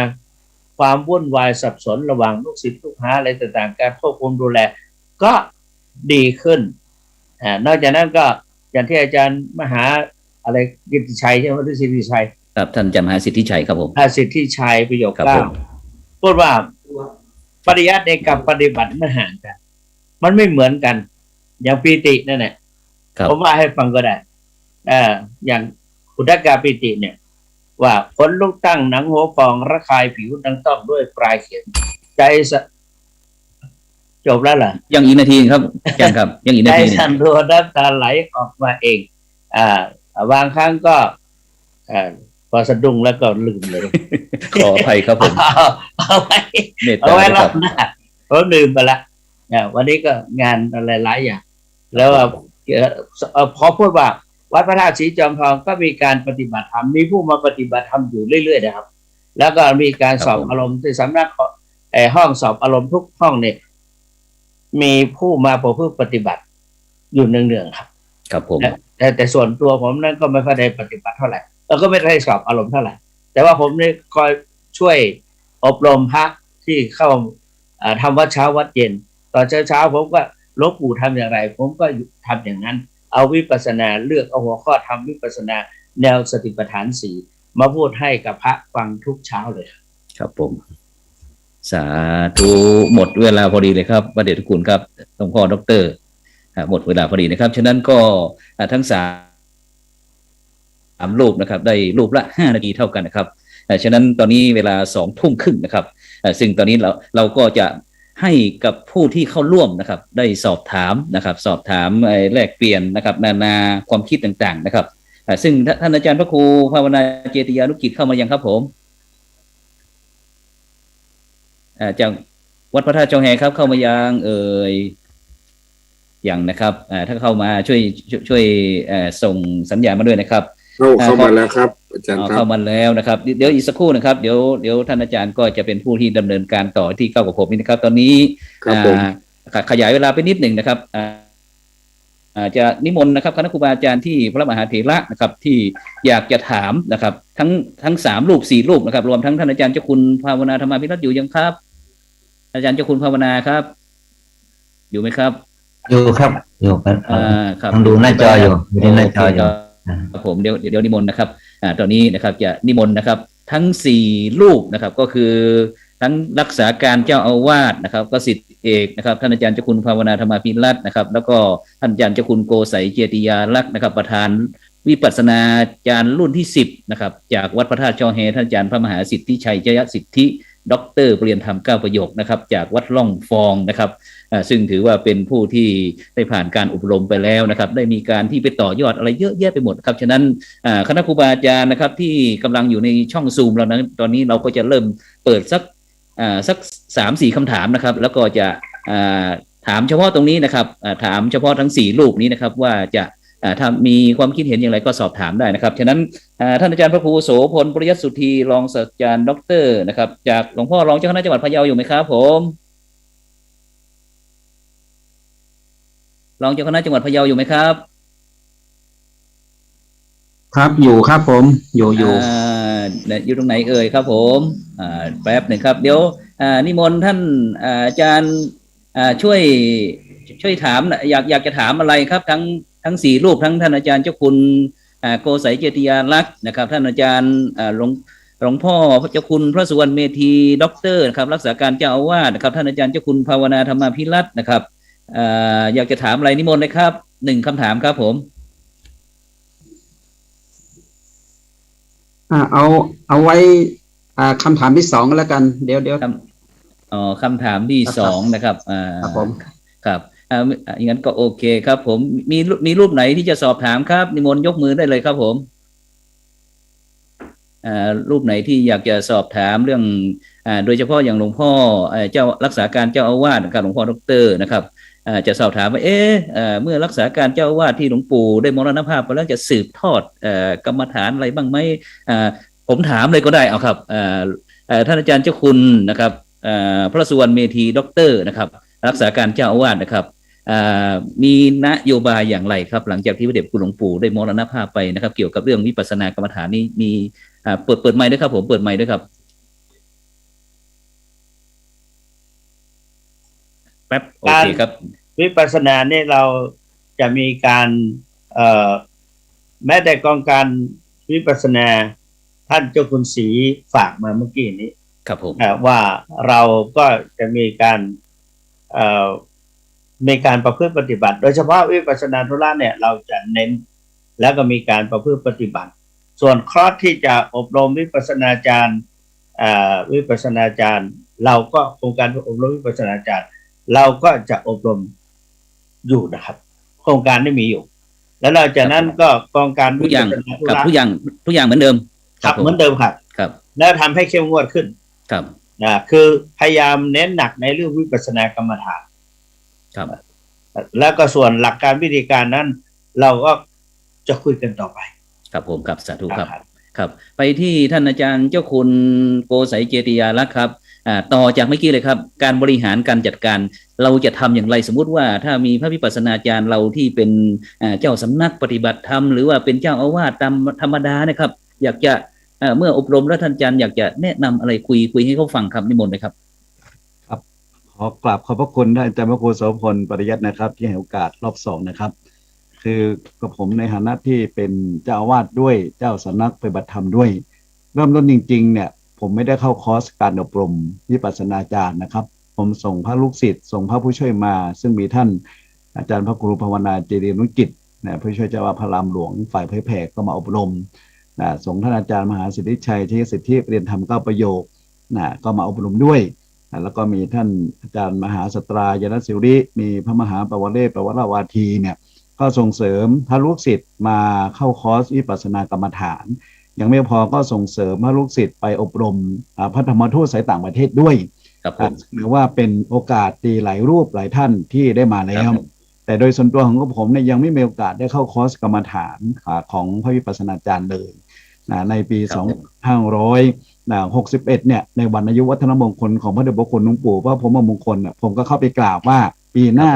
ความวุ่นวายสับสนระหว่างลูกศิษย์ลูกหาอะไรต่างๆการควบคุมดูแลก็ดีขึ้นนอกจากนั้นก็อย่างที่อาจารย์มหาอะไรกิตติชัยใช่ไหมที่สิทธิชัยครับท่านอาจารย์มหาสิทธิชัยครับผมสิทธิชัยประโยคเก้าพูดว่าปริยัติในกับปฏิบัติไม่ห่างกันมันไม่เหมือนกันอย่างปีตินั่นแหละผมว่าให้ฟังก็ได้อย่างอุทกาปิติเนี่ยว่าขนลุกตั้งหนังหัวฟองระคายผิวดังต้องด้วยปลายเข็มใจจบแล้วเหรอยังอีกนาทีครับยังครับยังอีกนาทีใจสั่นรัวน้ำตาไหลออกมาเองบางครั้งก็พอสะดุ้งแล้วก็ลืมเลยขออภัยครับผมเอาไว้รอบหน้าผมลืมไปละวันนี้ก็งานอะไรหลายอย่างแล้วพอพูดว่าวัดพระธาตุศรีจอมทองก็มีการปฏิบัติธรรมมีผู้มาปฏิบัติธรรมอยู่เรื่อยๆนะครับแล้วก็มีการสอบอารมณ์ที่สำนักห้องสอบอารมณ์ทุกห้องเนี่ยมีผู้มาประพฤติปฏิบัติอยู่เนืองๆครับครับผมแต่ส่วนตัวผมนั้นก็ไม่ค่อยได้ปฏิบัติเท่าไหร่แล้วก็ไม่ได้สอบอารมณ์เท่าไหร่แต่ว่าผมเนี่ยคอยช่วยอบรมพระที่เข้าทำวัดเช้าวัดเย็นตอนเช้าผมก็หลวงปู่ทำอย่างไรผมก็ทำอย่างนั้นเอาวิปัสสนาเลือกเอาหัวข้อทำวิปัสสนาแนวสติปัฏฐาน4มาพูดให้กับพระฟังทุกเช้าเลยครับผมสาธุหมดเวลาพอดีเลยครับพระเดชพระคุณครับหลวงพ่อดร.หมดเวลาพอดีนะครับฉะนั้นก็ทั้ง3รูปนะครับได้รูปละ5 นาทีเท่ากันนะครับฉะนั้นตอนนี้เวลา20:30น.นะครับซึ่งตอนนี้เราก็จะให้กับผู้ที่เข้าร่วมนะครับได้สอบถามนะครับสอบถามแลกเปลี่ยนนะครับนานาความคิดต่างๆนะครับซึ่งท่านอาจารย์พระครูภาวนาเจติยานุกิจเข้ามายังครับผมจากวัดพระธาตุจอมแหครับเข้ามายังอย่างนะครับถ้าเข้ามาช่วยส่งสัญญาณมาด้วยนะครับเข้ามาแล้วครับอาจารย์ครับเข้ามาแล้วนะครับเดี๋ยวอีกสักครู่นะครับเดี๋ยวท่านอาจารย์ก็จะเป็นผู้ที่ดำเนินการต่อที่เข้ากับผมนี่นะครับตอนนี้ขยายเวลาไปนิดหนึ่งนะครับจะนิมนต์นะครับคณะครูบาอาจารย์ที่พระมหาเถระนะครับที่อยากจะถามนะครับทั้ง3 รูป 4 รูปนะครับรวมทั้งท่านอาจารย์เจ้าคุณภาวนาธรรมาภิรัตน์อยู่ยังครับอาจารย์เจ้าคุณภาวนาครับอยู่ไหมครับอยู่ครับอยู่ครับดูหน้าจออยู่ในหน้าจออยู่ครับผมเดี๋ยวนิมนต์นะครับตอนนี้นะครับจะนิมนต์นะครับทั้ง4 รูปนะครับก็คือทั้งรักษาการเจ้าอาวาสนะครับก็ศิษย์เอกนะครับท่านอาจารย์เจ้าคุณภาวนาธรรมาภิรัตน์นะครับแล้วก็ท่านอาจารย์เจ้าคุณโกไสเจติยาลักษณ์นะครับประธานวิปัสสนาจารย์รุ่นที่10นะครับจากวัดพระธาตุจอมแหท่านอาจารย์พระมหาสิทธิชัยจยสิทธิด็อกเตอร์ปริญญาธรรม9 ประโยคนะครับจากวัดล่องฟองนะครับซึ่งถือว่าเป็นผู้ที่ได้ผ่านการอบรมไปแล้วนะครับได้มีการที่ไปต่อยอดอะไรเยอะแยะไปหมดครับฉะนั้นคณะครูบาอาจารย์นะครับที่กำลังอยู่ในช่องซูมเรานะตอนนี้เราก็จะเริ่มเปิดสัก 3-4 คำถามนะครับแล้วก็จะถามเฉพาะตรงนี้นะครับถามเฉพาะทั้ง4 รูปนี้นะครับว่าจะถ้ามีความคิดเห็นอย่างไรก็สอบถามได้นะครับฉะนั้นท่านอาจารย์พระครูโสพลปริยัติสุธีรองศาสตราจารย์ด็อกเตอร์นะครับจากหลวงพ่อรองเจ้าคณะจังหวัดพะเยาอยู่ไหมครับผมรองเจ้าคณะจังหวัดพะเยาอยู่ไหมครับครับอยู่ครับผมอยู่อยู่ตรงไหนเอ่ยครับผมแป๊บหนึ่งครับเดี๋ยวนิมนต์ท่านอาจารย์ช่วยถามอยากจะถามอะไรครับทั้ง4 รูปทั้งท่านอาจารย์เจ้าคุณโกไสเจติยาลักษณ์นะครับท่านอาจารย์ หลวงพ่อเจ้าคุณพระสุวรรณเมธีด็อกเตอร์นะครับรักษาการเจ้าอาวาสนะครับท่านอาจารย์เจ้าคุณภาวนาธรรมาภิรัตน์นะครับอยากจะถามอะไรนิมนต์เลยครับ1คำถามครับผมเอาไว้คำถามที่2แล้วกันเดี๋ยวคำถามที่2นะครับครับผมครับอย่างนั้นก็โอเคครับผมมีรูปไหนที่จะสอบถามครับนิมนต์ยกมือได้เลยครับผมรูปไหนที่อยากจะสอบถามเรื่องโดยเฉพาะอย่างหลวงพ่อเจ้ารักษาการเจ้าอาวาสนะครับหลวงพ่อดร.นะครับจะสอบถามว่าเมื่อรักษาการเจ้าอาวาสที่หลวงปู่ได้มรณภาพไปแล้วจะสืบทอดกรรมฐานอะไรบ้างไหมผมถามเลยก็ได้เอาครับท่านอาจารย์เจ้าคุณนะครับพระสุวรรณเมธีด็อกเตอร์นะครับรักษาการเจ้าอาวาสนะครับมีนโยบายอย่างไรครับหลังจากที่พระเดชคุณหลวงปู่ได้มรณภาพไปนะครับเกี่ยวกับเรื่องวิปัสสนากรรมฐานนี้มีเปิดไมค์ด้วยครับผมเปิดไมค์ด้วยครับแป๊บโอเคครับวิปัสสนาเนี่ยเราจะมีการแม้แต่กองการวิปัสสนาท่านเจ้าคุณศรีฝากมาเมื่อกี้นี้ครับผมว่าเราก็จะมีการประพฤติปฏิบัติโดยเฉพาะวิปัสสนาธุระเนี่ยเราจะเน้นแล้วก็มีการประพฤติปฏิบัติส่วนคอร์สที่จะอบรมวิปัสสนาจารย์เราก็โครงการอบรมวิปัสสนาจารย์เราก็จะอบรมอยู่นะครับโครงการนี้มีอยู่แล้วหลังจากนั้นก็กองการทุกอย่างกับทุกอย่างเหมือนเดิมครับเหมือนเดิมครับแล้วทำให้เข้มงวดขึ้นครับคือพยายามเน้นหนักในเรื่องวิปัสสนากรรมฐานครับแล้วก็ส่วนหลักการวิธีการนั้นเราก็จะคุยกันต่อไปครับผมครับสาธุครับไปที่ท่านอาจารย์เจ้าคุณโกสัยเจติยาลักษณ์ครับต่อจากเมื่อกี้เลยครับการบริหารการจัดการเราจะทำอย่างไรสมมุติว่าถ้ามีพระวิปัสสนาจารย์เราที่เป็นเจ้าสำนักปฏิบัติธรรมหรือว่าเป็นเจ้าอาวาสตามธรรมดานะครับอยากจะเมื่ออบรมแล้วท่านอาจารย์อยากจะแนะนำอะไรคุยให้เขาฟังครับนิมนต์เลยครับครับขอกราบขอบพระคุณท่านอาจารย์พระครูโสพลปริยัตินะครับที่ให้โอกาสรอบ2นะครับคือกับผมในฐานะที่เป็นเจ้าอาวาสด้วยเจ้าสำนักปฏิบัติธรรมด้วยเริ่มต้นจริงๆเนี่ยผมไม่ได้เข้าคอร์สการอบรมวิปัสสนาจารย์นะครับผมส่งพระลูกศิษย์ส่งพระผู้ช่วยมาซึ่งมีท่านอาจารย์พระครูภาวนาเจริญนุกิจผู้ช่วยเจ้าอาวาสพระรามหลวงฝ่ายเผยแผ่ก็มาอบรมส่งท่านอาจารย์มหาสิทธิชัยที่สิทธิเรียนธรรม9ประโยคก็มาอบรมด้วยแล้วก็มีท่านอาจารย์มหาสตรายนศิริมีพระมหาปวเรศปวรวาทีเนี่ยก็ส่งเสริมพระลูกศิษย์มาเข้าคอร์สวิปัสสนากรรมฐานยังไม่พอก็ส่งเสริมพระลูกศิษย์ไปอบรมพระธรรมทูตสายต่างประเทศด้วยหรือว่าเป็นโอกาสดีหลายรูปหลายท่านที่ได้มาแล้วแต่โดยส่วนตัวของผมเนี่ยยังไม่มีโอกาสได้เข้าคอร์สกรรมฐานของพระวิปัสสนาจารย์เลยในปี2561เนี่ยในวันอายุวัฒนมงคลของพระเดชพระคุณหลวงปู่พระพรหมมงคลผมก็เข้าไปกล่าวว่าปีหน้า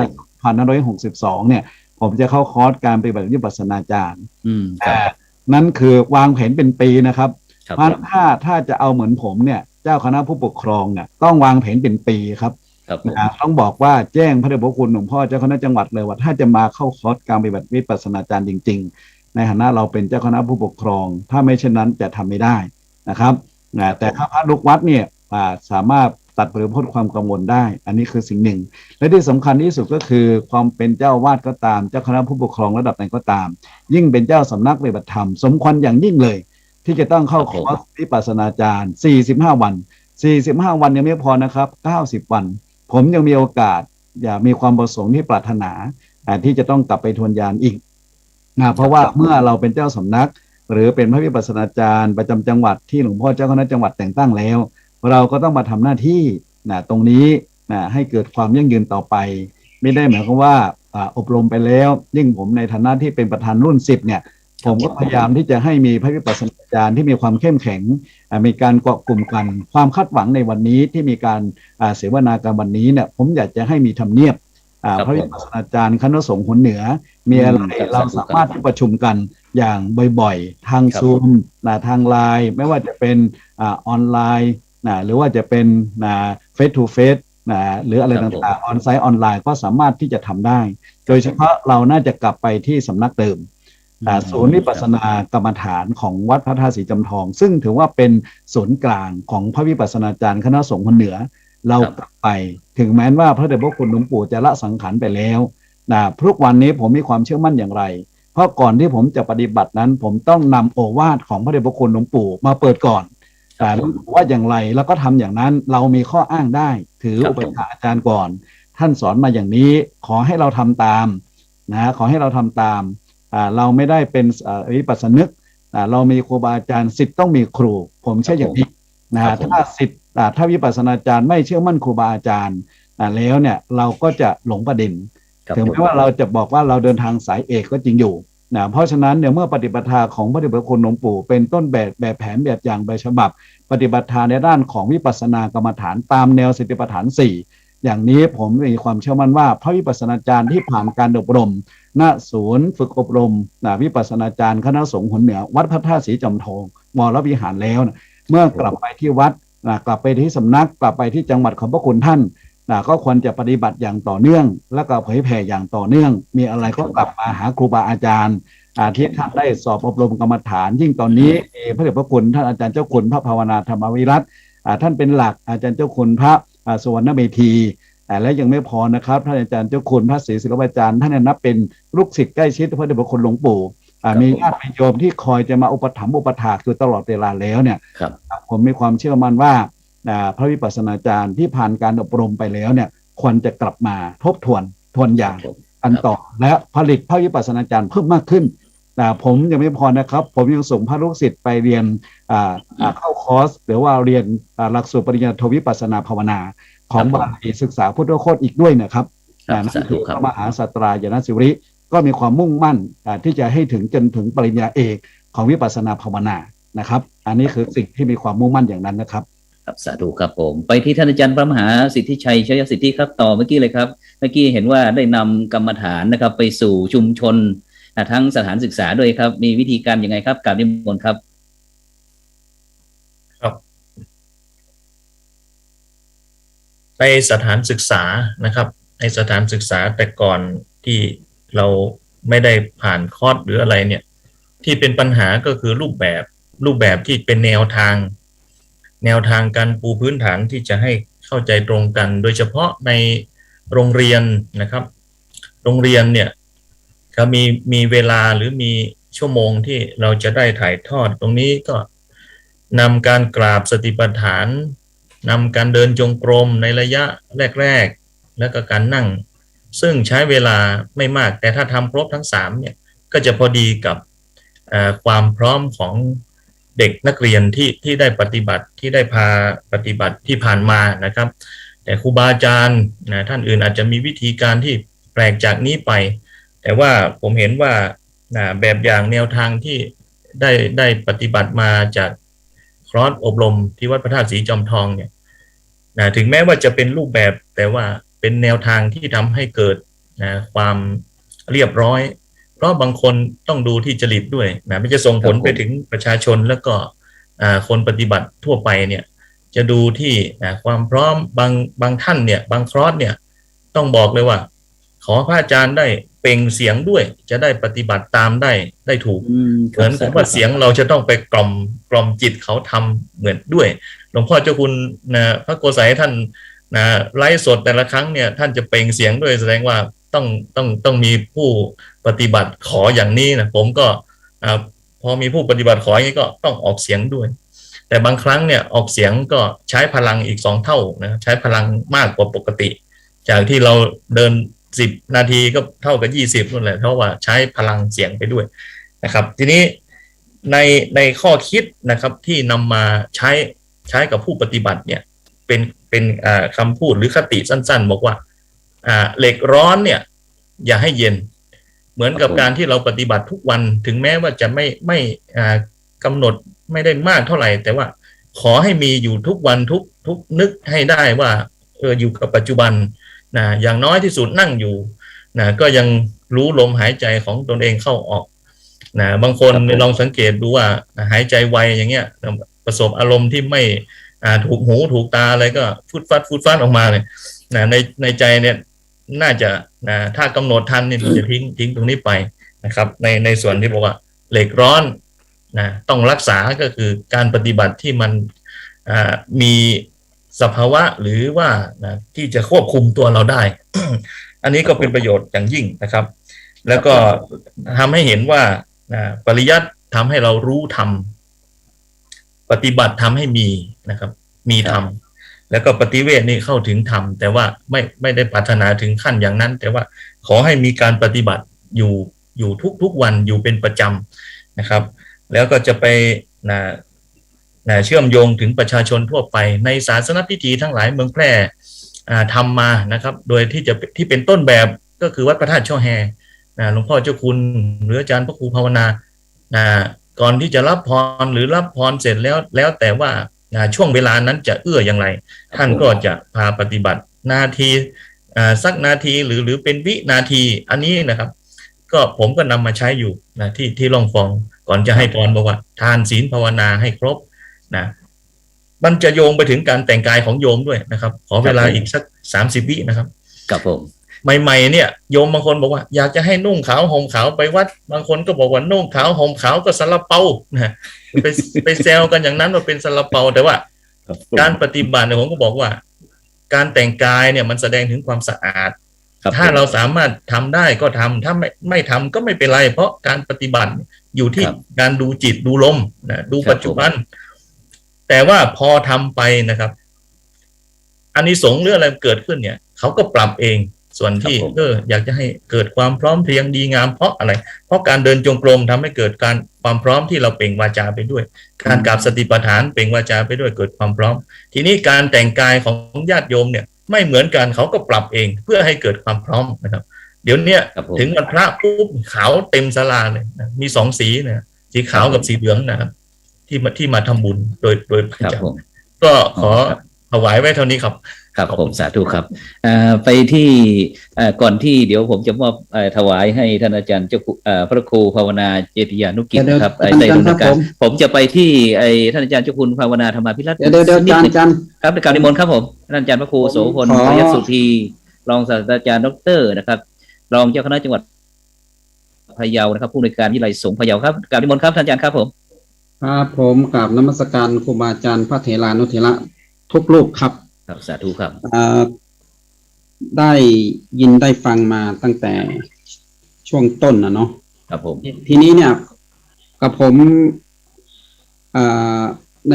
2562เนี่ยผมจะเข้าคอร์สการปฏิบัติวิปัสสนาจารย์นั่นคือวางแผนเป็นปีนะครับเพราะถ้าจะเอาเหมือนผมเนี่ยเจ้าคณะผู้ปกครองเนี่ยต้องวางแผนเป็นปีครับต้องบอกว่าแจ้งพระเดชพระคุณหลวงพ่อเจ้าคณะจังหวัดเลยว่าถ้าจะมาเข้าคอร์สการปฏิบัติวิปัสสนาจารย์จริงๆในฐานะเราเป็นเจ้าคณะผู้ปกครองถ้าไม่เช่นนั้นจะทำไม่ได้นะครับแต่ถ้าพระลูกวัดเนี่ยสามารถตัดหรือพ้นความกังวลได้อันนี้คือสิ่งหนึ่งและที่สำคัญที่สุดก็คือความเป็นเจ้าวาดก็ตามเจ้าคณะผู้ปกครองระดับไหนก็ตามยิ่งเป็นเจ้าสำนักปฏิบัติธรรมสมควรอย่างยิ่งเลยที่จะต้องเข้าคอร์สวิปัสสนาจารย์45 วันยังไม่พอนะครับ90 วันผมยังมีโอกาสอย่ามีความประสงค์ที่ปรารถนาที่จะต้องกลับไปทวนญาณอีกเพราะว่าเมื่อเราเป็นเจ้าสำนักหรือเป็นพระวิปัสสนาจารย์ประจำจังหวัดที่หลวงพ่อเจ้าคณะจังหวัดแต่งตั้งแล้วเราก็ต้องมาทำหน้าที่ตรงนี้ให้เกิดความยั่งยืนต่อไปไม่ได้หมายความว่าอบรมไปแล้วยิ่งผมในฐานะที่เป็นประธานรุ่น10เนี่ยผมก็พยายามที่จะให้มีพระวิปัสสนาจารย์ที่มีความเข้มแข็งมีการเกาะกลุ่มกันความคาดหวังในวันนี้ที่มีการเสวนาการวันนี้เนี่ยผมอยากจะให้มีธรรมเนียบพระวิปัสสนาจารย์คณะสงฆ์หนเหนือมีอะไรเราสามารถประชุมกันอย่างบ่อยๆทางซูมทางไลน์ไม่ว่าจะเป็นออนไลน์หรือว่าจะเป็นเฟซทูเฟซหรืออะไรต่างๆออนไซต์ออนไลน์ก็สามารถที่จะทำได้โดยเฉพาะเราน่าจะกลับไปที่สำนักเดิม ศูนย์วิปัสสนากรรมฐานของวัดพระธาตุศรีจำทอง ซึ่งถือว่าเป็นศูนย์กลางของพระวิปัสสนาจารย์คณะสงฆ์คนเหนือเรากลับไปถึงแม้ว่าพระเดชพระคุณหลวงปู่จะละสังขารไปแล้วทุกวันนี้ผมมีความเชื่อมั่นอย่างไรเพราะก่อนที่ผมจะปฏิบัตินั้นผมต้องนำโอวาทของพระเดชพระคุณหลวงปู่มาเปิดก่อนว่าอย่างไรแล้วก็ทำอย่างนั้นเรามีข้ออ้างได้ถืออุปถากอาจารย์ก่อนท่านสอนมาอย่างนี้ขอให้เราทำตามขอให้เราทำตามเราไม่ได้เป็นวิปัสสนึกเรามีครูบาอาจารย์ศิษย์ต้องมีครูผมเชื่ออย่างนี้ถ้าศิษย์ถ้าวิปัสสนาจารย์ไม่เชื่อมั่นครูบาอาจารย์แล้วเนี่ยเราก็จะหลงประเด็นถึงแม้ว่าเราจะบอกว่าเราเดินทางสายเอกก็จริงอยู่เพราะฉะนั้นเนี่ยเมื่อปฏิปทาของพระเดชพระคุณหลวงปู่เป็นต้นแบบแผนแบบอย่างแบบฉบับปฏิบัติในด้านของวิปัสสนากรรมฐานตามแนวสติปัฏฐาน4อย่างนี้ผมมีความเชื่อมั่นว่าพระวิปัสสนาจารย์ที่ผ่านการอบรมณศูนย์ฝึกอบรมวิปัสสนาจารย์คณะสงฆ์หนเหนือวัดพระธาตุศรีจำทองวรวิหารแล้วเมื่อกลับไปที่วัดกลับไปที่สำนักกลับไปที่จังหวัดของพระคุณท่านก็ควรจะปฏิบัติอย่างต่อเนื่องและก็เผยแผ่อย่างต่อเนื่องมีอะไรก็กลับมาหาครูบาอาจารย์ที่ท่านได้สอบอบรมกรรมฐานยิ่งตอนนี้พระเดชพระคุณท่านอาจารย์เจ้าคุณพระภาวนาธรรมวิรัตท่านเป็นหลักอาจารย์เจ้าคุณพระสุวรรณเมธีและยังไม่พอนะครับท่านอาจารย์เจ้าคุณพระศรีศิลปาจารย์ท่านนับเป็นลูกศิษย์ใกล้ชิดพระเดชพระคุณหลวงปู่มีญาติโยมที่คอยจะมาอุปถัมภ์อุปถากอยู่ตลอดเวลาแล้วเนี่ยผมมีความเชื่อมั่นว่าพระวิปัสสนาจารย์ที่ผ่านการอบรมไปแล้วเนี่ยควรจะกลับมาทบทวนอย่างอันต่อและผลิตพระวิปัสสนาจารย์เพิ่มมากขึ้นผมยังไม่พอนะครับผมยังส่งพระลูกศิษย์ไปเรียนเข้าคอร์สหรือว่าเรียนหลักสูตรปริญญาโทวิปัสสนาภาวนาของบาลีศึกษาพุทธโคตอีกด้วยนะครับนั่นคือพระมหาสัตรายณสิวริก็มีความมุ่งมั่นที่จะให้ถึงจนถึงปริญญาเอกของวิปัสสนาภาวนานะครับอันนี้คือสิ่งที่มีความมุ่งมั่นอย่างนั้นนะครับครับสาธุครับผมไปที่ท่านอาจารย์พระมหาสิทธิชัยชัยสิทธิครับต่อเมื่อกี้เลยครับเมื่อกี้เห็นว่าได้นำกรรมฐานนะครับไปสู่ชุมชนทั้งสถานศึกษาด้วยครับมีวิธีการยังไงครับกราบนิมนต์ครับครับในสถานศึกษานะครับในสถานศึกษาแต่ก่อนที่เราไม่ได้ผ่านคอร์สหรืออะไรเนี่ยที่เป็นปัญหาก็คือรูปแบบที่เป็นแนวทางการปูพื้นฐานที่จะให้เข้าใจตรงกันโดยเฉพาะในโรงเรียนนะครับโรงเรียนเนี่ยก็มีเวลาหรือมีชั่วโมงที่เราจะได้ถ่ายทอดตรงนี้ก็นำการกราบสติปัฏฐานนำการเดินจงกรมในระยะแรกๆแล้วก็การนั่งซึ่งใช้เวลาไม่มากแต่ถ้าทำครบทั้ง3เนี่ยก็จะพอดีกับความพร้อมของเด็กนักเรียนที่ได้ปฏิบัติที่ได้พาปฏิบัติที่ผ่านมานะครับแต่ครูบาอาจารย์ท่านอื่นอาจจะมีวิธีการที่แปลกจากนี้ไปแต่ว่าผมเห็นว่าแบบอย่างแนวทางที่ได้ปฏิบัติมาจากคอร์สอบรมที่วัดพระธาตุศรีจอมทองเนี่ยถึงแม้ว่าจะเป็นรูปแบบแต่ว่าเป็นแนวทางที่ทำให้เกิดความเรียบร้อยเพราะบางคนต้องดูที่จริตด้วยไม่จะส่งผลไปถึงประชาชนแล้วก็คนปฏิบัติทั่วไปเนี่ยจะดูที่ความพร้อมบางท่านเนี่ยบางคอร์สเนี่ยต้องบอกเลยว่าขอพระอาจารย์ได้เปล่งเสียงด้วยจะได้ปฏิบัติตามได้ถูกเหมือนกับว่าเสียงเราจะต้องไปกล่อมจิตเขาทำเหมือนด้วยหลวงพ่อเจ้าคุณพระโกษัยท่านไลฟ์สดแต่ละครั้งเนี่ยท่านจะเปล่งเสียงด้วยแสดงว่าต้องมีผู้ปฏิบัติขออย่างนี้นะผมก็พอมีผู้ปฏิบัติขออย่างนี้ก็ต้องออกเสียงด้วยแต่บางครั้งเนี่ยออกเสียงก็ใช้พลังอีก2 เท่านะใช้พลังมากกว่าปกติจากที่เราเดิน10 นาทีก็เท่ากับ20นั่นแหละเพราะว่าใช้พลังเสียงไปด้วยนะครับทีนี้ในข้อคิดนะครับที่นำมาใช้กับผู้ปฏิบัติเนี่ยเป็นคำพูดหรือคติสั้นๆบอกว่าเหล็กร้อนเนี่ยอย่าให้เย็นเหมือนกับการที่เราปฏิบัติทุกวันถึงแม้ว่าจะไม่กำหนดไม่ได้มากเท่าไหร่แต่ว่าขอให้มีอยู่ทุกวันทุกนึกให้ได้ว่าอยู่กับปัจจุบันอย่างน้อยที่สุดนั่งอยู่ก็ยังรู้ลมหายใจของตนเองเข้าออกบางคนลองสังเกตดูว่าหายใจไวอย่างเงี้ยประสบอารมณ์ที่ไม่ถูกหูถูกตาอะไรก็ฟุดฟัดออกมาเลยในใจเนี่ยน่าจะถ้ากำหนดทันเนี่ยจะทิ้งตรงนี้ไป นะครับในส่วนที่บอกว่าเหล็กร้อนนะต้องรักษาก็คือการปฏิบัติที่มันมีสภาวะหรือว่านะที่จะควบคุมตัวเราได้ อันนี้ก็เป็นประโยชน์อย่างยิ่งนะครับแล้วก็ทำให้เห็นว่าปริยัติทำให้เรารู้ธรรมปฏิบัติทำให้มีนะครับมีธรรมแล้วก็ปฏิเวทนี่เข้าถึงธรรมแต่ว่าไม่ได้ปรารถนาถึงขั้นอย่างนั้น แต่ว่าขอให้มีการปฏิบัติอยู่ทุกวันอยู่เป็นประจำนะครับแล้วก็จะไปเชื่อมโยงถึงประชาชนทั่วไปในศาสนพิธีทั้งหลายเมืองแพร่ทำมานะครับโดยที่เป็นต้นแบบก็คือวัดพระธาตุช่อแฮหลวงพ่อเจ้าคุณหรืออาจารย์พระครูภาวนาก่อนที่จะรับพรหรือรับพรเสร็จแล้วแต่ว่าช่วงเวลานั้นจะเอื้ออย่างไรท่านก็จะพาปฏิบัตินาทีสักนาทีหรือเป็นวินาทีอันนี้นะครับก็ผมก็นำมาใช้อยู่นะที่ล่องฟองก่อนจะให้พรบอกว่าทานศีลภาวนาให้ครบนะมันจะโยงไปถึงการแต่งกายของโยมด้วยนะครับขอเวลาอีกสัก30 วินะครับครับผมใหม่ๆเนี่ยโยมบางคนบอกว่าอยากจะให้นุ่งขาวห่มขาวไปวัดบางคนก็บอกว่านุ่งขาวห่มขาวก็ซาลาเปานะไปแซวกันอย่างนั้นว่าเป็นซาลาเปาแต่ว่าการปฏิบัติเนี่ยผมก็บอกว่าการแต่งกายเนี่ยมันแสดงถึงความสะอาดถ้าเราสามารถทำได้ก็ทำถ้าไม่ทำก็ไม่เป็นไรเพราะการปฏิบัติอยู่ที่การดูจิตดูลมนะดูปัจจุบันแต่ว่าพอทำไปนะครับอานิสงส์หรืออะไรเกิดขึ้นเนี่ยเขาก็ปรับเองส่วนที่อยากจะให้เกิดความพร้อมเพรียงดีงามเพราะอะไรเพราะการเดินจงกรมทำให้เกิดการความพร้อมที่เราเปล่งวาจาไปด้วยการกราบสติปัฏฐานเปล่งวาจาไปด้วยเกิดความพร้อมทีนี้การแต่งกายของญาติโยมเนี่ยไม่เหมือนกันเขาก็ปรับเองเพื่อให้เกิดความพร้อมนะครับเดี๋ยวนี้ถึงวันพระปุ๊บขาวเต็มศาลาเลยนะมี2 สีนะสีขาวกับสีเหลืองนะครับที่มาทำบุญโดยประจำก็ขอถวายไว้เท่านี้ครับครับผมสาธุครับไปที่ก่อนที่เดี๋ยวผมจะมอบถวายให้ท่านอาจารย์เจ้าพระครูภาวนาเจติยานุกิจนะครับในดำเนินการผมจะไปที่ท่านอาจารย์เจ้าคุณภาวนาธรรมาภิรัตน์เดี๋ยวอาจารย์ครับในการนิมนต์ครับผมท่านอาจารย์พระครูโสพลพยัคฆ์สุธีรองศาสตราจารย์ดร.นะครับรองเจ้าคณะจังหวัดพะเยานะครับผู้อำนวยการวิทยาลัยสงฆ์พะเยาครับการนิมนต์ครับท่านอาจารย์ครับผมครับผมกราบนมัสการครูบาอาจารย์พระเถรานุเถระทุกรูปครับครับสาธุครับได้ยินได้ฟังมาตั้งแต่ช่วงต้นนะเนาะครับผมทีนี้เนี่ยกับผมใน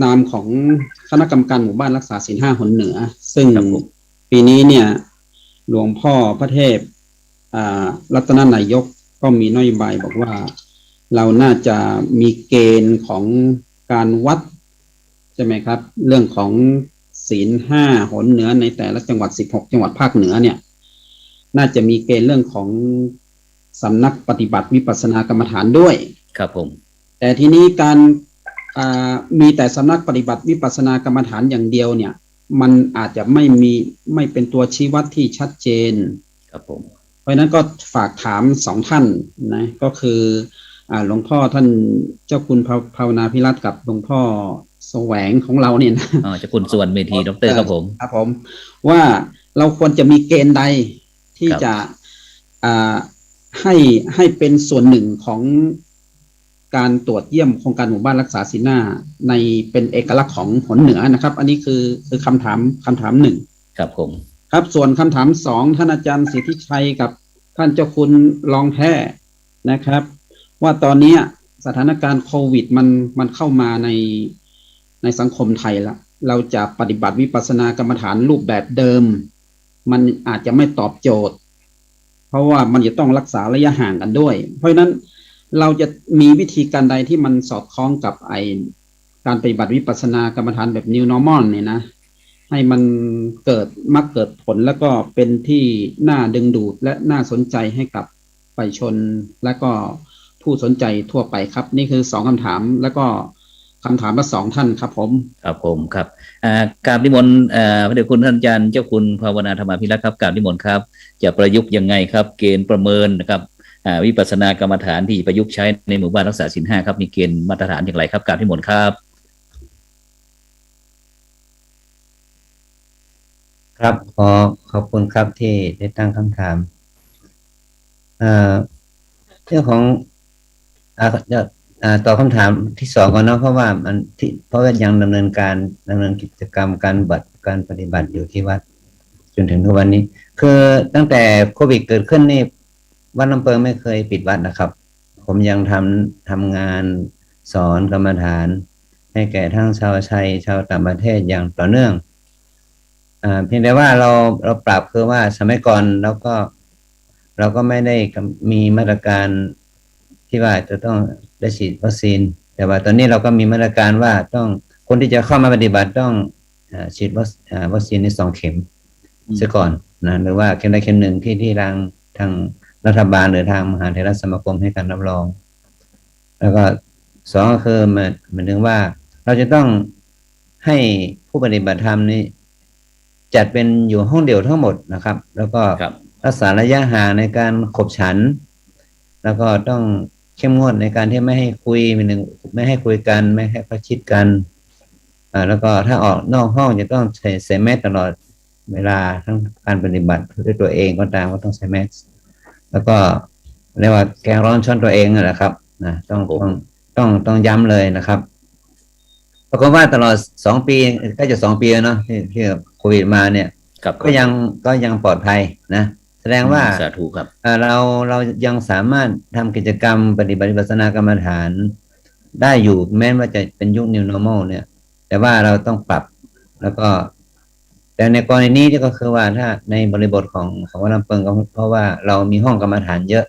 นามของคณะกรรมการหมู่บ้านรักษาศีล 5 หนเหนือซึ่งปีนี้เนี่ยหลวงพ่อพระเทพรัตนนายกก็มีนโยบายบอกว่าเราน่าจะมีเกณฑ์ของการวัดใช่ไหมครับเรื่องของศีล 5 หนเหนือในแต่ละจังหวัด16 จังหวัดภาคเหนือเนี่ยน่าจะมีเกณฑ์เรื่องของสำนักปฏิบัติวิปัสสนากรรมฐานด้วยครับผมแต่ทีนี้การมีแต่สำนักปฏิบัติวิปัสสนากรรมฐานอย่างเดียวเนี่ยมันอาจจะไม่เป็นตัวชี้วัดที่ชัดเจนครับผมเพราะนั้นก็ฝากถาม2 ท่านนะก็คือหลวงพ่อท่านเจ้าคุณภาวนาภิรัตน์กับหลวงพ่อแสวงของเราเนี่ยนะเจ้าคุณส่วนเมธีดร.ครับผมครับผมว่าเราควรจะมีเกณฑ์ใดที่จะให้เป็นส่วนหนึ่งของการตรวจเยี่ยมโครงการหมู่บ้านรักษาศีล 5ในเป็นเอกลักษณ์ของหนเหนือนะครับอันนี้คือคำถาม1ครับผมครับส่วนคำถาม2ท่านอาจารย์สิทธิชัยกับท่านเจ้าคุณรองแพทย์นะครับว่าตอนนี้สถานการณ์โควิดมันเข้ามาในสังคมไทยละเราจะปฏิบัติวิปัสสนากรรมฐานรูปแบบเดิมมันอาจจะไม่ตอบโจทย์เพราะว่ามันจะต้องรักษาระยะห่างกันด้วยเพราะฉะนั้นเราจะมีวิธีการใดที่มันสอดคล้องกับการปฏิบัติวิปัสสนากรรมฐานแบบ New Normal เนี่ยนะให้มันเกิดผลแล้วก็เป็นที่น่าดึงดูดและน่าสนใจให้กับประชาชนและก็ผู้สนใจทั่วไปครับนี่คือ2 คำถามแล้วก็คำถามละ2 ท่านครับผมครับผมครับกราบนิมนต์พระเดชคุณท่านอาจารย์เจ้าคุณภาวนาธรรมาภิรัตน์ครับกราบนิมนต์ครับจะประยุกต์ยังไงครับเกณฑ์ประเมินนะครับวิปัสสนากรรมฐานที่ประยุกต์ใช้ในหมู่บ้านรักษาศีล 5ครับมีเกณฑ์มาตรฐานอย่างไรครับกราบนิมนต์ครับครับขอบคุณครับที่ได้ตั้งคำถาม เรื่องของตอบคำถามที่2ก่อนเนาะเพราะว่ายังดำเนินกิจกรรมการปฏิบัติอยู่ที่วัดจนถึงทุกวันนี้คือตั้งแต่โควิดเกิดขึ้นนี่วัดลำเปิงไม่เคยปิดวัดนะครับผมยังทำงานสอนกรรมฐานให้แก่ทั้งชาวไทยชาวต่างประเทศอย่างต่อเนื่องเพียงแต่ว่าเราปรับคือว่าสมัยก่อนเราก็ไม่ได้มีมาตรการที่ว่าจะต้องได้ฉีดวัคซีนแต่ว่าตอนนี้เราก็มีมาตรการว่าต้องคนที่จะเข้ามาปฏิบัติต้องฉีดวัคซีนใน2 เข็มเสียก่อนนะหรือว่าเข็มใดเข็มหนึ่งที่ทางรัฐบาลหรือทางมหาเถรสมาคมให้การรับรองแล้วก็2ก็คือหมายถึงว่าเราจะต้องให้ผู้ปฏิบัติธรรมนี้จัดเป็นอยู่ห้องเดียวทั้งหมดนะครับแล้วก็รักษาระยะห่างในการขบฉันแล้วก็ต้องเข้มงวดในการที่ไม่ให้คุยไม่ให้คุยกันไม่ให้ประชิดกันแล้วก็ถ้าออกนอกห้องจะต้องใส่แมสตลอดเวลาทั้งการปฏิบัติด้วยตัวเองก็ตามก็ต้องใส่แมสแล้วก็เรียกว่าแกงร้อนช้อนตัวเองนะครับนะต้องย้ำเลยนะครับปรากฏว่าตลอด2 ปีใกล้จะ2 ปีแล้วเนาะที่โควิดมาเนี่ยก็ยังปลอดภัยนะแสดงว่าสาธุครับเรายังสามารถทำกิจกรรมปฏิบัติวิปัสสนากรรมฐานได้อยู่แม้ว่าจะเป็นยุค New Normal เนี่ยแต่ว่าเราต้องปรับแล้วก็แต่ในกรณีนี้ก็คือว่าถ้าในบริบทของวัดลำเปิงก็เพราะว่าเรามีห้องกรรมฐานเยอะ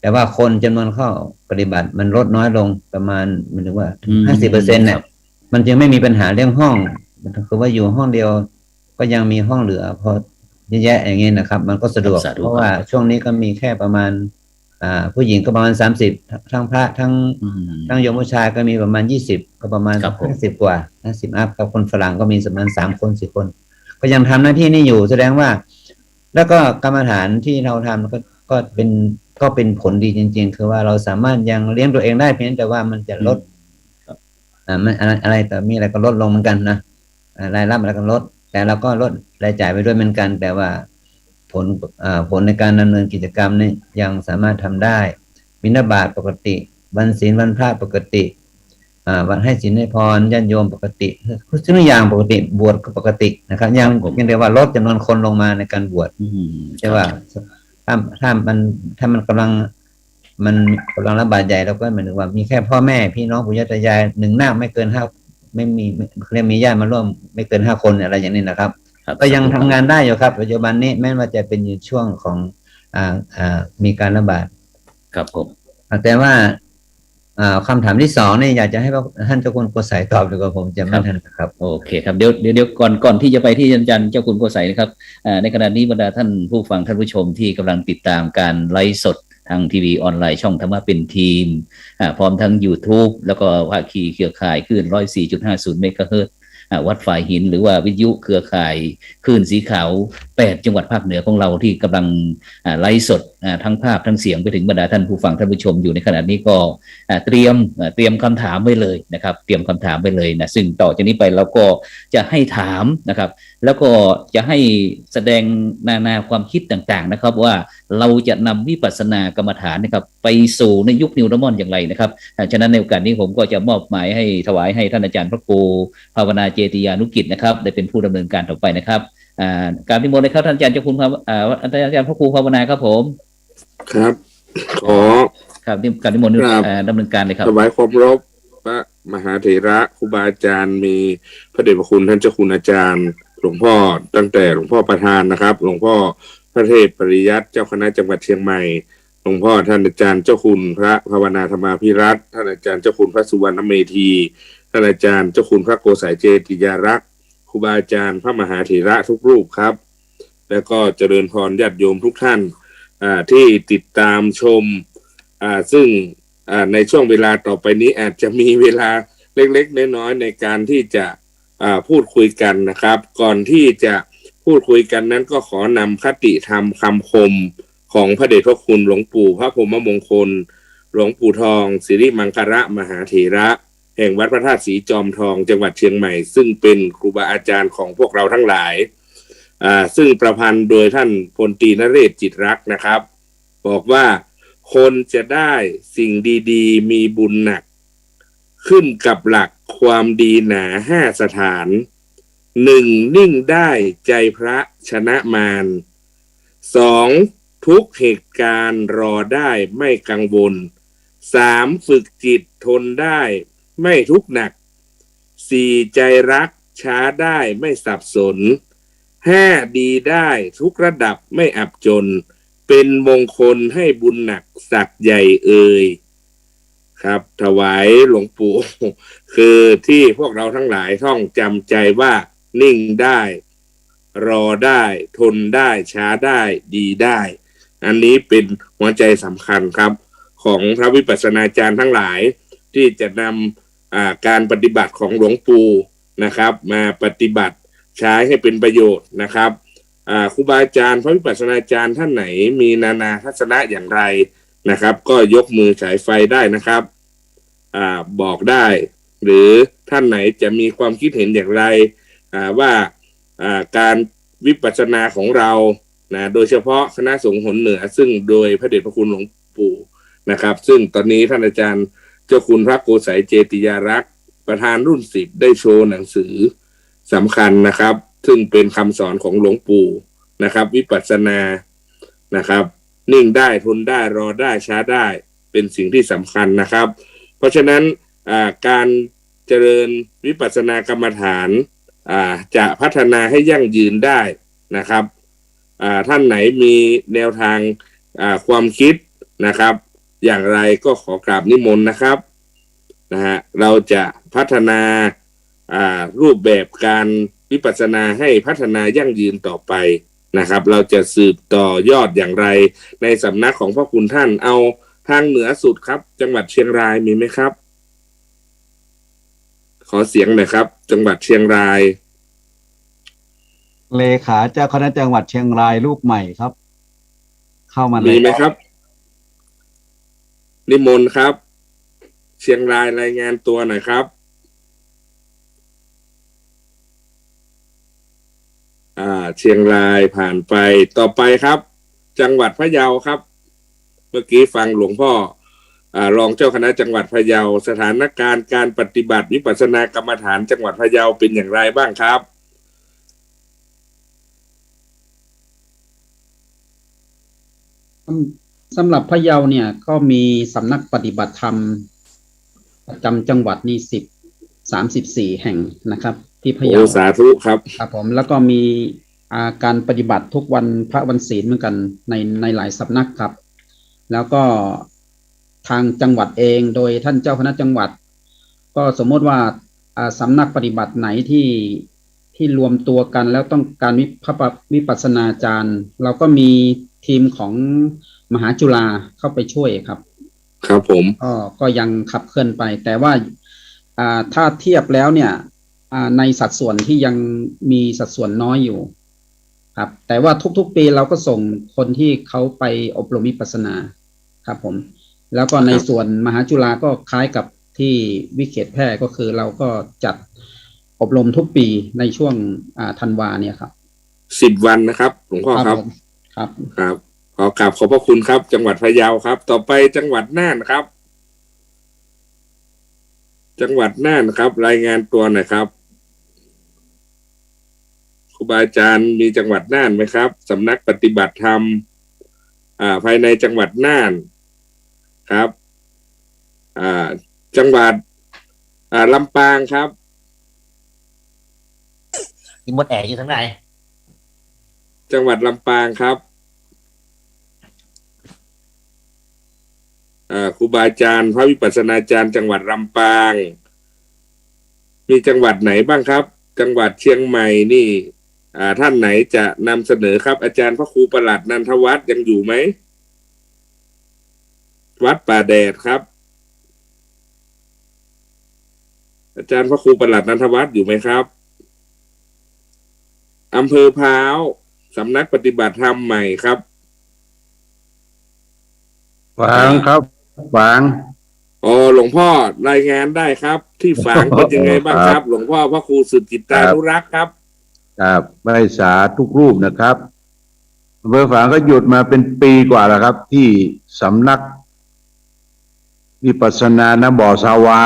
แต่ว่าคนจำนวนเข้าปฏิบัติมันลดน้อยลงประมาณมันถึงว่า 50% เนี่ยมันจึงไม่มีปัญหาเรื่องห้องคือว่าอยู่ห้องเดียวก็ยังมีห้องเหลือพอเยอะแยะอย่างเงี้ยนะครับมันก็สะดวกเพราะว่าช่วงนี้ก็มีแค่ประมาณผู้หญิงก็ประมาณ30ทั้งพระทั้งโยมผู้ชายก็มีประมาณ20ก็ประมาณ50 กว่า50 อัพกับคนฝรั่งก็มีประมาณ3 คน 4 คนก็ยังทำหน้าที่นี้อยู่แสดงว่าแล้วก็กรรมฐานที่เราทำก็เป็นผลดีจริงๆคือว่าเราสามารถยังเลี้ยงตัวเองได้เพียงแต่ว่ามันจะลดอะไรแต่มีอะไรก็ลดลงเหมือนกันนะรายรับอะไรก็ลดแต่เราก็ลดรายจ่ายไปด้วยเหมือนกันแต่ว่าผลในการดำเนินกิจกรรมนี่ยังสามารถทำได้บิณฑบาตปกติวันศีลวันพระปกติวันให้ศีลให้พรญาติโยมปกติทุกอย่างปกติบวชก็ปกตินะครับยังเรียกว่าลดจำนวนคนลงมาในการบวชใช่ว่าถ้ามันกำลังระบาดใหญ่เราก็หมายถึงว่ามีแค่พ่อแม่พี่น้องปู่ย่าตายาย1 นาคไม่เกิน5ไม่มีญาติมาร่วมไม่เกิน5 คนอะไรอย่างนี้นะครับก็ยังทำงานได้อยู่ครับปัจจุบันนี้แม้ว่าจะเป็นอยู่ช่วงของมีการระบาดครับผมแต่ว่าคำถามที่2นี่อยากจะให้ท่านเจ้าคุณโกษัยตอบดีกว่าผมจะไม่ทันครับโอเคครับเดี๋ยวก่อนที่จะไปที่อาจารย์เจ้าคุณโกษัยนะครับในขณะนี้บรรดาท่านผู้ฟังท่านผู้ชมที่กำลังติดตามการไลฟ์สดทางทีวีออนไลน์ช่องธรรมะเป็นทีมพร้อมทั้ง YouTube แล้วก็ภาคีเครือข่ายคลื่น 104.50 เมกะเฮิรตซ์วัดฝ่ายหินหรือว่าวิทยุเครือข่ายคลื่นสีขาว8 จังหวัดภาคเหนือของเราที่กำลังไลฟ์สดทั้งภาพทั้งเสียงไปถึงบรรดาท่านผู้ฟังท่านผู้ชมอยู่ในขณะนี้ก็เตรียมคำถามไว้เลยนะครับเตรียมคำถามไว้เลยนะซึ่งต่อจากนี้ไปเราก็จะให้ถามนะครับแล้วก็จะให้แสดงนานาความคิดต่างๆนะครับว่าเราจะนำวิปัสสนากรรมฐานนะครับไปสู่ในยุคนิวโนมอนอย่างไรนะครับฉะนั้นในโอกาสนี้ผมก็จะมอบหมายให้ถวายให้ท่านอาจารย์พระครูภาวนาเจติยานุกิจนะครับได้เป็นผู้ดำเนินการต่อไปนะครับการนิมนต์เลยครับท่านอาจารย์เจ้าคุณอาจารย์พระครูภาวนาครับผมครับขอครับการนิมนต์ดำเนินการเลยครับถวายความเคารพพระมหาเถระครูบาอาจารย์มีพระเดชพระคุณท่านเจ้าคุณอาจารย์หลวงพ่อตั้งแต่หลวงพ่อประธานนะครับหลวงพ่อพระเทพปริยัติเจ้าคณะจังหวัดเชียงใหม่หลวงพ่อท่านอาจารย์เจ้าคุณพระภาวนาธรรมาภิรัตน์ท่านอาจารย์เจ้าคุณพระสุวรรณเมธีท่านอาจารย์เจ้าคุณพระโกษัยเจติยารักษ์ครูบาอาจารย์พระมหาเถระทุกรูปครับแล้วก็เจริญพรญาติโยมทุกท่านที่ติดตามชมซึ่งในช่วงเวลาต่อไปนี้อาจจะมีเวลาเล็กๆน้อยๆในการที่จะพูดคุยกันนะครับก่อนที่จะพูดคุยกันนั้นก็ขอนำคติธรรมคำคมของพระเดชพระคุณหลวงปู่พระพรหมมงคลหลวงปู่ทองสิริมังคละมหาเถระแห่งวัดพระธาตุศรีจอมทองจังหวัดเชียงใหม่ซึ่งเป็นครูบาอาจารย์ของพวกเราทั้งหลายซึ่งประพันธ์โดยท่านพลตรีนเรศจิตรักษ์นะครับบอกว่า คนจะได้สิ่งดีๆมีบุญหนักขึ้นกับหลักความดีหนา5 สถาน1นิ่งได้ใจพระชนะมาร2ทุกเหตุการณ์รอได้ไม่กังวล3ฝึกจิตทนได้ไม่ทุกข์หนัก4ใจรักช้าได้ไม่สับสน5ดีได้ทุกระดับไม่อับจนเป็นมงคลให้บุญหนักศักดิ์ใหญ่เอ่ยครับถวายหลวงปู่คือที่พวกเราทั้งหลายท่องจำใจว่านิ่งได้รอได้ทนได้ช้าได้ดีได้อันนี้เป็นหัวใจสำคัญครับของพระวิปัสสนาจารย์ทั้งหลายที่จะนำการปฏิบัติของหลวงปู่นะครับมาปฏิบัติใช้ให้เป็นประโยชน์นะครับครูบาอาจารย์พระวิปัสสนาจารย์ท่านไหนมีนานาทัศนะอย่างไรนะครับก็ยกมือฉายไฟได้นะครับบอกได้หรือท่านไหนจะมีความคิดเห็นอย่างไรว่าการวิปัสสนาของเรานะโดยเฉพาะคณะสงฆ์หนเหนือซึ่งโดยพระเดชพระคุณหลวงปู่นะครับซึ่งตอนนี้ท่านอาจารย์เจ้าคุณพระโกษัยเจติยารักษ์ประธานรุ่น10ได้โชว์หนังสือสำคัญนะครับซึ่งเป็นคำสอนของหลวงปู่นะครับวิปัสสนานะครับนิ่งได้ทนได้รอได้ช้าได้เป็นสิ่งที่สำคัญนะครับเพราะฉะนั้นการเจริญวิปัสสนากรรมฐานจะพัฒนาให้ยั่งยืนได้นะครับท่านไหนมีแนวทางความคิดนะครับอย่างไรก็ขอกราบนิมนต์นะครับเราจะพัฒนารูปแบบการวิปัสสนาให้พัฒนายั่งยืนต่อไปนะครับเราจะสืบต่อยอดอย่างไรในสำนักของพระคุณท่านเอาทางเหนือสุดครับจังหวัดเชียงรายมีไหมครับขอเสียงหน่อยครับจังหวัดเชียงรายเลขาเจ้าคณะจังหวัดเชียงรายรูปใหม่ครับ เข้ามามีไหมครับนิมนต์ครับเชียงรายรายงานตัวหน่อยครับเชียงรายผ่านไปต่อไปครับจังหวัดพะเยาครับเมื่อกี้ฟังหลวงพ่อรองเจ้าคณะจังหวัดพะเยาสถานการณ์การปฏิบัติวิปัสสนากรรมฐานจังหวัดพะเยาเป็นอย่างไรบ้างครับสำหรับพะเยาเนี่ยก็มีสำนักปฏิบัติธรรมประจำจังหวัดนี่34 แห่งนะครับที่พะเยาสาธุครับครับผมแล้วก็มีการปฏิบัติทุกวันพระวันศีลเหมือนกันในหลายสำนักครับแล้วก็ทางจังหวัดเองโดยท่านเจ้าคณะจังหวัดก็สมมติว่าสำนักปฏิบัติไหนที่รวมตัวกันแล้วต้องการวิปัสสนาจารย์เราก็มีทีมของมหาจุฬาเข้าไปช่วยครับครับผมก็ยังขับเคลื่อนไปแต่ว่าถ้าเทียบแล้วเนี่ยในสัดส่วนที่ยังมีสัดส่วนน้อยอยู่ครับแต่ว่าทุกๆปีเราก็ส่งคนที่เขาไปอบรมวิปัสสนาครับผมแล้วก็ในส่วนมหาจุฬาก็คล้ายกับที่วิเขตแพร่ก็คือเราก็จัดอบรมทุกปีในช่วงธันวาเนี่ยครับ10 วันนะครับหลวงพ่อครับครับขอกราบขอบพระคุณครับจังหวัดพะเยาครับต่อไปจังหวัดน่านครับจังหวัดน่านครับรายงานตัวหน่อยครับครูบาอาจารย์มีจังหวัดน่านไหมครับสำนักปฏิบัติธรรมภายในจังหวัดน่านครับจังหวัดลำปางครับมีมดแออยู่ทั้งไหนจังหวัดลำปางครับครูบาอาจารย์พระวิปัสสนาจารย์จังหวัดลำปางมีจังหวัดไหนบ้างครับจังหวัดเชียงใหม่นี่ท่านไหนจะนำเสนอครับอาจารย์พระครูประหลัดนันทวัฒน์ยังอยู่ไหมวัดป่าแดดครับอาจารย์พระครูประหลัดนันทวัฒน์อยู่ไหมครับอำเภอพร้าวสำนักปฏิบัติธรรมใหม่ครับฝางครับฝางหลวงพ่อรายงานได้ครับที่ฝางเป็นยังไงบ้างครับหลวงพ่อพระครูสุจิตานุรักษ์ครับครับไม่สาทุกรูปนะครับ อำเภอฝางก็หยุดมาเป็นปีกว่าแล้วครับ ที่สำนักวิปัสสนาณบ่อสาวา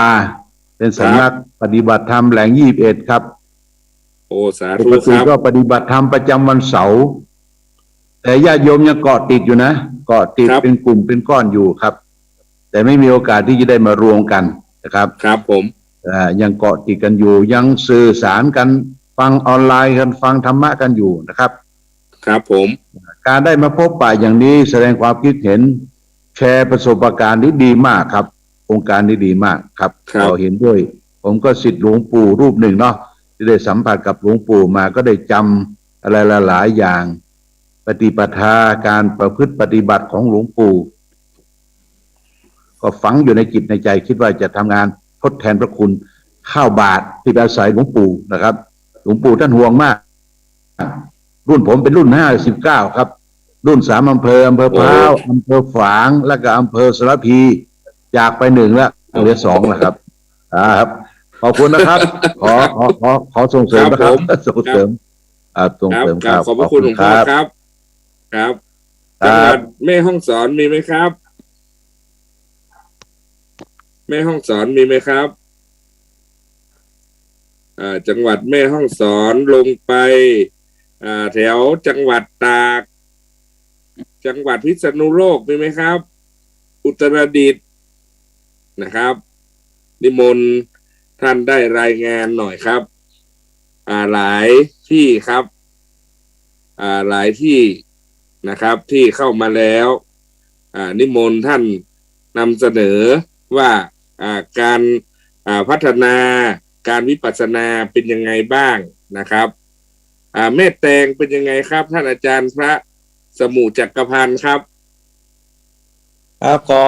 เป็นสำนักปฏิบัติธรรมแหล่ง21ครับ โอ้สา ป ธุ ก ค ติ รับ ก็ปฏิบัติธรรมประจำวันเสาร์แต่ญาติโยมยังเกาะติดอยู่นะเกาะติดเป็นกลุ่มเป็นก้อนอยู่ครับ แต่ไม่มีโอกาสที่จะได้มารวมกันนะครับครับผม ยังเกาะติดกันอยู่ ยังสื่อสารกันฟังออนไลน์กันฟังธรรมะกันอยู่นะครับ ครับผม การได้มาพบปะอย่างนี้แสดงความคิดเห็นแชร์ประสบการณ์ที่ดีมากครับองค์การที่ดีมากครับเราเห็นด้วย ผมก็ศิษย์หลวงปู่รูปหนึ่งเนาะที่ได้สัมผัสกับหลวงปู่มาก็ได้จำอะไรหลายๆอย่างปฏิปทาการประพฤติปฏิบัติของหลวงปู่ก็ฝังอยู่ในจิตในใจคิดว่าจะทำงานทดแทนพระคุณข้าวบาทที่อาศัยหลวงปู่นะครับหลวงปู่ท่านห่วงมากรุ่นผมเป็นรุ่น59ครับรุ่น3อำเภอพร้าวอำเภอฝางและก็อำเภอสารพีจากไป1แล้วเหลือ2แล้วครับครับขอบคุณนะครับ ขอส่งเสริมนะครับส่งเสริมส่งเสริมครับขอบพระคุณหลวงพ่อครับครับจังหวัดแม่ฮ่องสอนมีไหมครับแม่ฮ่องสอนมีไหมครับจังหวัดแม่ฮ่องสอนลงไปแถวจังหวัดตากจังหวัดพิษณุโลกมีไหมครับ อุตรดิตถ์นะครับนิมนต์ท่านได้รายงานหน่อยครับหลายที่ครับหลายที่นะครับที่เข้ามาแล้วนิมนต์ท่านนำเสนอว่าการพัฒนาการวิปัสสนาเป็นยังไงบ้างนะครับแม่แตงเป็นยังไงครับท่านอาจารย์พระสมุจักรพันธ์ครับครับขอ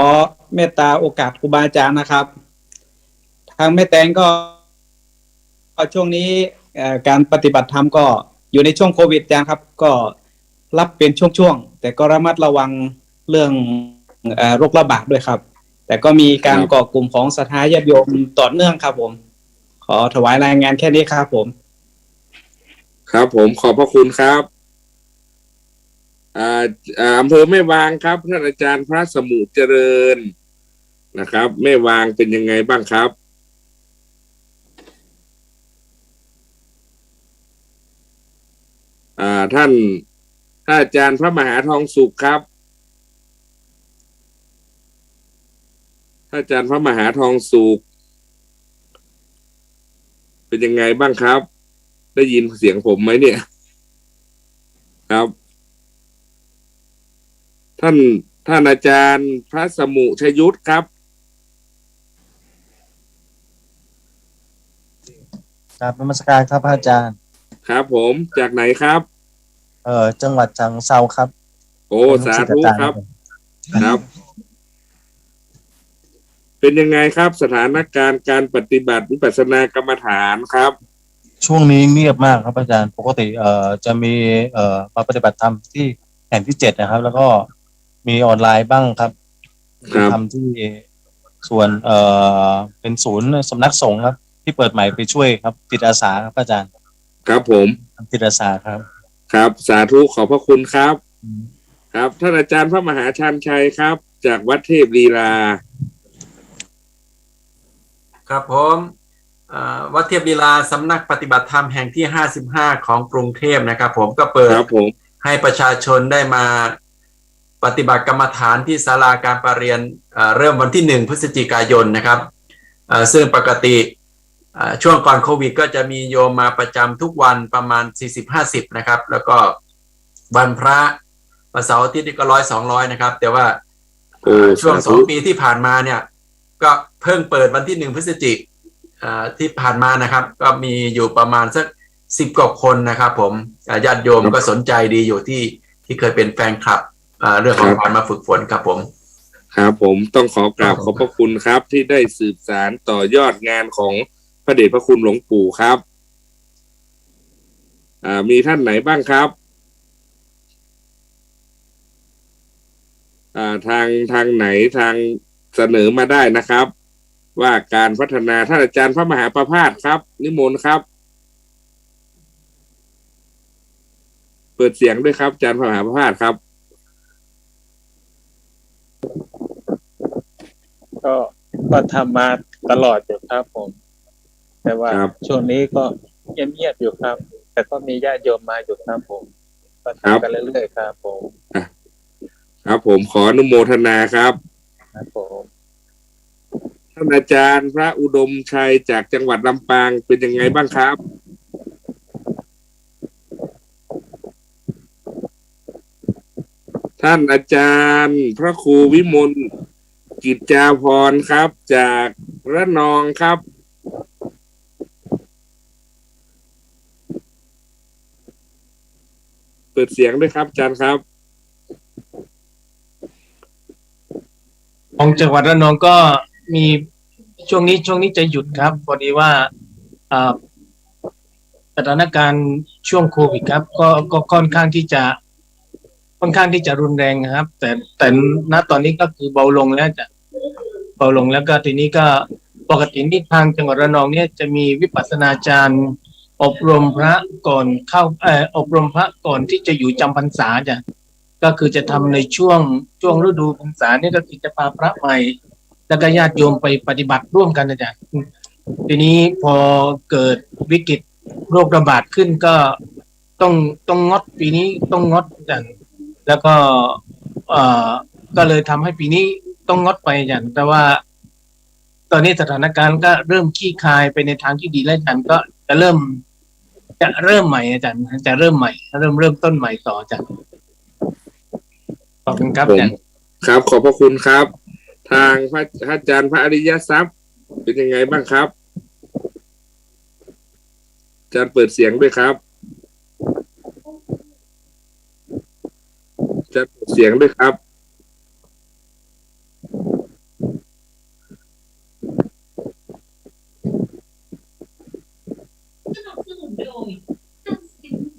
เมตตาโอกาสครูบาอาจารย์นะครับทางแม่แตงก็ช่วงนี้การปฏิบัติธรรมก็อยู่ในช่วงโควิดอาจารย์ครับก็รับเป็นช่วงๆแต่ก็ระมัดระวังเรื่องโรคระบาดด้วยครับแต่ก็มีการก่อกลุ่มของศรัทธาญาติโยมต่อเนื่องครับผมขอถวายรายงานแค่นี้ครับผมครับผมขอบพระคุณครับอำเภอแม่วางครับท่านอาจารย์พระสมุเจริญนะครับแม่วางเป็นยังไงบ้างครับท่านอาจารย์พระมหาทองสุขครับอาจารย์พระมหาทองสุขเป็นยังไงบ้างครับได้ยินเสียงผมไหมเนี่ยครับท่านอาจารย์พระสมุชยุทธครับครับนมัสการครับพระอาจารย์ครับผมจากไหนครับจังหวัดฉะเชิงเทราครับโอ้สาธุครับครับ เป็นยังไงครับสถานการณ์การปฏิบัติวิปัสสนากรรมฐานครับช่วงนี้เงียบมากครับอาจารย์ปกติจะมีมาปฏิบัติธรรมที่แห่งที่7นะครับแล้วก็มีออนไลน์บ้างครับทำที่ส่วนเป็นศูนย์สำนักสงฆ์ครับที่เปิดใหม่ไปช่วยครับจิตอาสาครับอาจารย์ครับผมจิตอาสาครับครับสาธุขอบพระคุณครับครับท่านอาจารย์พระมหาชันชัยครับจากวัดเทพลีลาครับผมวัดเทพลีลาสำนักปฏิบัติธรรมแห่งที่55ของกรุงเทพนะครับผมก็เปิดให้ประชาชนได้มาปฏิบัติกรรมฐานที่ศาลาการประเรียนเริ่มวันที่1 พฤศจิกายนนะครับซึ่งปกติช่วงก่อนโควิดก็จะมีโยมมาประจำทุกวันประมาณ40-50นะครับแล้วก็วันพระวันเสาร์อาทิตย์ก็100-200นะครับแต่ว่าช่วง2 ปีที่ผ่านมาเนี่ยก็เพิ่งเปิดวันที่1 พฤศจิกที่ผ่านมานะครับก็มีอยู่ประมาณสัก10 กว่าคนนะครับผมญาติโยมก็สนใจดีอยู่ที่เคยเป็นแฟนคลับเรื่องของการมาฝึกฝนครับผมครับผมต้องขอกราบขอบพระคุณครับที่ได้สืบสานต่อยอดงานของพระเดชพระคุณหลวงปู่ครับมีท่านไหนบ้างครับทางไหนทางเสนอมาได้นะครับว่าการพัฒนาท่านอาจารย์พระมหาประภาสครับนิมนต์ครับ เปิดเสียงด้วยครับอาจารย์มหาประภาสครับก็ทำมาตลอดอยู่ครับผมแต่ว่าช่วงนี้ก็เงียบๆอยู่ครับแต่ก็มีญาติโยมมาอยู่ครับผมก็ทำกันเรื่อยๆครับผมครับผมขออนุโมทนาครับครับผมท่านอาจารย์พระอุดมชัยจากจังหวัดลำปางเป็นยังไงบ้างครับท่านอาจารย์พระครูวิมลกิจจาภรณ์ครับจากระนองครับเปิดเสียงด้วยครับอาจารย์ครับของจังหวัดระนองก็มีช่วงนี้จะหยุดครับพอดีว่าสถานการณ์ช่วงโควิดครับก็ค่อนข้างที่จะรุนแรงครับแต่ณตอนนี้ก็คือเบาลงแล้วก็ทีนี้ก็ปกตินี่ทางจังหวัดระนองเนี่ยจะมีวิปัสสนาจารย์อบรมพระก่อนเข้าอบรมพระก่อนที่จะอยู่จำพรรษาจ้ะก็คือจะทำในช่วงฤดูพรรษาเนี่ยก็คือจะพาพระใหม่แล้วก็ญาติโยมไปปฏิบัติร่วมกันนะจ๊ะทีนี้พอเกิดวิกฤตโรคระบาดขึ้นก็ต้องงดปีนี้ต้องงดจ้ะแล้วก็เลยทำให้ปีนี้ต้องงดไปจ้ะแต่ว่าตอนนี้สถานการณ์ก็เริ่มคลี่คลายไปในทางที่ดีแล้วจ้ะก็จะเริ่มใหม่อาจารย์จะเริ่มใหม่เริ่มต้นใหม่ต่อจ้ะขอบคุณครับอาจารย์ครับขอบพระคุณครับทางพระอาจารย์พระอริยทรัพย์เป็นยังไงบ้างครับอาจารย์เปิดเสียงด้วยครับอาจารย์เปิดเสียงด้วยครับ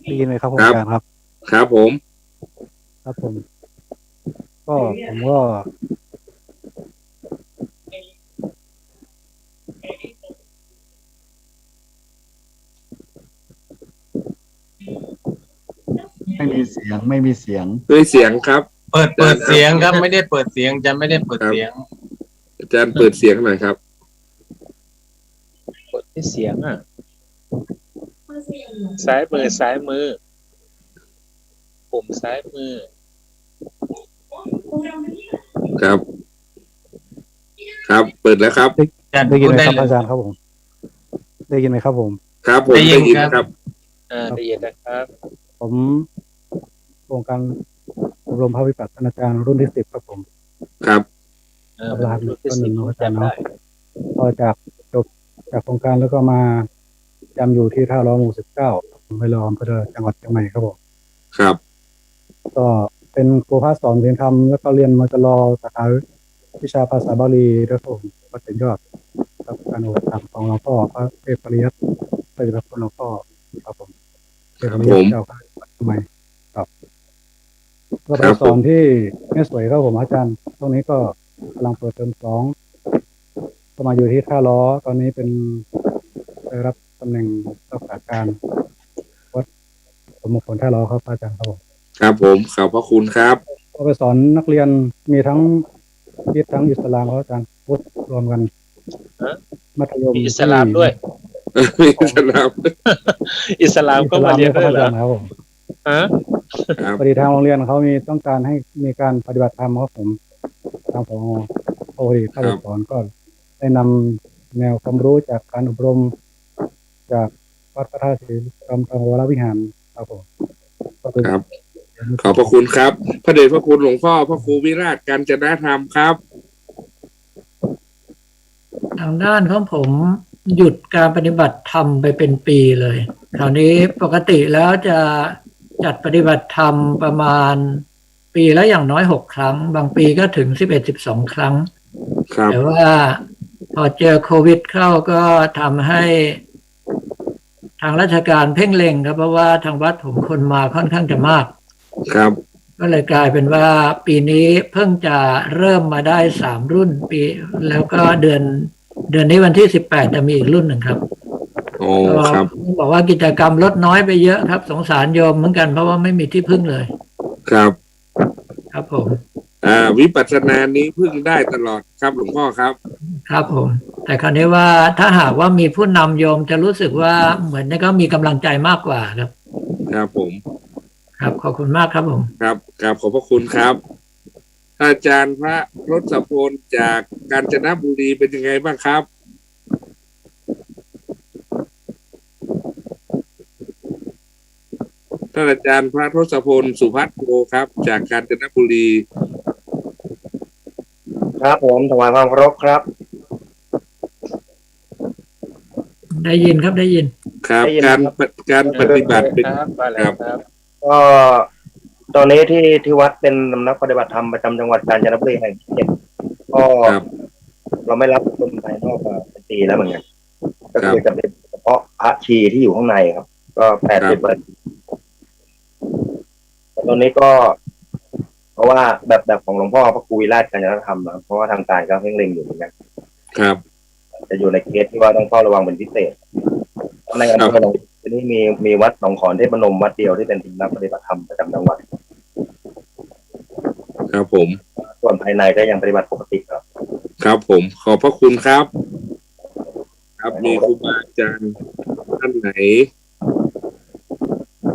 ได้ยินไหมครับอาจารย์ครับครับผมครับผมก็ไม่มีเสียงไม่มีเสียงครับ เปิดเสียงครับไม่ได้เปิดเสียงจะไม่ได้เปิดเสียงอาจารย์เปิดเสียงหน่อยครับกดที่เสียงอ่ะซ้ายมือปุ่มซ้ายมือครับเปิดแล้วครับได้ยินไหมครับอาจารย์ครับผมได้ยินไหมครับผมครับผมได้ยินครับได้ยินนะครับผมโครงการอบรมพระวิปัสสนาจารย์รุ่นที่10ครับผมครับรหัสรุ่นที่10อาจารย์เนาะพอจากจบจากโครงการแล้วก็มาจำอยู่ที่ท่าล้อหมู่19ไปรออำเภอจังหวัดเชียงใหม่ครับผมครับก็เป็นครูภาคสอนเรียนธรรมแล้วก็เรียนมจรสาขาวิชาภาษาบาลีด้วยผมก็เป็นยอดกับการอบรมของหลวงพ่อพระเทพปริยัติปฏิบัติหลวงพ่อครับผมครับผม เจ้าค่ะทำไมครับก็ไปสอนที่แม่สวยครับผมอาจารย์ตรงนี้ก็กำลังเปิดเทอม2ก็มาอยู่ที่ท่าล้อตอนนี้เป็นได้รับตำแหน่งรักษาการวัดสมมงคลท่าล้อครับอาจารย์ครับผมครับผมขอบพระคุณครับก็ไปสอนนักเรียนมีทั้งคิดทั้งอิสลามครับอาจารย์พุทธรวมกันมัธยมอิสลามด้วยอิสลามก็มาเรียนด้วยเหรอครับผมพอดีทางโรงเรียนเขามีต้องการให้มีการปฏิบัติธรรมครับผมทางผอ.พอดีข้าราชการก็ได้นำแนวความรู้จากการอบรมจากวัดพระธาตุศรีธรรมวรวิหารครับผมครับขอบพระคุณครับพระเดชพระคุณหลวงพ่อพระครูวิราชกาญจนธรรมครับทางด้านของผมหยุดการปฏิบัติธรรมไปเป็นปีเลยคราวนี้ปกติแล้วจะจัดปฏิบัติธรรมประมาณปีละอย่างน้อย6ครั้งบางปีก็ถึง11-12 ครั้งแต่ว่าพอเจอโควิดเข้าก็ทำให้ทางราชการเพ่งเล็งครับเพราะว่าทางวัดผมคนมาค่อนข้างจะมากครับก็เลยกลายเป็นว่าปีนี้เพิ่งจะเริ่มมาได้3รุ่นปีแล้วก็เดือนนี้วันที่18จะมีอีกรุ่นหนึ่งครับ โอ้ครับ บอกว่ากิจกรรมลดน้อยไปเยอะครับ สงสารโยมเหมือนกันเพราะว่าไม่มีที่พึ่งเลย ครับ ครับผม วิปัสสนานี้พึ่งได้ตลอดครับหลวงพ่อครับ ครับผม แต่คราวนี้ว่าถ้าหากว่ามีผู้นำโยมจะรู้สึกว่าเหมือนก็มีกำลังใจมากกว่าครับ ครับผม ครับขอบคุณมากครับผม ครับกราบขอบพระคุณครับ อาจารย์พระรสพลจากกาญจนบุรีเป็นยังไงบ้างครับท่านอาจารย์พระทศพลสุภัทโทครับจากกาญจนบุรีครับผมถวายความเคารพครับ ได้ยินครับได้ยิน ครับการปฏิบัติเป็นครับ ก็ตอนนี้ที่วัดเป็นสำนักปฏิบัติธรรมประจำจังหวัดกาญจนบุรีแห่งที่7ก็เราไม่รับคนภายนอกมาเป็นปีแล้วเหมือนกันก็คือจะเป็นเฉพาะพระชีที่อยู่ข้างในครับ ก็80%ตอนนี้ก็ เพราะว่าแบบของหลวงพ่อพระครูวิราชกาญจนธรรมนะเพราะว่าทางการก็เพ่งเล็งอยู่เหมือนกันครับจะอยู่ในเคสที่ว่าต้องเฝ้าระวังเป็นพิเศษในอำเภอหนองนี่มีวัดหนองขอนเทพนมวัดเดียวที่เป็นสำนักปฏิบัติธรรมประจำจังหวัดครับผม ส่วนภายในก็ยังปฏิบัติปกติครับครับผมขอบพระคุณครับครับมีครูบาอาจารย์ท่านไหน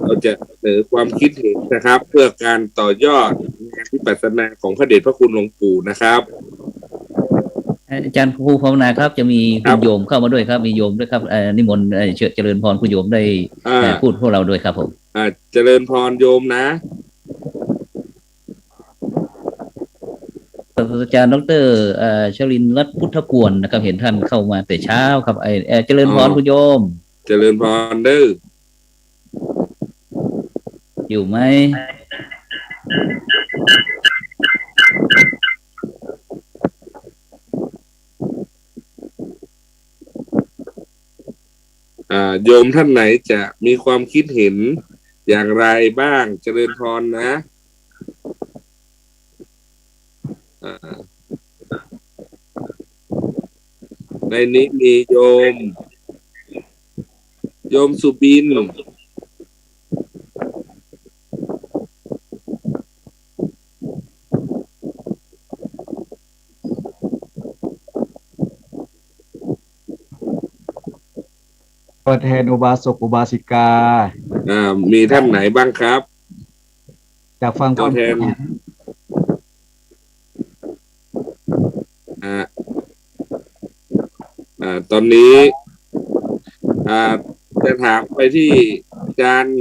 เราจะเสนอความคิดเห็นนะครับ เพื่อการต่อยอดงานวิปัสสนาของพระเดชพระคุณหลวงปู่นะครับอาจารย์ครูภาวนาครับจะมีคุณโยมเข้ามาด้วยครับมีโยมด้วยครับนิมนต์เจริญพรคุณโยมได้พูดพวกเราด้วยครับผมเจริญพรโยมนะศาสตราจารย์ดร.ชลินรัตน์พุทธกวนนะครับเห็นท่านเข้ามาแต่เช้าครับเจริญพรคุณโยมเจริญพรเด้ออยู่ไหมโยมท่านไหนจะมีความคิดเห็นอย่างไรบ้างเจริญพรนะในนี้มีโยมสุบินตัวแทนอุบาสกอุบาสิกามีท่านไหนบ้างครับจากฟังตัวแทนตอนนี้จะถามไปที่อาจารย์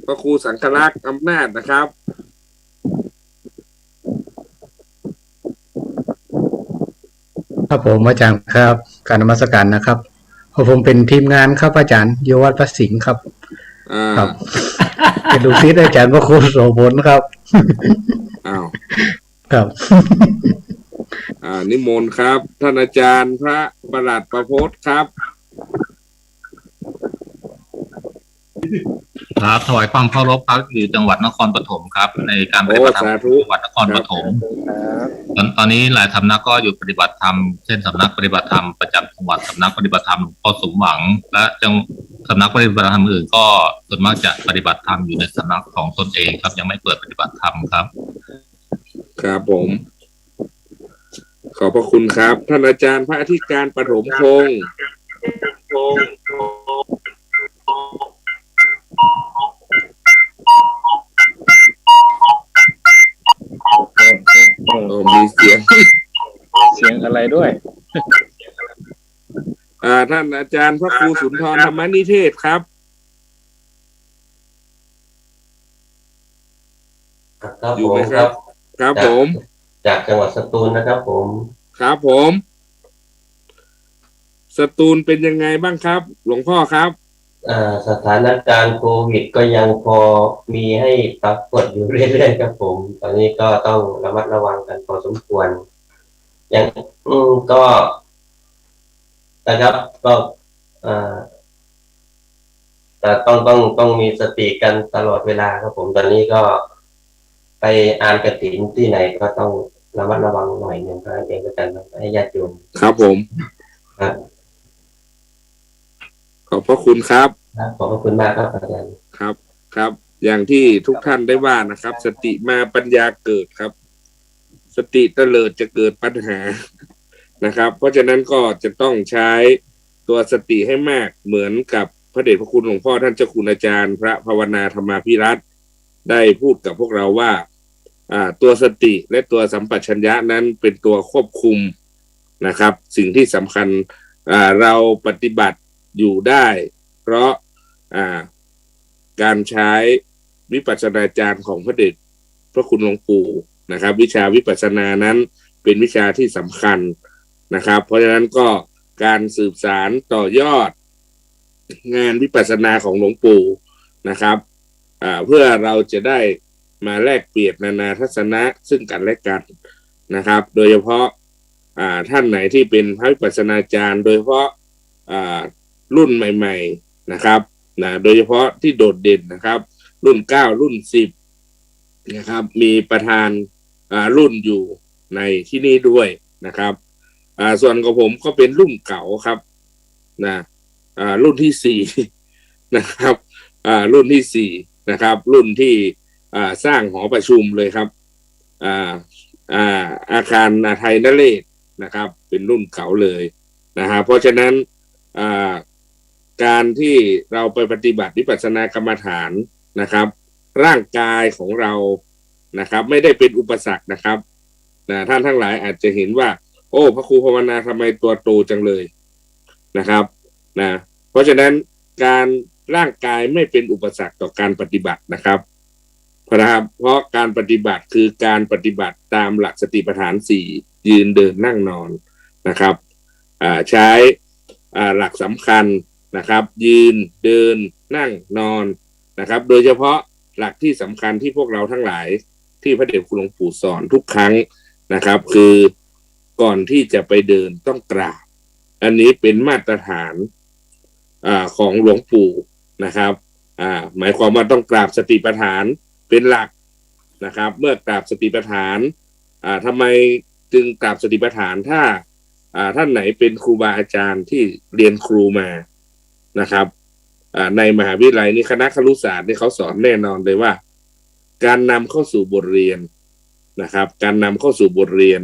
พระครูสังฆลักษณ์อำนาจนะครับครับผมอาจารย์ครับการนมัสการนะครับผมเป็นทีมงานครับอาจารย์โยวัดพระสิงห์ครับครับเป็นลูกศิษย์อาจารย์พระครูโสพลครับครับนิมนต์ครับท่านอาจารย์พระประหลัดประพจน์ครับครับถวายความเคารพครับอยู่จังหวัดนครปฐมครับในการปฏิบัติธรรมจังหวัดนครปฐมตอนนี้หลายสำนักก็อยู่ปฏิบัติธรรมเช่นสำนักปฏิบัติธรรมประจำจังหวัดสำนักปฏิบัติธรรมหลวงพ่อสมหวังและสำนักปฏิบัติธรรมอื่นก็ส่วนมากจะปฏิบัติธรรมอยู่ในสำนักของตนเองครับยังไม่เปิดปฏิบัติธรรมครับครับผมขอบพระคุณครับท่านอาจารย์พระอธิการปฐมพงษ์มีเสียงอะไรด้วยท่านอาจารย์พระครูสุนทรธรรมนิเทศครับอยู่ไหมครับครับผมจากจังหวัดสตูลนะครับผมครับผมสตูลเป็นยังไงบ้างครับหลวงพ่อครับสถานการณ์โควิดก็ยังพอมีให้ปรากฏอยู่เรื่อยๆครับผมตอนนี้ก็ต้องระมัดระวังกันพอสมควรอย่างก็นะครับก็แต่ต้องมีสติกันตลอดเวลาครับผมตอนนี้ก็ไปอ่านกฐินที่ไหนก็ต้องระมัดระวังหน่อยหนึ่งครับเองก็กันให้ญาติโยมครับผมครับ ขอบพระคุณครับ ขอบพระคุณมากครับอาจารย์ ครับอย่างที่ทุกท่านได้ว่านะครับสติมาปัญญาเกิดครับสติเตลิดจะเกิดปัญหานะครับเพราะฉะนั้นก็จะต้องใช้ตัวสติให้มากเหมือนกับพระเดชพระคุณหลวงพ่อท่านเจ้าคุณอาจารย์พระภาวนาธรรมาภิรัตน์ได้พูดกับพวกเราว่าตัวสติและตัวสัมปชัญญะนั้นเป็นตัวควบคุมนะครับสิ่งที่สำคัญเราปฏิบัติอยู่ได้เพราะการใช้วิปัสสนาญาณของพระเดชพระคุณหลวงปู่นะครับวิชาวิปัสสนานั้นเป็นวิชาที่สำคัญนะครับเพราะฉะนั้นก็การสืบสารต่อยอดงานวิปัสสนาของหลวงปู่นะครับเพื่อเราจะได้มาแลกเปลี่ยนนานาทัศนะซึ่งกันและกันนะครับโดยเฉพาะท่านไหนที่เป็นพระวิปัสสนาจารย์โดยเฉพาะรุ่นใหม่ๆนะครับโดยเฉพาะที่โดดเด่นนะครับรุ่น9รุ่น10นะครับมีประธานรุ่นอยู่ในที่นี่ด้วยนะครับส่วนของผมก็เป็นรุ่นเก่าครับรุ่นที่4นะครับรุ่นที่4นะครับรุ่นที่สร้างหอประชุมเลยครับอาคารไทยนเรศนะครับเป็นรุ่นเก่าเลยเพราะฉะนั้นการที่เราไปปฏิบัติวิปัสสนากรรมฐานนะครับร่างกายของเรานะครับไม่ได้เป็นอุปสรรคนะครับท่านทั้งหลายอาจจะเห็นว่าโอ้พระครูภาวนาทำไมตัวโตจังเลยนะครับเพราะฉะนั้นการร่างกายไม่เป็นอุปสรรคต่อการปฏิบัตินะครับเพราะการปฏิบัติคือการปฏิบัติตามหลักสติปัฏฐาน4ยืนเดินนั่งนอนนะครับใช้หลักสำคัญนะครับยืนเดินนั่งนอนนะครับโดยเฉพาะหลักที่สำคัญที่พวกเราทั้งหลายที่พระเดชคุณหลวงปู่สอนทุกครั้งนะครับคือก่อนที่จะไปเดินต้องกราบอันนี้เป็นมาตรฐานของหลวงปู่นะครับหมายความว่าต้องกราบสติปัฏฐานเป็นหลักนะครับเมื่อกราบสติปัฏฐานทำไมจึงกราบสติปัฏฐานถ้าท่านไหนเป็นครูบาอาจารย์ที่เรียนครูมานะครับในมหาวิทยาลัยนี้คณะครุศาสตร์นี่เขาสอนแน่นอนเลยว่าการนำเข้าสู่บทเรียนนะครับการนำเข้าสู่บทเรียน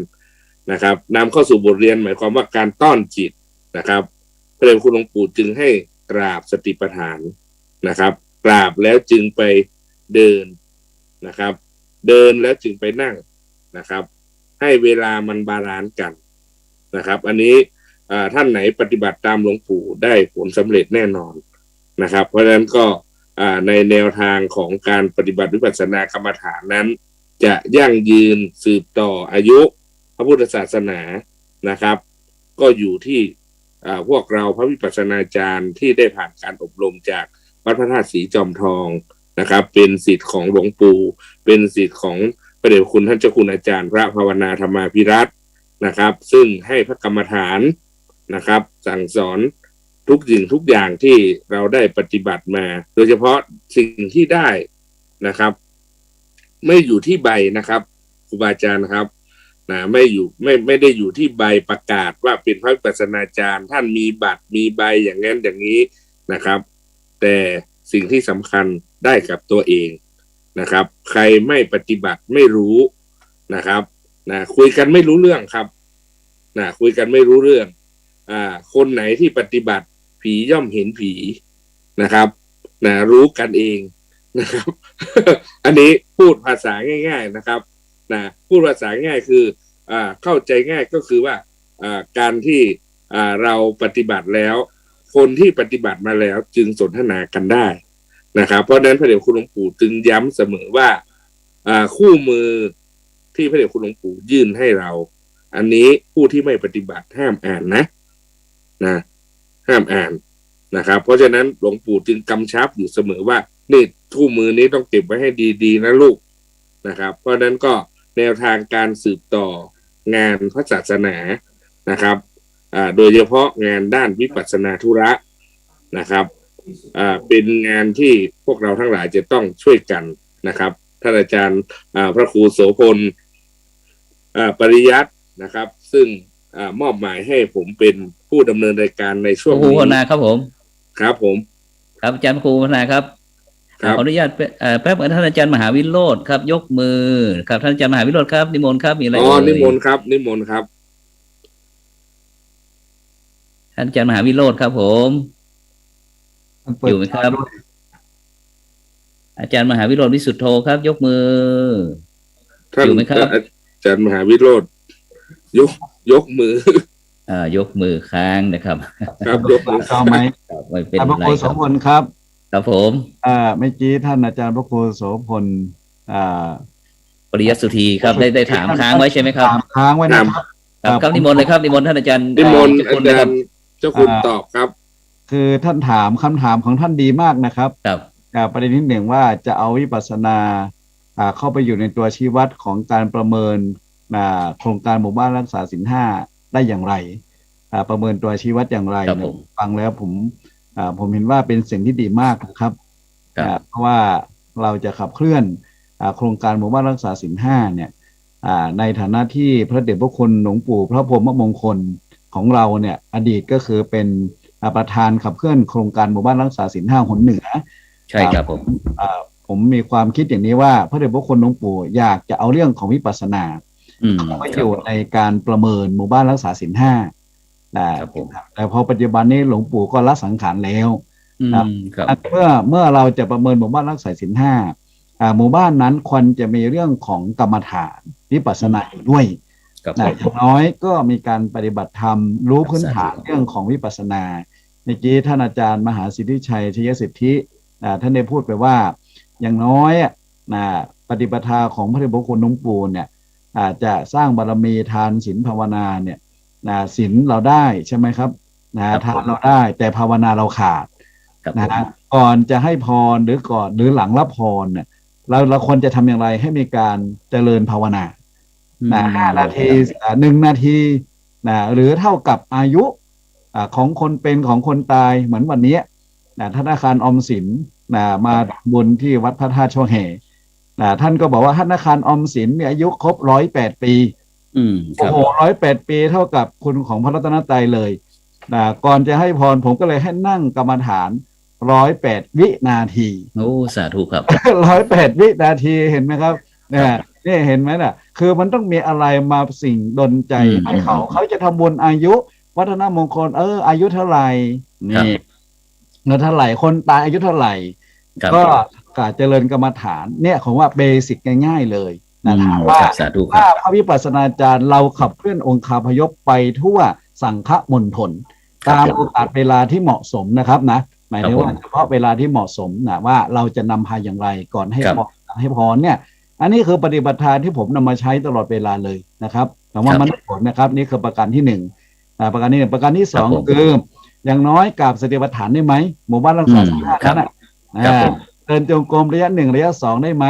นะครับนำเข้าสู่บทเรียนหมายความว่าการต้อนจิตนะครับพระเดชคุณหลวงปู่จึงให้กราบสติปัฏฐานนะครับกราบแล้วจึงไปเดินนะครับเดินแล้วจึงไปนั่งนะครับให้เวลามันบาลานซ์กันนะครับอันนี้ท่านไหนปฏิบัติตามหลวงปู่ได้ผลสำเร็จแน่นอนนะครับเพราะฉะนั้นก็ในแนวทางของการปฏิบัติวิปัสสนากรรมฐานนั้นจะยั่งยืนสืบต่ออายุพระพุทธศาสนานะครับก็อยู่ที่พวกเราพระวิปัสสนาจารย์ที่ได้ผ่านการอบรมจากวัดพระธาตุศรีจอมทองนะครับเป็นศิษย์ของหลวงปู่เป็นศิษย์ของพระเดชคุณท่านเจ้าคุณอาจารย์พระภาวนาธรรมาภิรัตน์นะครับซึ่งให้พระกรรมฐานนะครับสั่งสอนทุกสิ่งทุกอย่างที่เราได้ปฏิบัติมาโดยเฉพาะสิ่งที่ได้นะครับไม่อยู่ที่ใบนะครับครูบาอาจารย์นะครับไม่ได้อยู่ที่ใบประกาศว่าเป็นพระวิปัสสนาจารย์ท่านมีบัตรมีใบอย่างนั้นอย่างนี้นะครับแต่สิ่งที่สำคัญได้กับตัวเองนะครับใครไม่ปฏิบัติไม่รู้นะครับคุยกันไม่รู้เรื่องครับคุยกันไม่รู้เรื่องคนไหนที่ปฏิบัติผีย่อมเห็นผีนะครับรู้กันเองนะครับ อันนี้พูดภาษาง่ายๆนะครับพูดภาษาง่ายคือเข้าใจง่ายก็คือว่าการที่เราปฏิบัติแล้วคนที่ปฏิบัติมาแล้วจึงสนทนากันได้นะครับเพราะฉะนั้นพระเดชคุณหลวงปู่จึงย้ำเสมอว่าคู่มือที่พระเดชคุณหลวงปู่ยื่นให้เราอันนี้ผู้ที่ไม่ปฏิบัติห้ามอ่านนะห้ามอ่านนะครับเพราะฉะนั้นหลวงปู่จึงกำชับอยู่เสมอว่านี่คู่มือนี้ต้องเก็บไว้ให้ดีๆนะลูกนะครับเพราะฉะนั้นก็แนวทางการสืบต่องานพระศาสนานะครับโดยเฉพาะงานด้านวิปัสสนาธุระนะครับเป็นงานที่พวกเราทั้งหลายจะต้องช่วยกันนะครับท่านอาจารย์พระครูโสพลปริยัตินะครับซึ่งมอบหมายให้ผมเป็นผู้ดำเนินรายการในช่วงนี้ ครูภาวนาครับผม ครับผม ครับอาจารย์พระครูพัฒนาครับขออนุญาตแป๊บท่านอาจารย์มหาวิโรจน์ครับยกมือครับท่านอาจารย์มหาวิโรจน์ครับนิมนต์ครับมีอะไรนิมนต์ครับนิมนต์ครับท่านอาจารย์มหาวิโรจน์ครับผมอยู่ไหมครับอาจารย์มหาวิโรจน์วิสุทธโธครับยกมืออยู่ไหมครับอาจารย์มหาวิโรจน์ยกมือยกมือค้างนะครับครับยกมือเข้าไหมไม่เป็นไรครับ พระครูโสพลครับครับผมเมื่อกี้ท่านอาจารย์พระครูโสพลปริยัติสุธีครับได้ถามค้างไว้ใช่ไหมครับค้างไว้นะครับครับนิมนต์เลยครับนิมนต์ท่านอาจารย์นิมนต์อาจารย์เจ้าคุณตอบครับคือท่านถามคำถามของท่านดีมากนะครับประเด็นที่หนึ่งว่าจะเอาวิปัสสนาเข้าไปอยู่ในตัวชี้วัดของการประเมินโครงการหมู่บ้านรักษาศีล 5ได้อย่างไรประเมินตัวชี้วัดอย่างไรฟังแล้วผมเห็นว่าเป็นสิ่งที่ดีมากครับเพราะว่าเราจะขับเคลื่อนโครงการหมู่บ้านรักษาศีล 5เนี่ยในฐานะที่พระเดชพระคุณหลวงปู่พระพรหมมงคลของเราเนี่ยอดีตก็คือเป็นประธานขับเคลื่อนโครงการหมู่บ้านรักษาศีล 5 หนเหนือใช่ครับผมมีความคิดอย่างนี้ว่าพระเดชพระคุณหลวงปู่อยากจะเอาเรื่องของวิปัสสนาเข้ามาอยู่ในการประเมินหมู่บ้านรักษาศีล 5แต่พอปัจจุบันนี้หลวงปู่ก็ละสังขารแล้วเมื่อเราจะประเมินหมู่บ้านรักษาศีล 5หมู่บ้านนั้นควรจะมีเรื่องของกรรมฐานวิปัสสนาอยู่ด้วยอย่างน้อยก็มีการปฏิบัติธรรมรู้พื้นฐานเรื่องของวิปัสสนาเมื่อกี้ท่านอาจารย์มหาสิทธิชัยชยสิทธิท่านได้พูดไปว่าอย่างน้อยปฏิปทาของพระเดชพระคุณหลวงปู่เนี่ยจะสร้างบารมีทานศีลภาวนาเนี่ยศีลเราได้ใช่ไหมครับทานเราได้แต่ภาวนาเราขาดก่อนจะให้พรหรือหลังรับพรเนี่ยเราควรจะทำอย่างไรให้มีการเจริญภาวนา5 นาที1 นาทีหรือเท่ากับอายุของคนเป็นของคนตายเหมือนวันนี้ธนาคารออมสินมาบุญที่วัดพระธาตุช่อแห่ท่านก็บอกว่าธนาคารออมสินมีอายุครบ108 ปีโอ้โห108 ปีเท่ากับคุณของพระรัตนตรัยเลยก่อนจะให้พรผมก็เลยให้นั่งกรรมฐาน108 วินาทีโอ้สาธุครับ108 วินาทีเห็นไหมครับนี่เห็นไหมน่ะคือมันต้องมีอะไรมาสิ่งดลใจให้เขาจะทำบุญอายุวัฒนมงคลอายุเท่าไหร่นี่เงินเท่าไหร่คนตายอายุเท่าไหร่ก็การเจริญกรรมฐานเนี่ยของว่าเบสิกง่ายๆเลยถามว่าพระวิปัสสนาจารย์เราขับเคลื่อนองค์คาพยพไปทั่วสังฆมณฑลตามโอกาสเวลาที่เหมาะสมนะครับนะหมายถึงว่าเฉพาะเวลาที่เหมาะสมนะว่าเราจะนำพาอย่างไรก่อนให้พรเนี่ยอันนี้คือปฏิบัติทานที่ผมนำมาใช้ตลอดเวลาเลยนะครับแต่ว่ามันผลนะครับนี่คือประการที่1ประการที่1ประการที่2คืออย่างน้อยกราบสติปัฏฐานได้ไหมหมู่บ้านรักษาศีล 5นั้นเดินจงกรมระยะ1ระยะ2ได้ไหม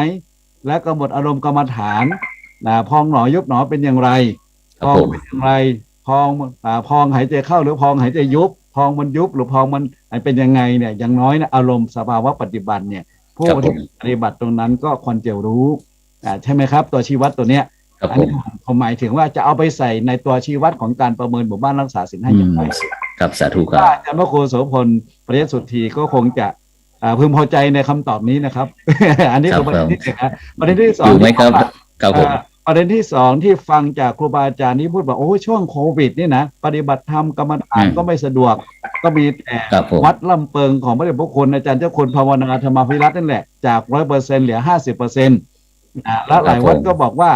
และกำหนดอารมณ์กรรมฐานพองหนอยุบหนอเป็นอย่างไรพองเป็นอย่างไรพองหายใจเข้าหรือพองหายใจยุบพองมันยุบหรือพองมันเป็นยังไงเนี่ยอย่างน้อยนะอารมณ์สภาวะปัจจุบันเนี่ยผู้ปฏิบัติตรงนั้นก็ควรจะรู้ใช่ไหมครับตัวชี้วัดตัวเนี้ยอันนี้ผมหมายถึงว่าจะเอาไปใส่ในตัวชี้วัดของการประเมินหมู่บ้านรักษาศีล 5อย่างไรครับสาธุครับอาจารย์พระครูโสพลปริยัติสุทธีก็คงจะพึงพอใจในคำตอบนี้นะครับ อันนี้คือประเด็นที่1นะประเด็นที่2อยู่ไหมครับประเด็นที่2ที่ฟังจากครูบาอาจารย์ที่พูดว่าโอ้ช่วงโควิดนี่นะปฏิบัติธรรมกรรมฐานก็ไม่สะดวกก็มีแต่วัดลำเปิงของพระเดชพระคุณอาจารย์เจ้าคุณภาวนาธรรมภิรัตน์นั่นแหละจาก 100% เหลือ 50%แล้วหลายวัดก็บอกว่า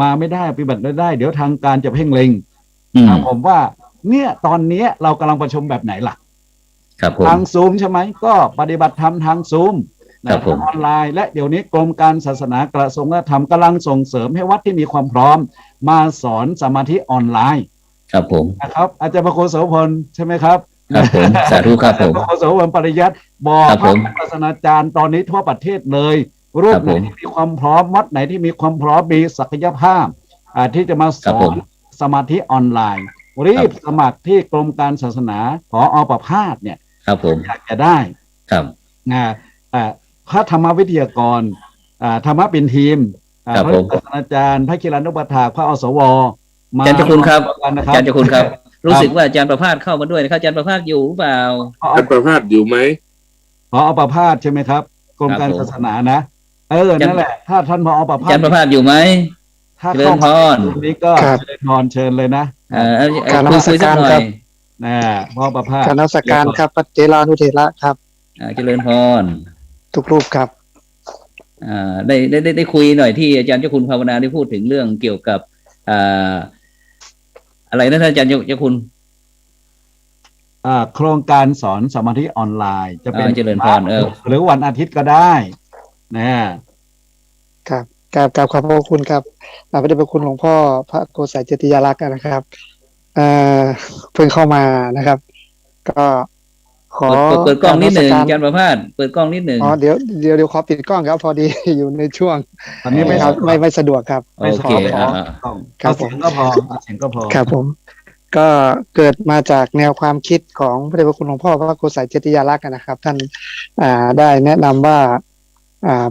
มาไม่ได้ปฏิบัติไม่ได้เดี๋ยวทางการจะเพ่งเล็งผมว่าเนี่ยตอนนี้เรากำลังประชุมแบบไหนล่ะทางซูมใช่ไหมก็ปฏิบัติธรรมทางซูมทางออนไลน์และเดี๋ยวนี้กรมการศาสนากระทรวงวัฒนธรรมกำลังส่งเสริมให้วัดที่มีความพร้อมมาสอนสมาธิออนไลน์ครับผมนะครับอาจารย์พระครูโสพลใช่ไหมครับครับผมสาธุครับผมพระครูโสพลปริยัติบอกพระศาสนาจารย์ตอนนี้ทั่วประเทศเลยรูปไหนที่มีความพร้อมวัดไหนที่มีความพร้อมมีศักยภาพที่จะมาสอนสมาธิออนไลน์รีบสมัครที่กรมการศาสนาผอ.ประภาสเนี่ยครับผมอยากจะได้ครับพระธรรมวิทยากรธรรมะเป็นทีมพระศาสนาจารย์พระกิรานุปถากพระอสวมาอาจารย์เจ้าคุณครับอาจารย์เจ้าคุณครับ รู้สึกว่าอาจารย์ประภาสเข้ามาด้วยนะครับอาจารย์ประภาสอยู่หรือเปล่า อาจารย์ประภาสอยู่ไหม ผอ.ประภาสใช่ไหมครับกรมการศาสนานะนั่นแหละถ้าท่านผอ.ประภาส อาจารย์ประภาสอยู่ไหม ถ้าเข้ามาตรงนี้ก็เจริญพรเชิญเลยนะ การนมัสการครับ ผอ.ประภาส การนมัสการครับพระเจรานุเถระครับ เจริญพร ทุกรูปครับ ได้คุยหน่อยที่อาจารย์เจ้าคุณภาวนาได้พูดถึงเรื่องเกี่ยวกับอะไรนะท่านอาจารย์เจ้าคุณโครงการสอนสมาธิออนไลน์จะเป็น เจริญพรหรือวันอาทิตย์ก็ได้ครับกราบขอบพระคุณครับพระเดชพระคุณหลวงพ่อพระโกษัยเจติยาลักษณ์นะครับเพิ่งเข้ามานะครับก็ขอเปิดกล้องนิดหนึ่งอาจารย์ประภาสเปิดกล้องนิดหนึ่งเดี๋ยวขอปิดกล้องครับพอดีอยู่ในช่วงตอนนี้ไม่สะดวกครับโอเคครับผมก็พอเสียงก็พอครับผมก็เกิดมาจากแนวความคิดของพระเดชพระคุณหลวงพ่อพระโกษัยเจติยาลักษณ์นะครับท่านได้แนะนำว่า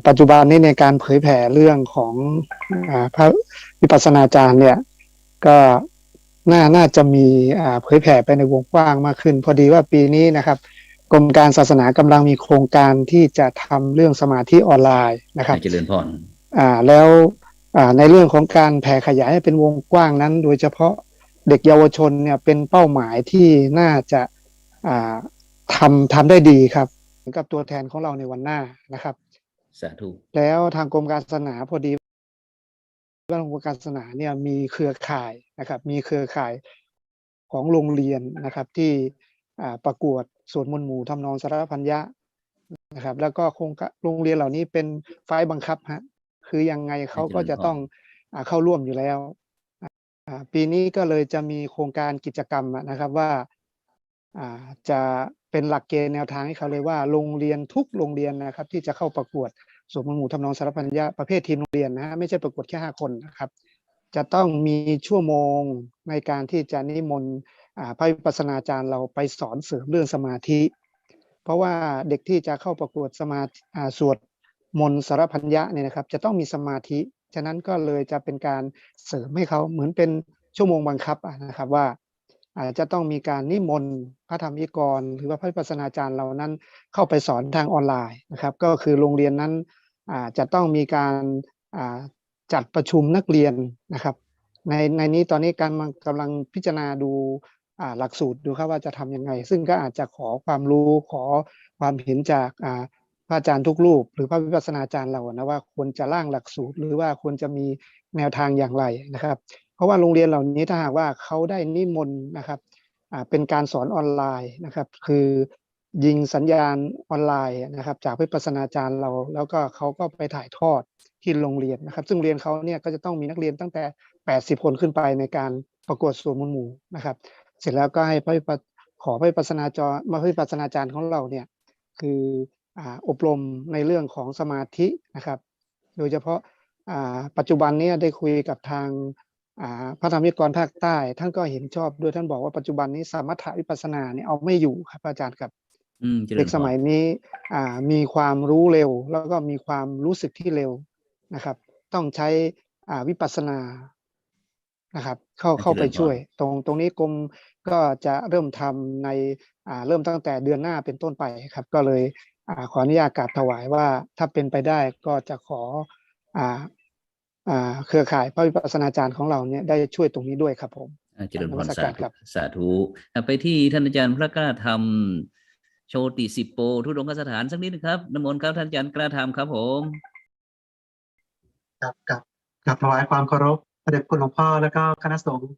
ปัจจุบันนี้ในการเผยแผ่เรื่องของพระวิปัสสนาจารย์เนี่ยก็น่าจะมีเผยแผ่ไปในวงกว้างมากขึ้นพอดีว่าปีนี้นะครับกรมการศาสนากำลังมีโครงการที่จะทำเรื่องสมาธิออนไลน์นะครับเจริญพรแล้วในเรื่องของการแผ่ขยายให้เป็นวงกว้างนั้นโดยเฉพาะเด็กเยาวชนเนี่ยเป็นเป้าหมายที่น่าจะทำได้ดีครับกับตัวแทนของเราในวันหน้านะครับสาธุแล้วทางกรมการศาสนาพอดีว่ากรมการศาสนาเนี่ยมีเครือข่ายนะครับมีเครือข่ายของโรงเรียนนะครับที่ประกวดสวดมนต์หมู่ทำนองสารพันยะนะครับแล้วก็โรงเรียนเหล่านี้เป็นฝ่ายบังคับฮะคือยังไงเขาก็จะต้องเข้าร่วมอยู่แล้วปีนี้ก็เลยจะมีโครงการกิจกรรมนะครับว่าจะเป็นหลักเกณฑ์แนวทางให้เขาเลยว่าโรงเรียนทุกโรงเรียนนะครับที่จะเข้าประกวดสวดมนต์หมู่ทำนองสารพันยะประเภททีมโรงเรียนนะฮะไม่ใช่ประกวดแค่5 คนนะครับจะต้องมีชั่วโมงในการที่จะนิมนต์พระวิปัสสนาจารย์เราไปสอนเสริมเรื่องสมาธิเพราะว่าเด็กที่จะเข้าประกวดสวดมนต์สารพันยะเนี่ยนะครับจะต้องมีสมาธิฉะนั้นก็เลยจะเป็นการเสริมให้เขาเหมือนเป็นชั่วโมงบังคับนะครับว่าจะต้องมีการนิมนต์พระธรรมิกรหรือว่าพระวิปัสสนาจารย์เรานั้นเข้าไปสอนทางออนไลน์นะครับก็คือโรงเรียนนั้นจะต้องมีการจัดประชุมนักเรียนนะครับในนี้ตอนนี้กำลังพิจารณาดูหลักสูตรดูครับว่าจะทำยังไงซึ่งก็อาจจะขอความรู้ขอความเห็นจากพระอาจารย์ทุกรูปหรือพระวิปัสสนาจารย์เรานะว่าควรจะร่างหลักสูตรหรือว่าควรจะมีแนวทางอย่างไรนะครับเพราะว่าโรงเรียนเหล่านี้ถ้าหากว่าเขาได้นิมนต์นะครับเป็นการสอนออนไลน์นะครับคือยิงสัญญาณออนไลน์นะครับจากวิปัสสนาจารย์เราแล้วก็เขาก็ไปถ่ายทอดที่โรงเรียนนะครับซึ่งเรียนเขาเนี่ยก็จะต้องมีนักเรียนตั้งแต่80 คนขึ้นไปในการประกวดสวดมนต์หมู่นะครับเสร็จแล้วก็ให้ขอพระวิปัสสนาจารย์ของเราเนี่ยคืออบรมในเรื่องของสมาธินะครับโดยเฉพาะปัจจุบันนี้ได้คุยกับทางพระธรรมิกรภาคใต้ท่านก็เห็นชอบด้วยท่านบอกว่าปัจจุบันนี้สมถะวิปัสสนาเนี่ยเอาไม่อยู่ครับอาจารย์ครับเด็กสมัยนี้มีความรู้เร็วแล้วก็มีความรู้สึกที่เร็วนะครับต้องใช้วิปัสสนานะครับเข้าไปช่วยตรงนี้กรมก็จะเริ่มทำในเริ่มตั้งแต่เดือนหน้าเป็นต้นไปครับก็เลยขออนุญาตกราบถวายว่าถ้าเป็นไปได้ก็จะขอเครือข่ายพระวิปัสสนาจารย์ของเราเนี่ยได้ช่วยตรงนี้ด้วยครับผมเจริญพรสาธุไปที่ท่านอาจารย์พระกล้าธรรมโชติสิปโปทุดงคสถานสักนิดนะครับนิมนต์ครับท่านอาจารย์กล้าธรรมครับผมกับถวายความเคารพพระเดชคุณหลวงพ่อแล้วก็คณะสงฆ์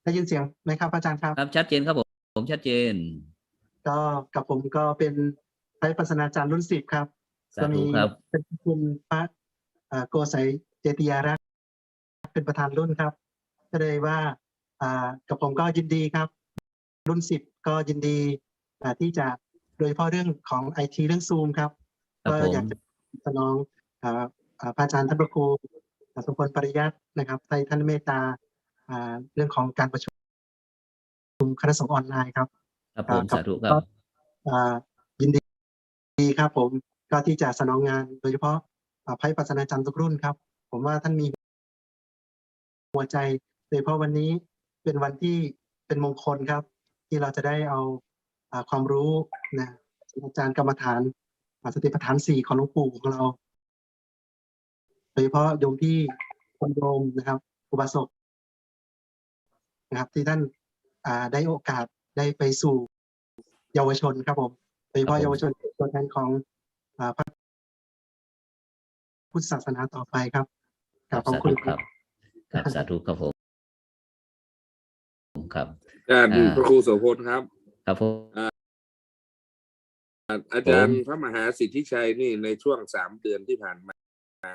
ได้ยินเสียงไหมครับอาจารย์ครับครับชัดเจนครับผมชัดเจนก็กับผมก็เป็นพระวิปัสสนาจารย์รุ่น10ครับก็มีเป็นคุณพระโกษัยเจติยาลักษณ์เป็นประธานรุ่นครับก็เลยว่ากับผมก็ยินดีครับรุ่น10ก็ยินดีที่จะโดยเฉพาะเรื่องของ IT เรื่องซูมครับก็อยากจะสนองพระอาจารย์ท่านพระครูสมพลปริยัตินะครับให้ท่านเมตตาเรื่องของการประชุมคณะสงฆ์ออนไลน์ครับครับผมสาธุครับยินดีครับผมก็ที่จะสนองงานโดยเฉพาะพระวิปัสสนาจารย์ทุกรุ่นครับผมว่าท่านมีหัวใจโดยเฉพาะวันนี้เป็นวันที่เป็น เป็นมงคลครับ ที่เราจะได้เอาความรู้นะอาจารย์กรรมฐานสติปัฏฐาน4ของหลวงปู่ของเราโดยเฉพาะโยมที่คนโยมนะครับอุบาสกนะครับที่ท่านได้โอกาสได้ไปสู่เยาวชนครับผมโดยเฉพาะเยาวชนตัวแทนของพระพุทธศาสนาต่อไปครับขอบคุณครับครับสาธุครับผมครับพระครูโสพลครับครับผมอาจารย์พระมหาสิทธิชัยนี่ในช่วง3 เดือนที่ผ่านมา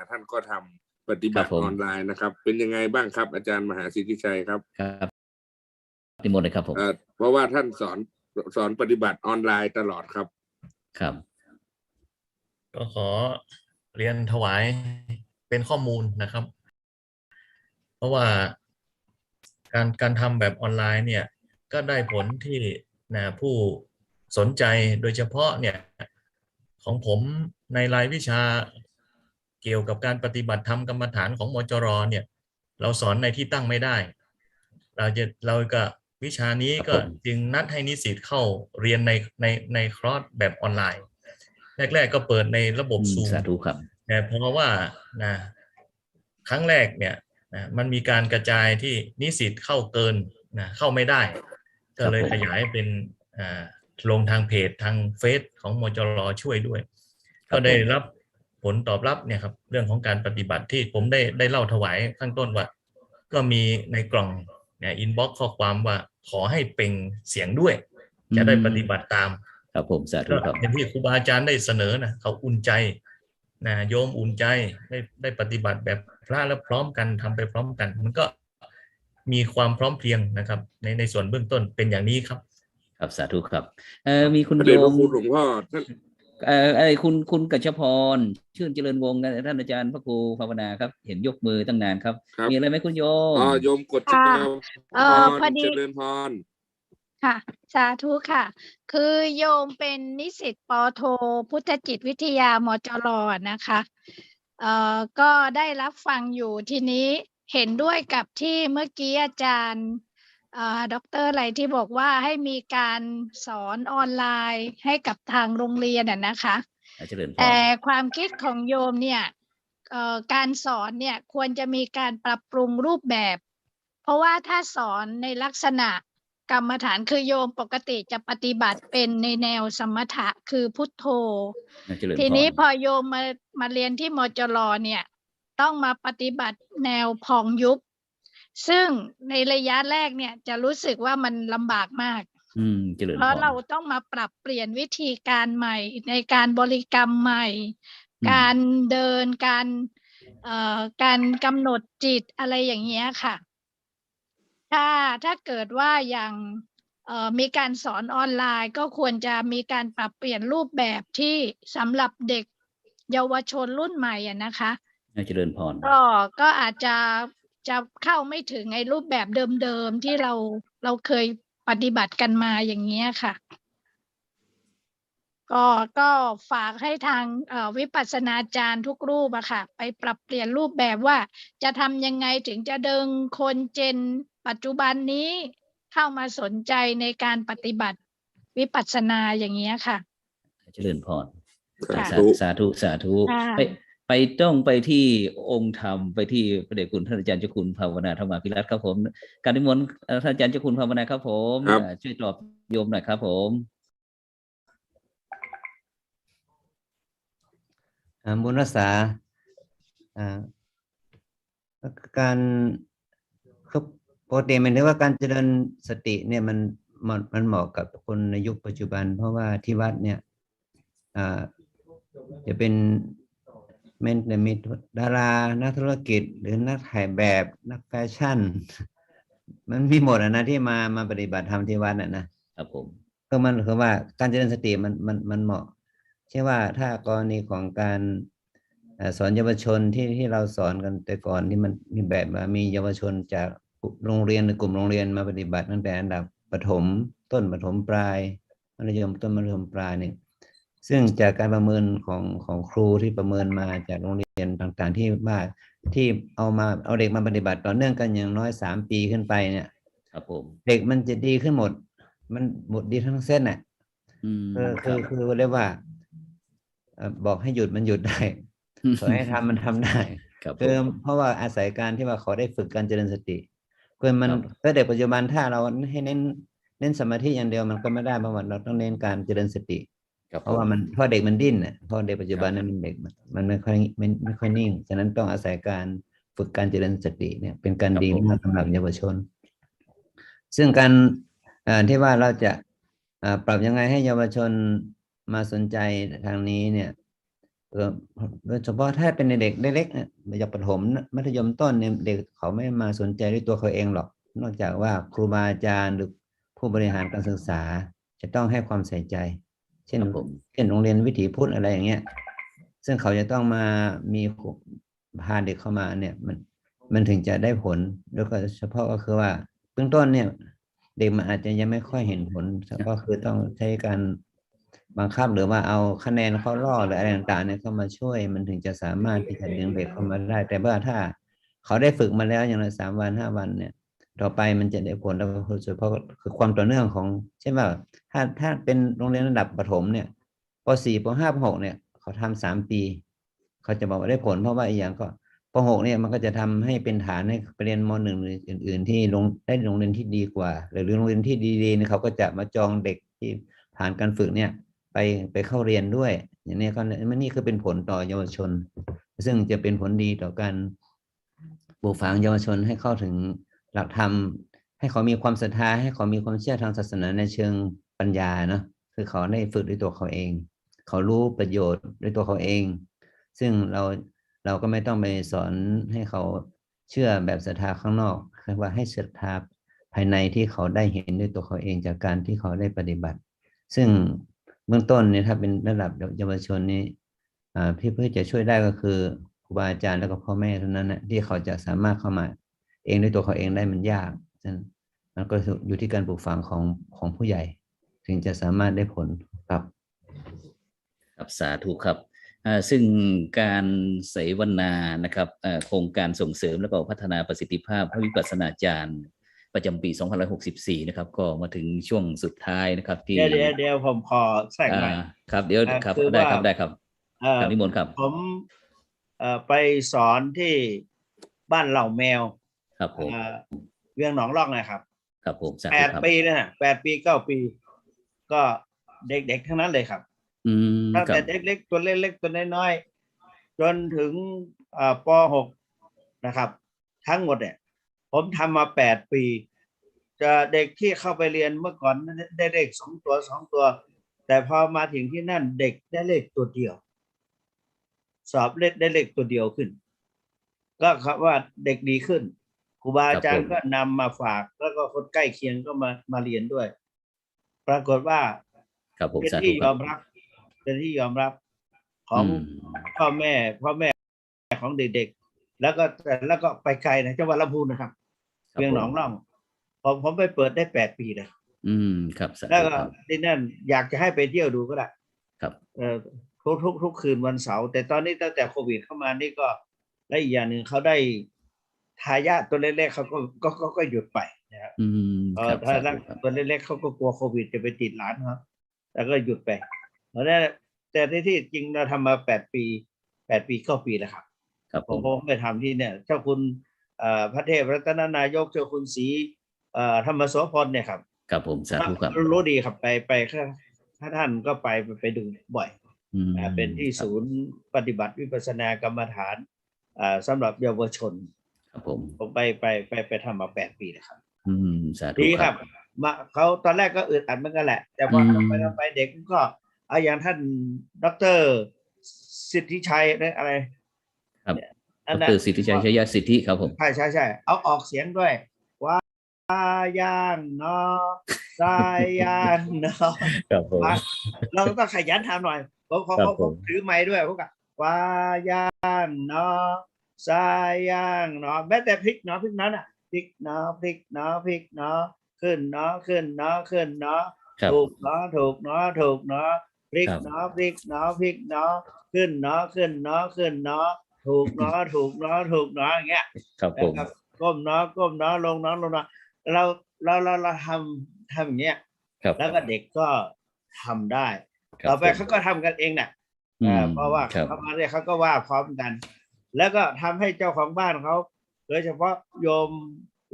ท่านก็ทำปฏิบัติออนไลน์นะครับเป็นยังไงบ้างครับอาจารย์มหาสิทธิชัยครับครับนิมนต์เลยครับผมเพราะว่าท่านสอนปฏิบัติออนไลน์ตลอดครับครับก็ขอเรียนถวายเป็นข้อมูลนะครับเพราะว่าการทำแบบออนไลน์เนี่ยก็ได้ผลที่ผู้สนใจโดยเฉพาะเนี่ยของผมในรายวิชาเกี่ยวกับการปฏิบัติธรรมกรรมฐานของมจรเนี่ยเราสอนในที่ตั้งไม่ได้เราก็วิชานี้ก็จึงนัดให้นิสิตเข้าเรียนในคอร์สแบบออนไลน์แรกๆก็เปิดในระบบซูมสาธุครับแต่เพราะว่าครั้งแรกเนี่ยมันมีการกระจายที่นิสิตเข้าเกินเข้าไม่ได้ก็เลยขยายเป็นลงทางเพจทางเฟซของมจรช่วยด้วยก็ได้รับผลตอบรับเนี่ยครับเรื่องของการปฏิบัติที่ผมได้เล่าถวายข้างต้นว่าก็มีในกล่องเนี่ยอินบ็อกซ์ข้อความว่าขอให้เป่งเสียงด้วยจะได้ปฏิบัติตามครับผมสาธุครับอย่างที่ครูบาอาจารย์ได้เสนอนะเขาอุ่นใจโยมอุ่นใจได้ปฏิบัติแบบพระแล้วพร้อมกันทำไปพร้อมกันมันก็มีความพร้อมเพรียงนะครับในส่วนเบื้องต้นเป็นอย่างนี้ครับครับสาธุครับมีคุณโยมหลวงพ่อท่านคุณกัญชพรชื่นเจริญวงศ์นะท่านอาจารย์พระครูภาวนาครับเห็นยกมือตั้งนานครับมีอะไรไหมคุณโยมโยมกดเจริญพรค่ะสาธุค่ะคือโยมเป็นนิสิตป.โทพุทธจิตวิทยามจร.นะคะก็ได้รับฟังอยู่ทีนี้เห็นด้วยกับที่เมื่อกี้อาจารย์ดร.อะไรที่บอกว่าให้มีการสอนออนไลน์ให้กับทางโรงเรียนนะคะแต่ความคิดของโยมเนี่ยการสอนเนี่ยควรจะมีการปรับปรุงรูปแบบเพราะว่าถ้าสอนในลักษณะกรรมฐานคือโยมปกติจะปฏิบัติเป็นในแนวสมถะคือพุทโธทีนี้พอโยมมาเรียนที่มจร.เนี่ยต้องมาปฏิบัติแนวพองยุบซึ่งในระยะแรกเนี่ยจะรู้สึกว่ามันลำบากมากเพราะเราต้องมาปรับเปลี่ยนวิธีการใหม่ในการบริกรรมใหม่การเดินการกำหนดจิตอะไรอย่างเงี้ยค่ะถ้าเกิดว่าอย่างมีการสอนออนไลน์ก็ควรจะมีการปรับเปลี่ยนรูปแบบที่สำหรับเด็กเยาวชนรุ่นใหม่นะคะเจริญพรก็อาจจะเข้าไม่ถึงไอ้รูปแบบเดิมๆที่เราเคยปฏิบัติกันมาอย่างเงี้ยค่ะก็ฝากให้ทางวิปัสสนาจารย์ทุกรูปอะค่ะไปปรับเปลี่ยนรูปแบบว่าจะทำยังไงถึงจะดึงคนเจนปัจจุบันนี้เข้ามาสนใจในการปฏิบัติวิปัสสนาอย่างเงี้ยค่ะเจริญพรสาธุไปต้องไปที่องค์ธรรมไปที่พระเดชคุณท่านอาจารย์เจ้าคุณภาวนาธรรมาภิรัตน์ครับผมการนิมนต์ท่านอาจารย์เจ้าคุณภาวนาครับผมช่วยตอบโยมหน่อยครับผมบุญรักษาการปกติมันเรียกว่าการเจริญสติเนี่ยมันเหมาะกับคนในยุคปัจจุบันเพราะว่าที่วัดเนี่ยจะเป็นมีดารานักธุรกิจหรือนักถ่ายแบบนักแฟชั่นมันมีหมดนะที่มาปฏิบัติธรรมที่วัดนะครับผมก็มันคือว่าการเจริญสติมันเหมาะใช่ว่าถ้ากรณีของการสอนเยาวชนที่เราสอนกันแต่ก่อนที่มันมีแบบว่ามีเยาวชนจากโรงเรียนหรือกลุ่มโรงเรียนมาปฏิบัติตั้งแต่อันดับประถมต้นประถมปลายมัธยมต้นมัธยมปลายเนี่ยซึ่งจากการประเมินของครูที่ประเมินมาจากโรงเรียนต่างๆที่เอาเด็กมาปฏิบัติต่อเนื่องกันอย่างน้อย3 ปีขึ้นไปเนี่ย ครับผม เด็กมันจะดีขึ้นหมด มันหมดดีทั้งเส้นน่ะคือเรียกว่าบอกให้หยุดมันหยุดได้ขอให้ทำมันทำได้คือเพราะว่าอาศัยการที่ว่าเขาได้ฝึกการเจริญสติคือมันเด็กปัจจุบันถ้าเราให้เน้นสมาธิอย่างเดียวมันก็ไม่ได้เพราะว่าเราต้องเน้นการเจริญสติเพราะว่าเพราะเด็กมันดิ้นน่ะเพราะเด็กปัจจุบันนั้นมันเด็กมันไม่ค่อยนิ่งฉะนั้นต้องอาศัยการฝึกการเจริญสติเนี่ยเป็นการดีมากสำหรับเยาวชนซึ่งการที่ว่าเราจะปรับยังไงให้เยาวชนมาสนใจทางนี้เนี่ยโดยเฉพาะถ้าเป็นเด็กเล็กๆจากประถมมัธยมต้นเนี่ยเด็กเขาไม่มาสนใจด้วยตัวเขาเองหรอกนอกจากว่าครูบาอาจารย์หรือผู้บริหารการศึกษาจะต้องให้ความใส่ใจเช่นโรงเรียนวิถีพุทธอะไรอย่างเงี้ยซึ่งเขาจะต้องมามีพาเด็กเข้ามาเนี่ยมันถึงจะได้ผลแล้วก็เฉพาะก็คือว่าเบื้องต้นเนี่ยเด็กมันอาจจะยังไม่ค่อยเห็นผลก็คือต้องใช้การบังคับหรือว่าเอาคะแนนเข้ารอบหรืออะไรต่างๆเนี่ยเข้ามาช่วยมันถึงจะสามารถที่จะดึงเด็กเข้ามาได้แต่ว่าถ้าเขาได้ฝึกมาแล้วอย่างไร3 วัน5 วันเนี่ยต่อไปมันจะได้ผลแล้วก็โดยเฉพาะคือความต่อเนื่องของเช่นว่าถ้าเป็นโรงเรียนระดับประถมเนี่ยป.4 ป.5 ป.6 เนี่ยเขาทำ3 ปีเขาจะบอกว่าได้ผลเพราะว่าอีกอย่างก็ป.6 เนี่ยมันก็จะทำให้เป็นฐานให้ไปเรียนม.1 หรืออื่นๆที่ได้โรงเรียนที่ดีกว่าหรือโรงเรียนที่ดีๆเนี่ยเขาก็จะมาจองเด็กที่ผ่านการฝึกเนี่ยไปเข้าเรียนด้วยอย่างนี้ก็นี่คือเป็นผลต่อเยาวชนซึ่งจะเป็นผลดีต่อการปลูกฝังเยาวชนให้เข้าถึงหลักธรรมให้เขามีความศรัทธาให้เขามีความเชื่อทางศาสนาในเชิงปัญญาเนาะคือเขาได้ฝึกด้วยตัวเขาเองเขารู้ประโยชน์ด้วยตัวเขาเองซึ่งเราก็ไม่ต้องไปสอนให้เขาเชื่อแบบศรัทธาข้างนอกคือว่าให้ศรัทธาภายในที่เขาได้เห็นด้วยตัวเขาเองจากการที่เขาได้ปฏิบัติซึ่งเบื้องต้นเนี่ยถ้าเป็นระดับเยาวชนนี้เพื่อจะช่วยได้ก็คือครูบาอาจารย์แล้วก็พ่อแม่เท่านั้นนะที่เขาจะสามารถเข้ามาเองด้วยตัวเขาเองได้มันยากฉะนั้นมันก็อยู่ที่การปลูกฝังของผู้ใหญ่ถึงจะสามารถได้ผลครับครับสาธุครับซึ่งการเสวนานะครับโครงการส่งเสริมและก็พัฒนาประสิทธิภาพพระวิปัสสนาจารย์ประจำปี2564นะครับก็มาถึงช่วงสุดท้ายนะครับที่เดี๋ยวผมขอแทรกหน่อยครับเดี๋ยวครับได้ครับนิมนต์ครับผมไปสอนที่บ้านเหล่าแมวครับผมเวียงหนองร่องนะครับครับผม8 ปีนะฮะ8 ปี 9 ปีก็เด็กๆทั้งนั้นเลยครับตั้งแต่เล็กๆตัวเล็กๆตัวน้อยๆจนถึงป.6 นะครับทั้งหมดเนี่ยผมทำมา8 ปีจะเด็กที่เข้าไปเรียนเมื่อก่อนได้เลข2 ตัวแต่พอมาถึงที่นั่นเด็กได้เลขตัวเดียวสอบได้เลขตัวเดียวขึ้นก็ครับว่าเด็กดีขึ้นครูบาอาจารย์ก็นำมาฝากแล้วก็คนใกล้เคียงก็มาเรียนด้วยปรากฏว่าเป็นที่ยอมรับของพ่อแม่ของเด็กๆแล้วก็ไปไกลนะจังหวัดลำพูนนะครับเวียงหนองร่องผมไปเปิดได้8 ปีเลยครับแล้วก็ที่นั่นอยากจะให้ไปเที่ยวดูก็ได้ครับทุกคืนวันเสาร์แต่ตอนนี้ตั้งแต่โควิดเข้ามานี่ก็และอีกอย่างหนึ่งเขาได้ทายาทตัวเล็กๆเขาก็หยุดไปนะครับถ้าตัวเล็กๆเขาก็กลัวโควิดจะไปติดหลานครับแล้วก็หยุดไปแต่ที่จริงเราทำมา8 ปี 9 ปีแล้วครับผมไปทำที่เนี่ยเจ้าคุณพระเทพรัตนนายกเจ้าคุณศรีธรรมโสพลเนี่ยครับครับผมสาธุครับรู้ดีครับไปถ้าท่านก็ไปดูบ่อยเป็นที่ศูนย์ปฏิบัติวิปัสสนากรรมฐานสำหรับเยาวชนครับผมไปทำมา8 ปีนะครับสาธุดีครับมาเขาตอนแรกก็อึดอัดเหมือนกันแหละแต่พอไปเด็กก็อย่างท่านดร.สิทธิชัยอะไรครับดร.สิทธิชัยชัยสิทธิครับผมใช่เอาออกเสียงด้วยว่าย่างเนาะสายย่างเนาะครับผมเราต้องขยันทำหน่อยผมถือไม้ด้วยพวกกันว่าย่างเนาะสายย่างเนาะแม้แต่พริกเนาะพริกนั้นอ่ะพริกเนาะพริกเนาะพริกเนาะขึ้นเนาะขึ้นเนาะขึ้นเนาะถูกเนาะถูกเนาะถูกเนาะพริกเนาะพริกเนาะพริกเนาะขึ้นเนาะขึ้นเนาะขึ้นเนาะถูกเนาะถูกเนาะถูกเนาะอย่างเงี้ยครับผมก้มเนาะก้มเนาะลงเนาะลงเนาะเรา เราทำอย่างเงี้ยแล้วก็เด็กก็ทำได้ต่อไปเขาก็ทำกันเองน่ะเพราะว่าเขามาเนี่ยเขาก็ว่าพร้อมกัน แล้วก็ทำให้เจ้าของบ้านเขาโดยเฉพาะโ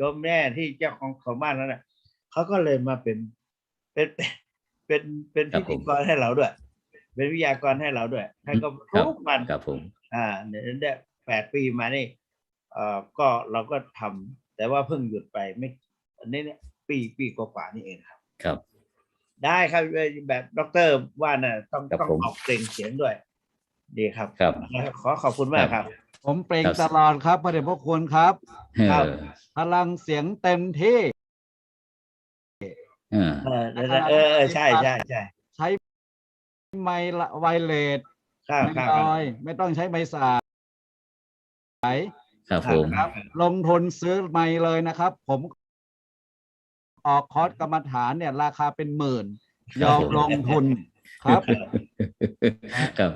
ยมแม่ที่เจ้าของบ้านนั้นน่ะเขาก็เลยมาเป็นพิธีกรให้เราด้วยเป็นวิทยากรให้เราด้วยให้ก็ทุกวันครับผมเนี่ย8 ปีมานี่ก็เราก็ทำแต่ว่าเพิ่งหยุดไปไม่อันนี้เนี่ยปีกว่าๆนี่เองครับครับได้ครับแบบดร.ว่าน่ะต้องออกเพลงเสียงด้วยดีครับขอขอบคุณมากครับ ผมเปล่งตลอดครับพระเดชพระคุณครับพลังเสียงเต็มที่ใช่ใช้ไมค์ไวเลสไม่ต้องใช้ไมค์สายครับผม ลงทุนซื้อไมค์เลยนะครับผมออกคอร์สกรรมฐานเนี่ยราคาเป็นหมื่นยอมลงทุนครับครับ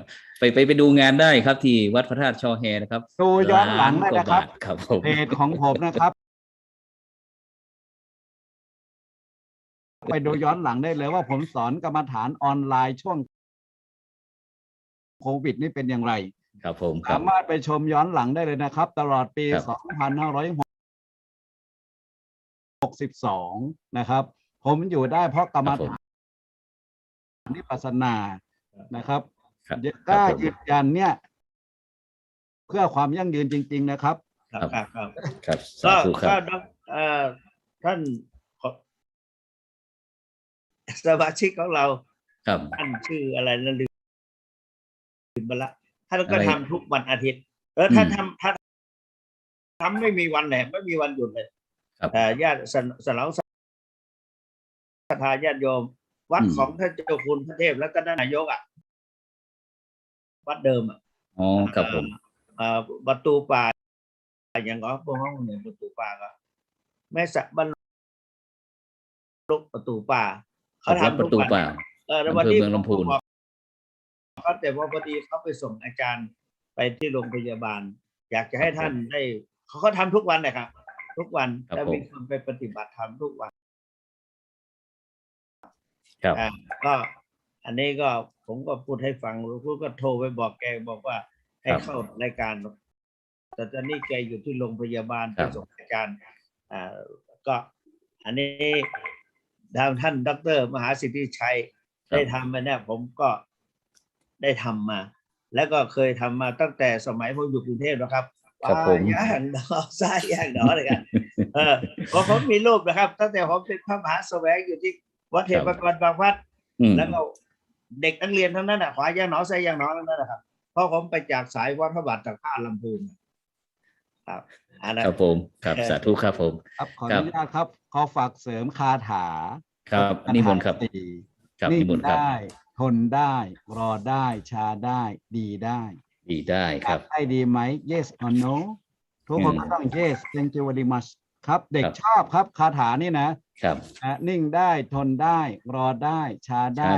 ไปดูงานได้ครับที่วัดพระธาตุชอแฮนะครับดูย้อนหลังได้นะครับเพจของผมนะครับไปดูย้อนหลังได้เลยว่าผมสอนกรรมฐานออนไลน์ช่วงโควิดนี่เป็นอย่างไรครับผมสามารถไปชมย้อนหลังได้เลยนะครับตลอดปี 2562 นะครับผมอยู่ได้เพราะกรรมฐานวิปัสสนานะครับกล้ายืนยันเนี่ยเพื่อความยั่งยืนจริงๆนะครับครับก็ท่านสมาชิกของเราท่านชื่ออะไรนะลืมไปละท่านก็ทำทุกวันอาทิตย์ท่านทำไม่มีวันไหนไม่มีวันหยุดเลยญาติสลองศรัทธาญาติโยมวัดของท่านเจ้าคุณพระเทพแล้วก็นายกวัดเดิมครับผมประตูป่าอย่างก็พวกห้องหนึ่งประตูป่าก็แม่สักบรรลุประตูป่าเขาทำประตูป่าวันนี้ เมืองลำพูนเขาแต่ว่าพอดีเขาไปส่งอาจารย์ไปที่โรงพยาบาลอยากจะให้ท่านได้เขาทำทุกวันนะครับทุกวันแล้วมีคนไปปฏิบัติธรรมทุกวันก็อันนี้ก็ผมก็พูดให้ฟังพูดก็โทรไปบอกแกบอกว่าให้เข้ารายการแต่ตอนนี้แกอยู่ที่โรงพยาบาลไปส่งอาจารย์ก็อันนี้ท่านดร.มหาสิทธิชัยได้ทำมาเนี่ยผมก็ได้ทำมาแล้วก็เคยทำมาตั้งแต่สมัยผมอยู่กรุงเทพนะครับย่างดอกซ้ายย่างดอกเลยกันผมมีรูปนะครับตั้งแต่ผมเป็นพระมหาแสวงอยู่ที่วัดเทพกรบางวัดแล้วก็เด็กนักเรียนทั้งนั้นขวาย่างหนอซ้ายย่างหนอทั้งนั้นนะครับเพราะผมไปจากสายวัดพระบาทจากท่าลำพูนครับผมครับสาธุครับผมครับขออนุญาตครับขอฝากเสริมคาถาครับนิมนต์ครับนิ่งได้ทนได้รอได้ชาได้ดีได้ครับได้ดีไหม yes or no ทุกคนก็ต้อง yes thank you very much ครับเด็กชอบครับคาถานี่นะครับนิ่งได้ทนได้รอได้ชาได้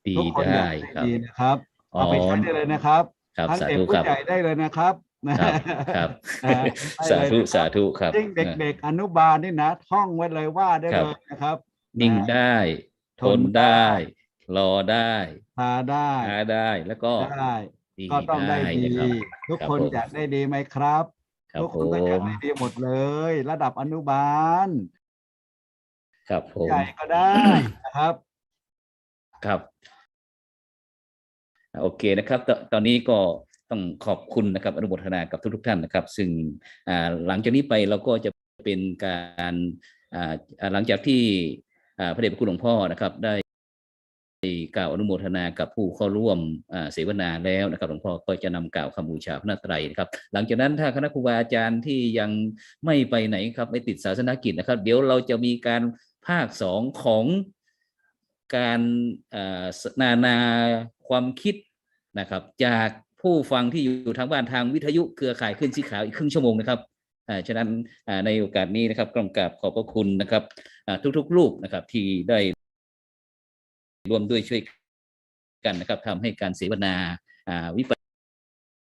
ดีได้ดีนะครับเอาไปใช้ได้เลยนะครับทั้งเด็กผู้ใหญ่ได้เลยนะครับครับสาธุครับยิ่งเด็กๆอนุบาลนี่นะท่องไว้เลยว่าได้เลยนะครับนิ่งได้ทนได้รอได้ชาได้แล้วก็ก็ต้องได้ดีทุกคนอยากได้ดีไหมครับทุกคนก็อยากได้ดีหมดเลยระดับอนุบาลครับผมใหญ่ก็ได้นะครับครับโอเคนะครับตอนนี้ก็ต้องขอบคุณนะครับอนุโมทนากับทุกท่านนะครับซึ่งหลังจากนี้ไปเราก็จะเป็นการหลังจากที่พระเดชพระคุณหลวงพ่อนะครับได้กล่าวอนุโมทนากับผู้เข้าร่วมเสวนาแล้วนะครับหลวงพ่อก็จะนำกล่าวคำบูชาพระนตรัยนะครับหลังจากนั้นถ้าคณะครูบาอาจารย์ที่ยังไม่ไปไหนครับไม่ติดศาสนกิจนะครับเดี๋ยวเราจะมีการภาค2ของการนาความคิดนะครับจากผู้ฟังที่อยู่ทางบ้านทางวิทยุเครือข่ายขึ้นสีขาวอีกครึ่งชั่วโมงนะครับฉะนั้นในโอกาสนี้นะครับกราบขอบพระคุณนะครับทุกๆรูปนะครับที่ได้ร่วมด้วยช่วยกันนะครับทำให้การเสวนาวิปัส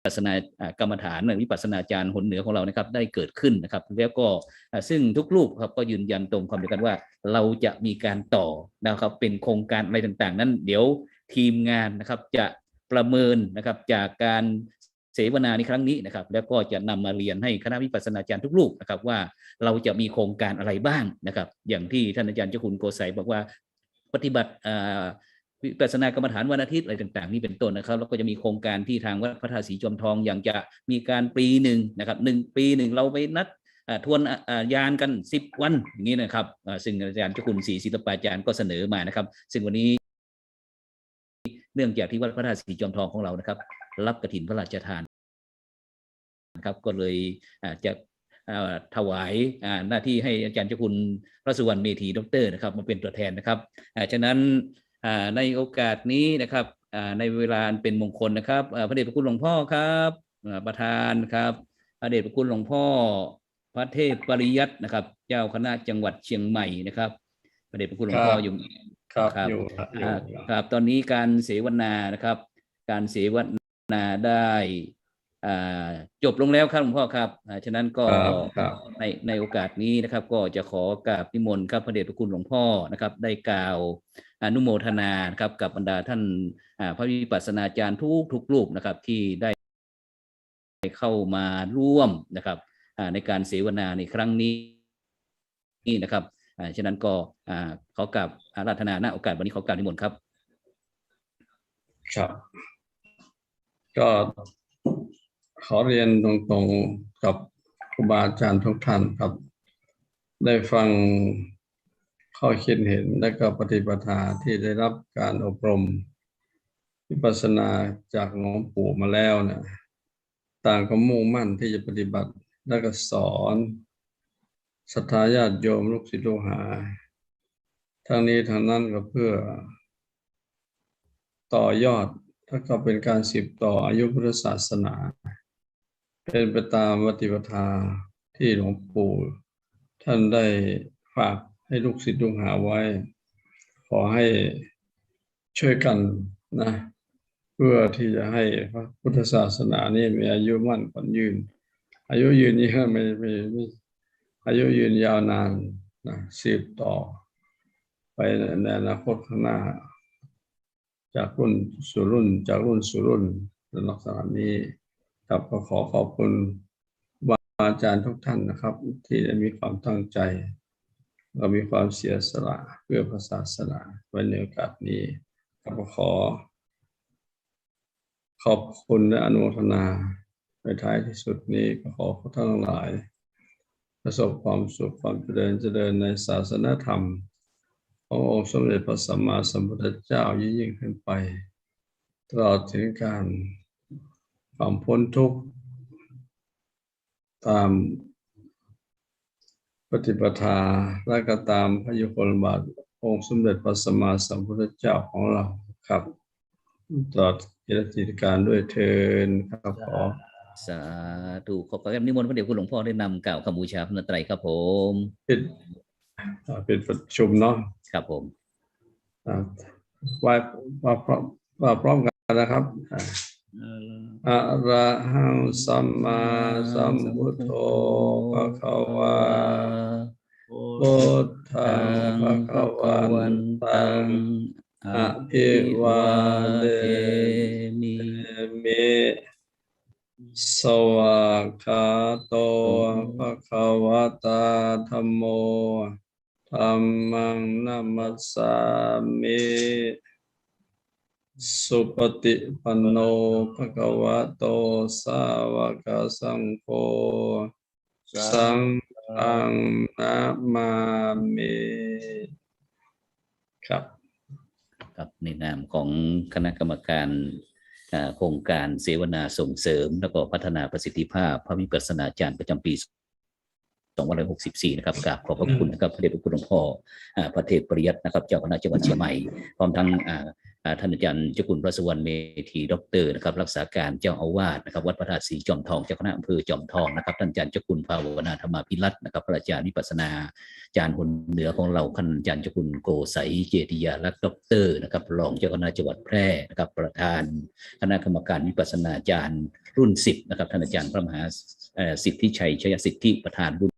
ปัสสนากรรมฐานวิปัสสนาจารย์หนเหนือของเรานะครับได้เกิดขึ้นนะครับแล้วก็ซึ่งทุกรูปครับก็ยืนยันตรงความเดียวกันว่าเราจะมีการต่อนะครับเป็นโครงการอะไรต่างๆนั้นเดี๋ยวทีมงานนะครับจะประเมินนะครับจากการเสวนาในครั้งนี้นะครับแล้วก็จะนำมาเรียนให้คณะวิปัสสนาจารย์ทุกรูปนะครับว่าเราจะมีโครงการอะไรบ้างนะครับอย่างที่ท่านอาจารย์เจ้าคุณโกไสบอกว่าปฏิบัติวิปัสสนากรรมฐานวันอาทิตย์อะไรต่างๆนี่เป็นต้นนะครับแล้วก็จะมีโครงการที่ทางวัดพระธาตุสีจอมทองอย่างจะมีการปีหนึ่งนะครับปีหนึ่งเราไปนัดทวนยานกัน10 วันอย่างนี้นะครับซึ่งอาจารย์เจ้าคุณศรีศิลปาจารย์ก็เสนอมานะครับซึ่งวันนี้เนื่องจากที่วัดพระธาตุสีจอมทองของเรานะครับรับกฐินพระราชทานครับก็เลยจะถวายหน้าที่ให้อาจารย์เจ้าคุณพระสุวรรณเมธีดร.นะครับมาเป็นตัวแทนนะครับฉะนั้นในโอกาสนี้นะครับในเวลาเป็นมงคลนะครับพระเดชพระคุณหลวงพ่อครับประธานครับพระเดชพระคุณหลวงพ่อพระเทพปริยัตินะครับเจ้าคณะจังหวัดเชียงใหม่นะครับพระเดชพระคุณหลวงพ่ออยู่ครับครับตอนนี้การเสวนานะครับการเสวนาได้จบลงแล้วครับหลวงพ่อครับฉะนั้นก็ในโอกาสนี้นะครับก็จะขอกราบนิมนต์ครับพระเดชพระคุณหลวงพ่อนะครับได้กล่าวอนุโมทนาครับกับบรรดาท่านพระวิปัสสนาจารย์ทุกรูปนะครับที่ได้เข้ามาร่วมนะครับในการเสวนาในครั้งนี้นะครับฉะนั้นก็ขอกราบอาราธนาณโอกาสวันนี้ขอกราบนิมนต์ครับครับก็ขอเรียนตรงๆกับครูบาอาจารย์ทุกท่านครับได้ฟังข้อคิดเห็นและก็ปฏิปทาที่ได้รับการอบรมวิปัสสนาจากหลวงปู่มาแล้วเนี่ยต่างก็มุ่งมั่นที่จะปฏิบัติและก็สอนศรัทธาญาติโยมลูกศิษย์ลูกหาทั้งนี้ทั้งนั้นก็เพื่อต่อยอดถ้าก็เป็นการสืบต่ออายุพุทธศาสนาเป็นไปตามปฏิปทาที่หลวงปู่ท่านได้ฝากให้ลูกศิษย์ลูกหาไว้ขอให้ช่วยกันนะเพื่อที่จะให้พระพุทธศาสนานี่มีอายุมั่นขวัญยืนอายุยืนนี่ไม่อายุยืนยาวนานนะสืบต่อไปในอนาคตข้างหน้าจากรุ่นสู่รุ่นจากรุ่นสู่รุ่นในลักษณะนี้ครับก็ขอขอบคุณอาจารย์ทุกท่านนะครับที่ได้มีความตั้งใจและมีความเสียสละเพื่อพระศาสนาไว้ในโอกาสนี้ครับก็ขอบคุณและอนุโมทนาในท้ายที่สุดนี้ก็ขอทุกท่านทั้งหลายประสบความสุขความเจริญในศาสนธรรมขององค์สมเด็จพระสัมมาสัมพุทธเจ้ายิ่งขึ้นไปตลอดถึงการความพ้นทุกข์ตามปฏิปทาและก็ตามพระยุคลบาทองค์สมเด็จพระสัมมาสัมพุทธเจ้าของเราครับตลอดกิจการด้วยเทินครับขอสาธุขอบพระคุณนิมนต์พระเดชคุณหลวงพ่อได้นำกล่าวคำบูชาพระนตรัยครับผมเป็นประชุมเนาะครับผมว่าพร้อมกันนะครับอะระหังสัมมาสัมพุทโธภะคะวาพุทธังภะคะวันตังอะภิวาเทมิสวากขาโตภะคะวะตาธัมโมธัมมังนัมมัสสามิสุปฏิปันโนภะคะวะโตสาวกสังโฆสังฆังนะมามิครับครับในนามของคณะกรรมการโครงการเสวนาส่งเสริมและก็พัฒนาประสิทธิภาพพระวิปัสสนาจารย์ประจำปี2564นะครับกราบขอบพระคุณนะครับพระเดชพระคุณหลวงพ่อพระเทพปริยัตินะครับเจ้าคณะจังหวัดเชียงใหม่พร้อมทั้ง ท่านอาจารย์เจ้าคุณพระสุวรรณเมธีด็อกเตอร์นะครับรักษาการเจ้าอาวาสนะครับวัดพระธาตุศรีจอมทองเจ้าคณะอำเภอจอมทองนะครับท่านอาจารย์เจ้าคุณภาวนาธรรมาภิรัตน์นะครับพระอาจารย์วิปัสสนาอาจารย์คนเหนือของเราท่านอาจารย์เจ้าคุณโกไสเจติยาลักษณ์ด็อกเตอร์นะครับรองเจ้าคณะจังหวัดแพร่นะครับประธานคณะกรรมการวิปัสสนาจารย์รุ่น10นะครับท่านอาจารย์พระมหาสิทธิชัยชยสิทธิประธานรุ่น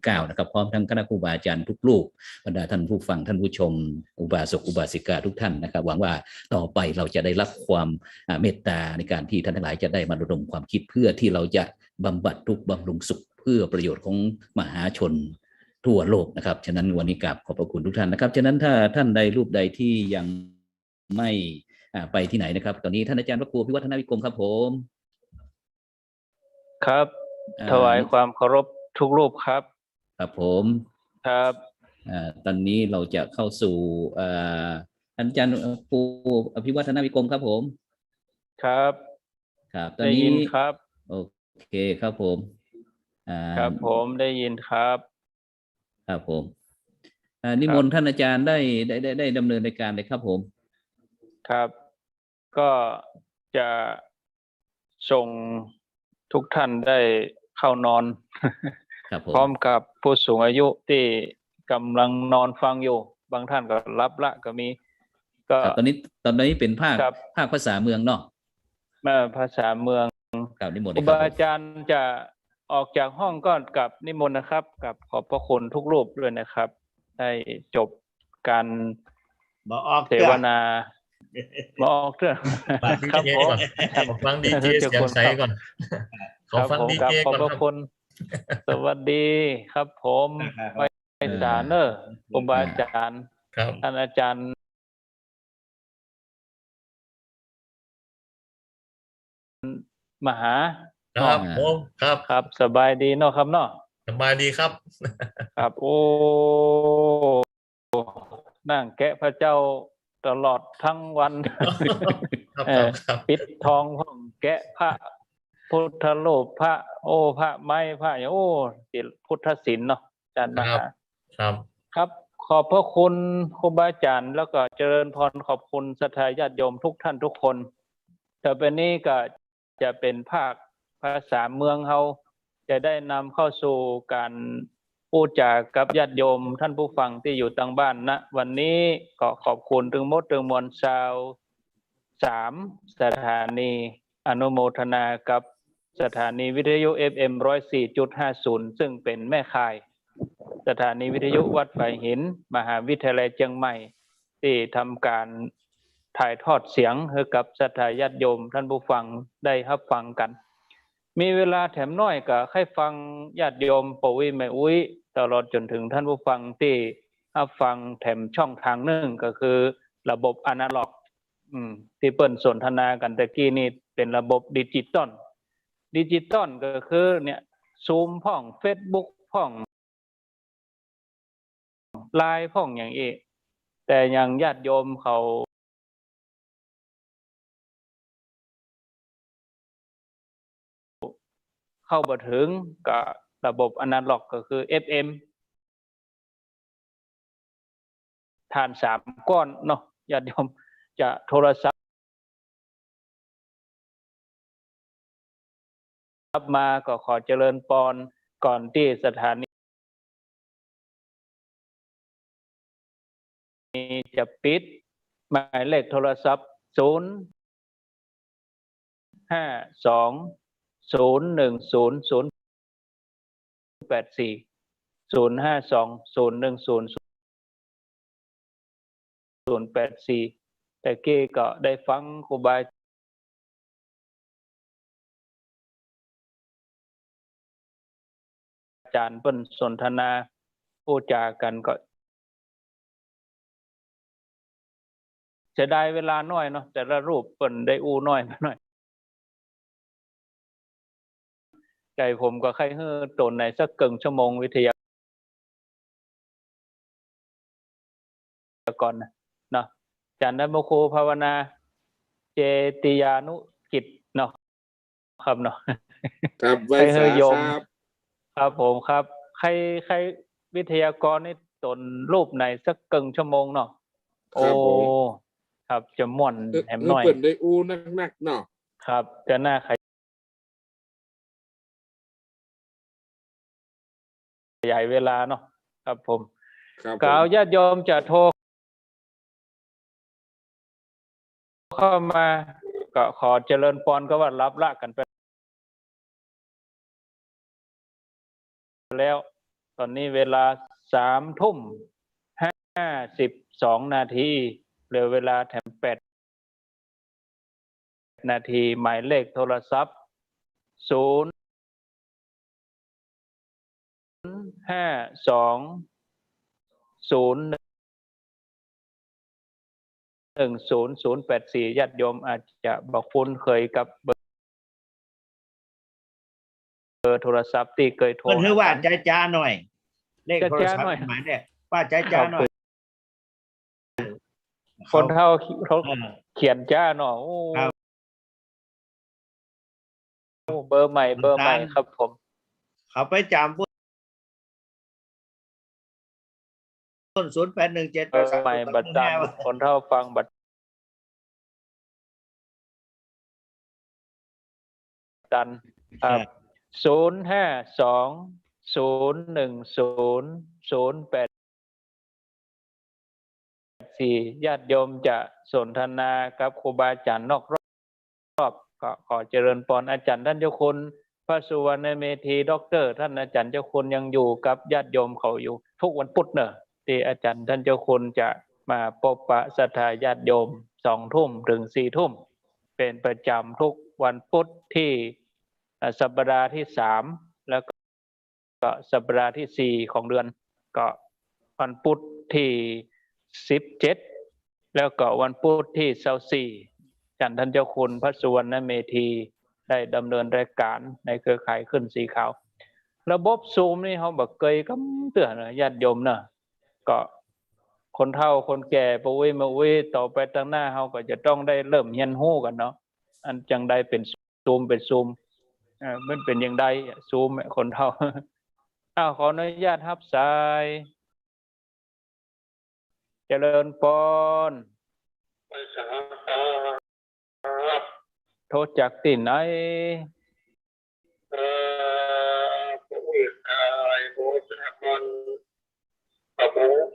9นะครับพร้อมทั้งคณะครูบาอาจารย์ทุกรูปบรรดาท่านผู้ฟังท่านผู้ชมอุบาสกอุบาสิกาทุกท่านนะครับหวังว่าต่อไปเราจะได้รับความเมตตาในการที่ท่านทั้งหลายจะได้มาระดมความคิดเพื่อที่เราจะบำบัดทุกข์บำรุงสุขเพื่อประโยชน์ของมหาชนทั่วโลกนะครับฉะนั้นวันนี้กราบขอบพระคุณทุกท่านนะครับฉะนั้นถ้าท่านใดรูปใดที่ยังไม่ไปที่ไหนนะครับตอนนี้ท่านอาจารย์พระครูพิวัฒนวิกรมครับผมครับถวายความเคารพทุกรูปครับครับผมครับตอนนี้เราจะเข้าสู่ท่านอาจารย์ครูอภิวัฒนวิกรมครับผมครับครับตอนนี้ได้ยินครับโอเคครับผมครับผมได้ยินครับครับผมนิมนต์ท่านอาจารย์ได้ดำเนินรายการเลยครับผมครับก็จะส่งทุกท่านได้เข้านอนพร้อมกับผู้สูงอายุที่กำลังนอนฟังอยู่บางท่านก็รับละก็มีก็ตอนนี้เป็นภาคภาษาเมืองเนาะภาษาเมืองกับนิมนต์ครูบาอาจารย์จะออกจากห้องก็กับนิมนต์นะครับกับขอบพระคุณทุกรูปด้วยนะครับได้จบการเสวนามาออกเถอะครับผมฟังดีเจเสียงใสก่อนขอฟังดีเจก่อนครับสวัสดีครับผมไปศาลเนอร์ครูบาอาจารย์ท่านอาจารย์มหาครับผมครับสบายดีเนาะครับเนาะสบายดีครับครับโอ้นั่งแกะพระเจ้าตลอดทั้งวันปิดทองห้องแกะพระพุทธรูปพระพระไม้พระอย่างติดพุทธศิลป์เนาะอาจารย์มหาครับขอบพระคุณครูบาอาจารย์แล้วก็เจริญพรขอบคุณศรัทธาญาติโยมทุกท่านทุกคนแต่เป็นนี้ก็จะเป็นภาคภาษาเมืองเราจะได้นำเข้าสู่การพูดจากับญาติโยมท่านผู้ฟังที่อยู่ต่างบ้านนะวันนี้ก็ขอบคุณถึงมดถึงมวลชาว3สถานีอนุโมทนากับสถานีวิทยุ FM 104.50 ซึ่งเป็นแม่ข่ายสถานีวิทยุวัดไผ่หินมหาวิทยาลัยเชียงใหม่ที่ทำการถ่ายทอดเสียงให้กับศรัทธาญาติโยมท่านผู้ฟังได้รับฟังกันมีเวลาแถมน้อยก็ให้ฟังญาติโยมปู่วิแม่อุ้ยตลอดจนถึงท่านผู้ฟังที่รับฟังแถมช่องทางหนึ่งก็คือระบบอนาล็อกที่เปิ้นสนทนากันตะกี้นี่เป็นระบบดิจิตอลก็คือเนี่ยซูมพ่อง Facebook พ่องไลน์พ่องอย่างเอแต่อย่างญาติโยมเขาเข้าบ่ถึงกับระบบอนาล็อกก็คือ FM ฐาน3ก้อนเนาะญาติโยมจะโทรศัพท์มาก็ขอเจริญพรก่อนที่สถานีจะปิดหมายเลขโทรศัพท์แต่เก้ก็ได้ฟังครูบาอาจารย์เปิ้นสนทนาพูดจากันก็จะได้เวลาน้อยเนาะแต่ละรูปเปิ้นได้อู้น้อยมาหน่อยใจผมก็ใครเฮือตนในสักเกิงชั่วโมงวิทยากรเนาะอาจารย์ได้มาครูภาวนาเจติยานุกิจเนาะครับเนาะครับไว้สาครับครับผมครับใครวิทยากรนี่ตนรูปในสักเกิงชั่วโมงเนาะ โอ้ครับจะม่วนแหมหน่อย เปิดได้อู้นักๆเนาะ ครับจะน่าขยายเวลาเนาะครับผมกล่าวญาติโยมจะโทรเข้ามาก็ขอเจริญพรก็ว่ารับละกันไปแล้วตอนนี้เวลา3:52 นาทีเหลือเวลาแถม8 นาทีหมายเลขโทรศัพท์052010084ญาติโยมอาจจะบอกคุณเคยกับเบอร์โทรศัพท์ที่เคยโทร ก็ถือว่าใจจ้าหน่อยเลขโทรศัพท์หมายเนี่ยว่าใจจ้าหน่อยคนเท่าเขาเขียนจ้าหน่อยเบอร์ใหม่ครับผมเขาไปจำต้น0817เบอร์ใหม่บัตรจำคนเท่าฟังบัตรดันครับ052010084ญาติโยมจะสนทนากับครูบาอาจารย์นอกรอบก็ขอเจริญพรอาจารย์ท่านเจ้าคุณพระสุวรรณเมธีด็อกเตอร์ท่านอาจารย์เจ้าคุณยังอยู่กับญาติโยมเขาอยู่ทุกวันพุธเนอะที่อาจารย์ท่านเจ้าคุณจะมาพบปะศรัทธาญาติโยม2 ทุ่มถึง4 ทุ่มเป็นประจำทุกวันพุธที่สัปดาห์ที่3แล้วก็สัปดาห์ที่4ของเดือนก็วันพุธที่17แล้วก็วันพุธที่24ท่านเจ้าคุณพระสุวรรณเมธีได้ดำเนินรายการในเครือข่ายขึ้นสีขาวระบบซูมนี่เขาบอกเคยก็เตือนญาติโยมเนอะก็คนเฒ่าคนแก่ปะวิมาวิต่อไปตั้งหน้าเขาก็จะต้องได้เริ่มเรียนรู้กันเนาะอันจังได้เป็นซูมมันเป็นอย่างใดซูมคนเฒ่าขออนุญาตรับสายเจริญพรโทรจากที่ไหน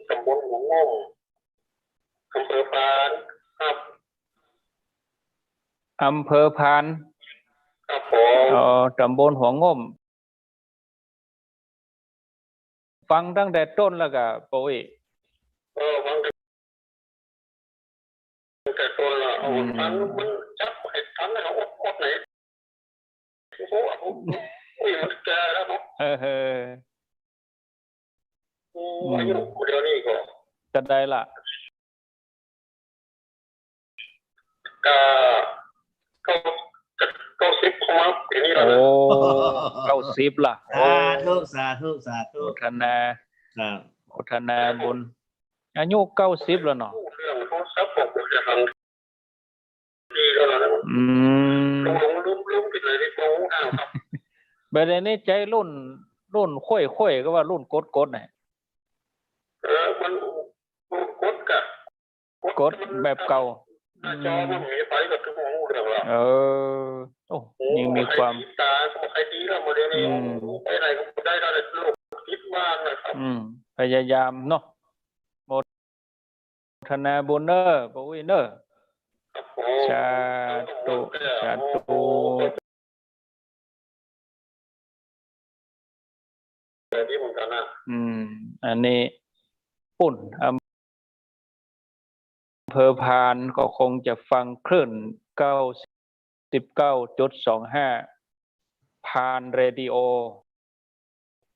ตำบลหัวงงอำเภอพานครับอำเภอพานครับผมตำบลหัวงมฟังตั้งแต่ต้นแล้วก็ปุ้ยฟังตั้งแต่ต้นแล้วฟังมันจับไอ้ทันเขาอดไหนโอ้โหมันแก่แล้วเนาะอายุเดี๋ยวนี้ก็จะได้ละ90เข้ามาปีนี้แล้ว90ล่ะสาธุโมทนาบุญอายุ90แล้วเนาะเรื่องโทรศัพท์ผมจะทำดีแล้วนะลืมไปเลยที่โต๊ะครับแบบนี้ใจรุ่นค่อยก็ว่ารุ่นกดเนี่ยมันกดแบบเก่าจอมันมีไปกับทุกหูเรื่องละยังมีความตาใครดีแล้วมาเดี๋ยวนี้ไปไหนก็ได้แล้วโลกคิดมากนะครับพยายามเนาะโมทนาบุญเนอร์ปวินเนอร์สาธุแบบนี้เหมือนกันนะอันนี้ปุ่นอำเภอพานก็คงจะฟังคลื่น 99.25 พานเรดิโอ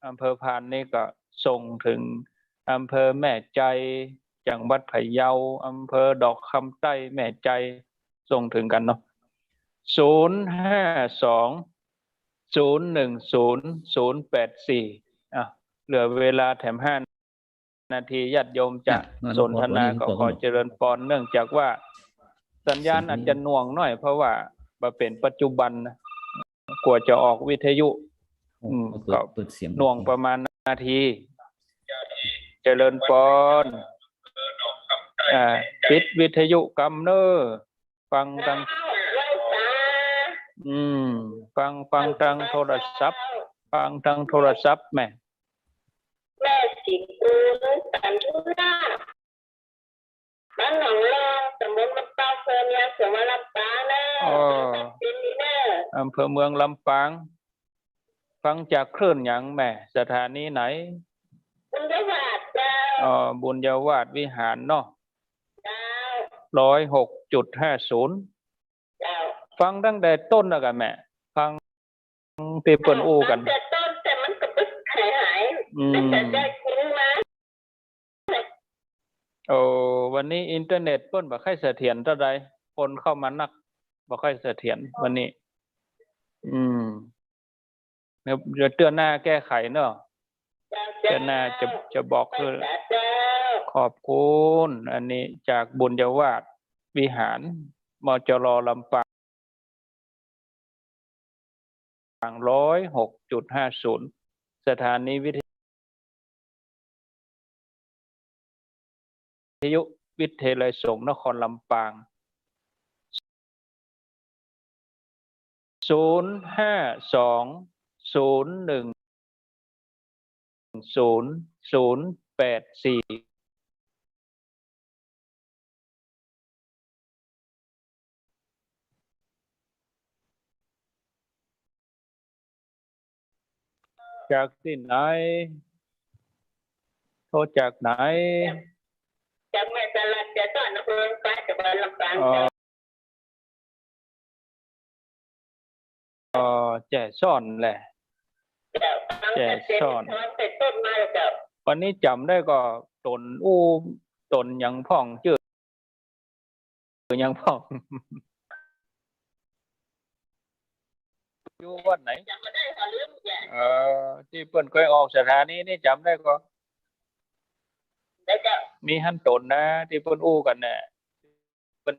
อำเภอพานนี่ก็ส่งถึงอำเภอแม่ใจจังหวัดพะเยาอำเภอดอกคำใต้แม่ใจส่งถึงกันเนาะ052-010-084เหลือเวลาแถม5 นาทีญาติโยมจะสนทนาก็ขอเจริญพรเนื่องจากว่าสัญญาณอาจจะหน่วงหน่อยเพราะว่าเป็นปัจจุบันกว่าจะออกวิทยุก็หน่วงประมาณนาทีเจริญพร ปิดวิทยุกำเนอฟังทางฟังทางโทรศัพท์ฟังทางโทรศัพท์แม่สิปูสันทุราบ้านหนองลองตำบลมะปรางอำเภอเมืองจังหวัดลำปางนะอำเภอเมืองลำปางฟังจากคลื่นหยังแม่สถานีไหนบุญยวาดเจ้าบุญยวาดวิหารเนาะ106.50ฟังตั้งแต่ต้นแล้วกันแม่ฟังที่เปิ้นอู้กันแต่ต้นแต่มันก็ปึ๊กหายแต่ได้คุ้มมาวันนี้อินเทอร์เน็ตเปิ้นบ่ค่อยเสถียรเท่าใดคนเข้ามานักบ่ค่อยเสถียรวันนี้เดี๋ยวเตือนหน้าแก้ไขเนาะเตือนหน้าจะบอกคือขอบคุณอันนี้จากบุญยวาดวิหารมจร.ลำปาง106.50 สถานีวิทยุวิทยาลัยสงฆ์นครลำปาง052010084จากที่ไหนโทรจากไหนจากแม่ตลาดเจ้าต้นอำเภอลำปางจังหวัดลำปางแจ่ซ่อนแหละแจ่ซ่อนวันนี้จำได้ก็ตนตนยังพ่องชื่อยังพ่องอยู่วัดไหนจำไม่ได้ค่ะลืมที่เปิ้นเคยออกสถานีนี่จำได้ก็มีหันตนนะที่เปิ้นอู้กันเนี่ยเป็น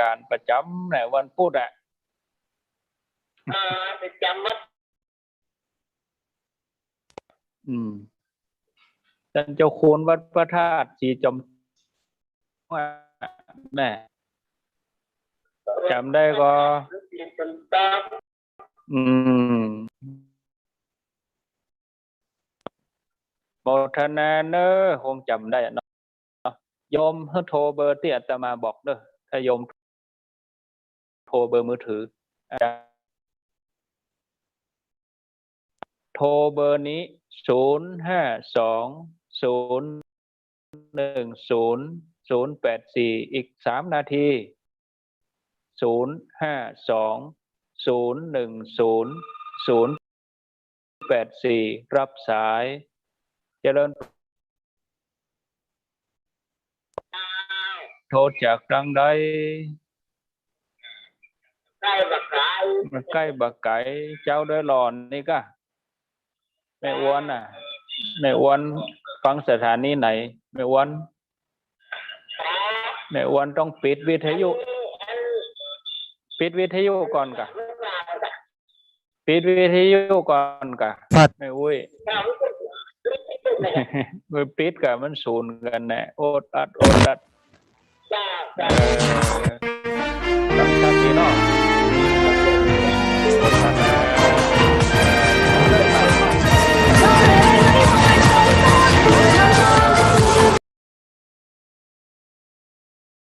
การประจำในวันพุธประจำท่านเจ้าคุณวัดพระธาตุศรีจอมแม่จำได้ก็โมทนาเนอคงจำได้เนาะโยมโทรเบอร์ที่อาตมาบอกเด้อถ้าโยมโทรเบอร์มือถือโทรเบอร์นี้052010084อีก3 นาที052010084รับสายเจริญโทรจากทางใดใกล้บักไก่เจ้าได้หลอนนี่ก็แม่อ้วนแม่อ้วนฟังสถานีไหนแม่อ้วนต้องปิดวิทยุก่อนกะปิดวิทยุก่อนกะไม่อุ้ยมือปิดกะมันสูญกันแน่โอดอัดตั้งใจเนาะ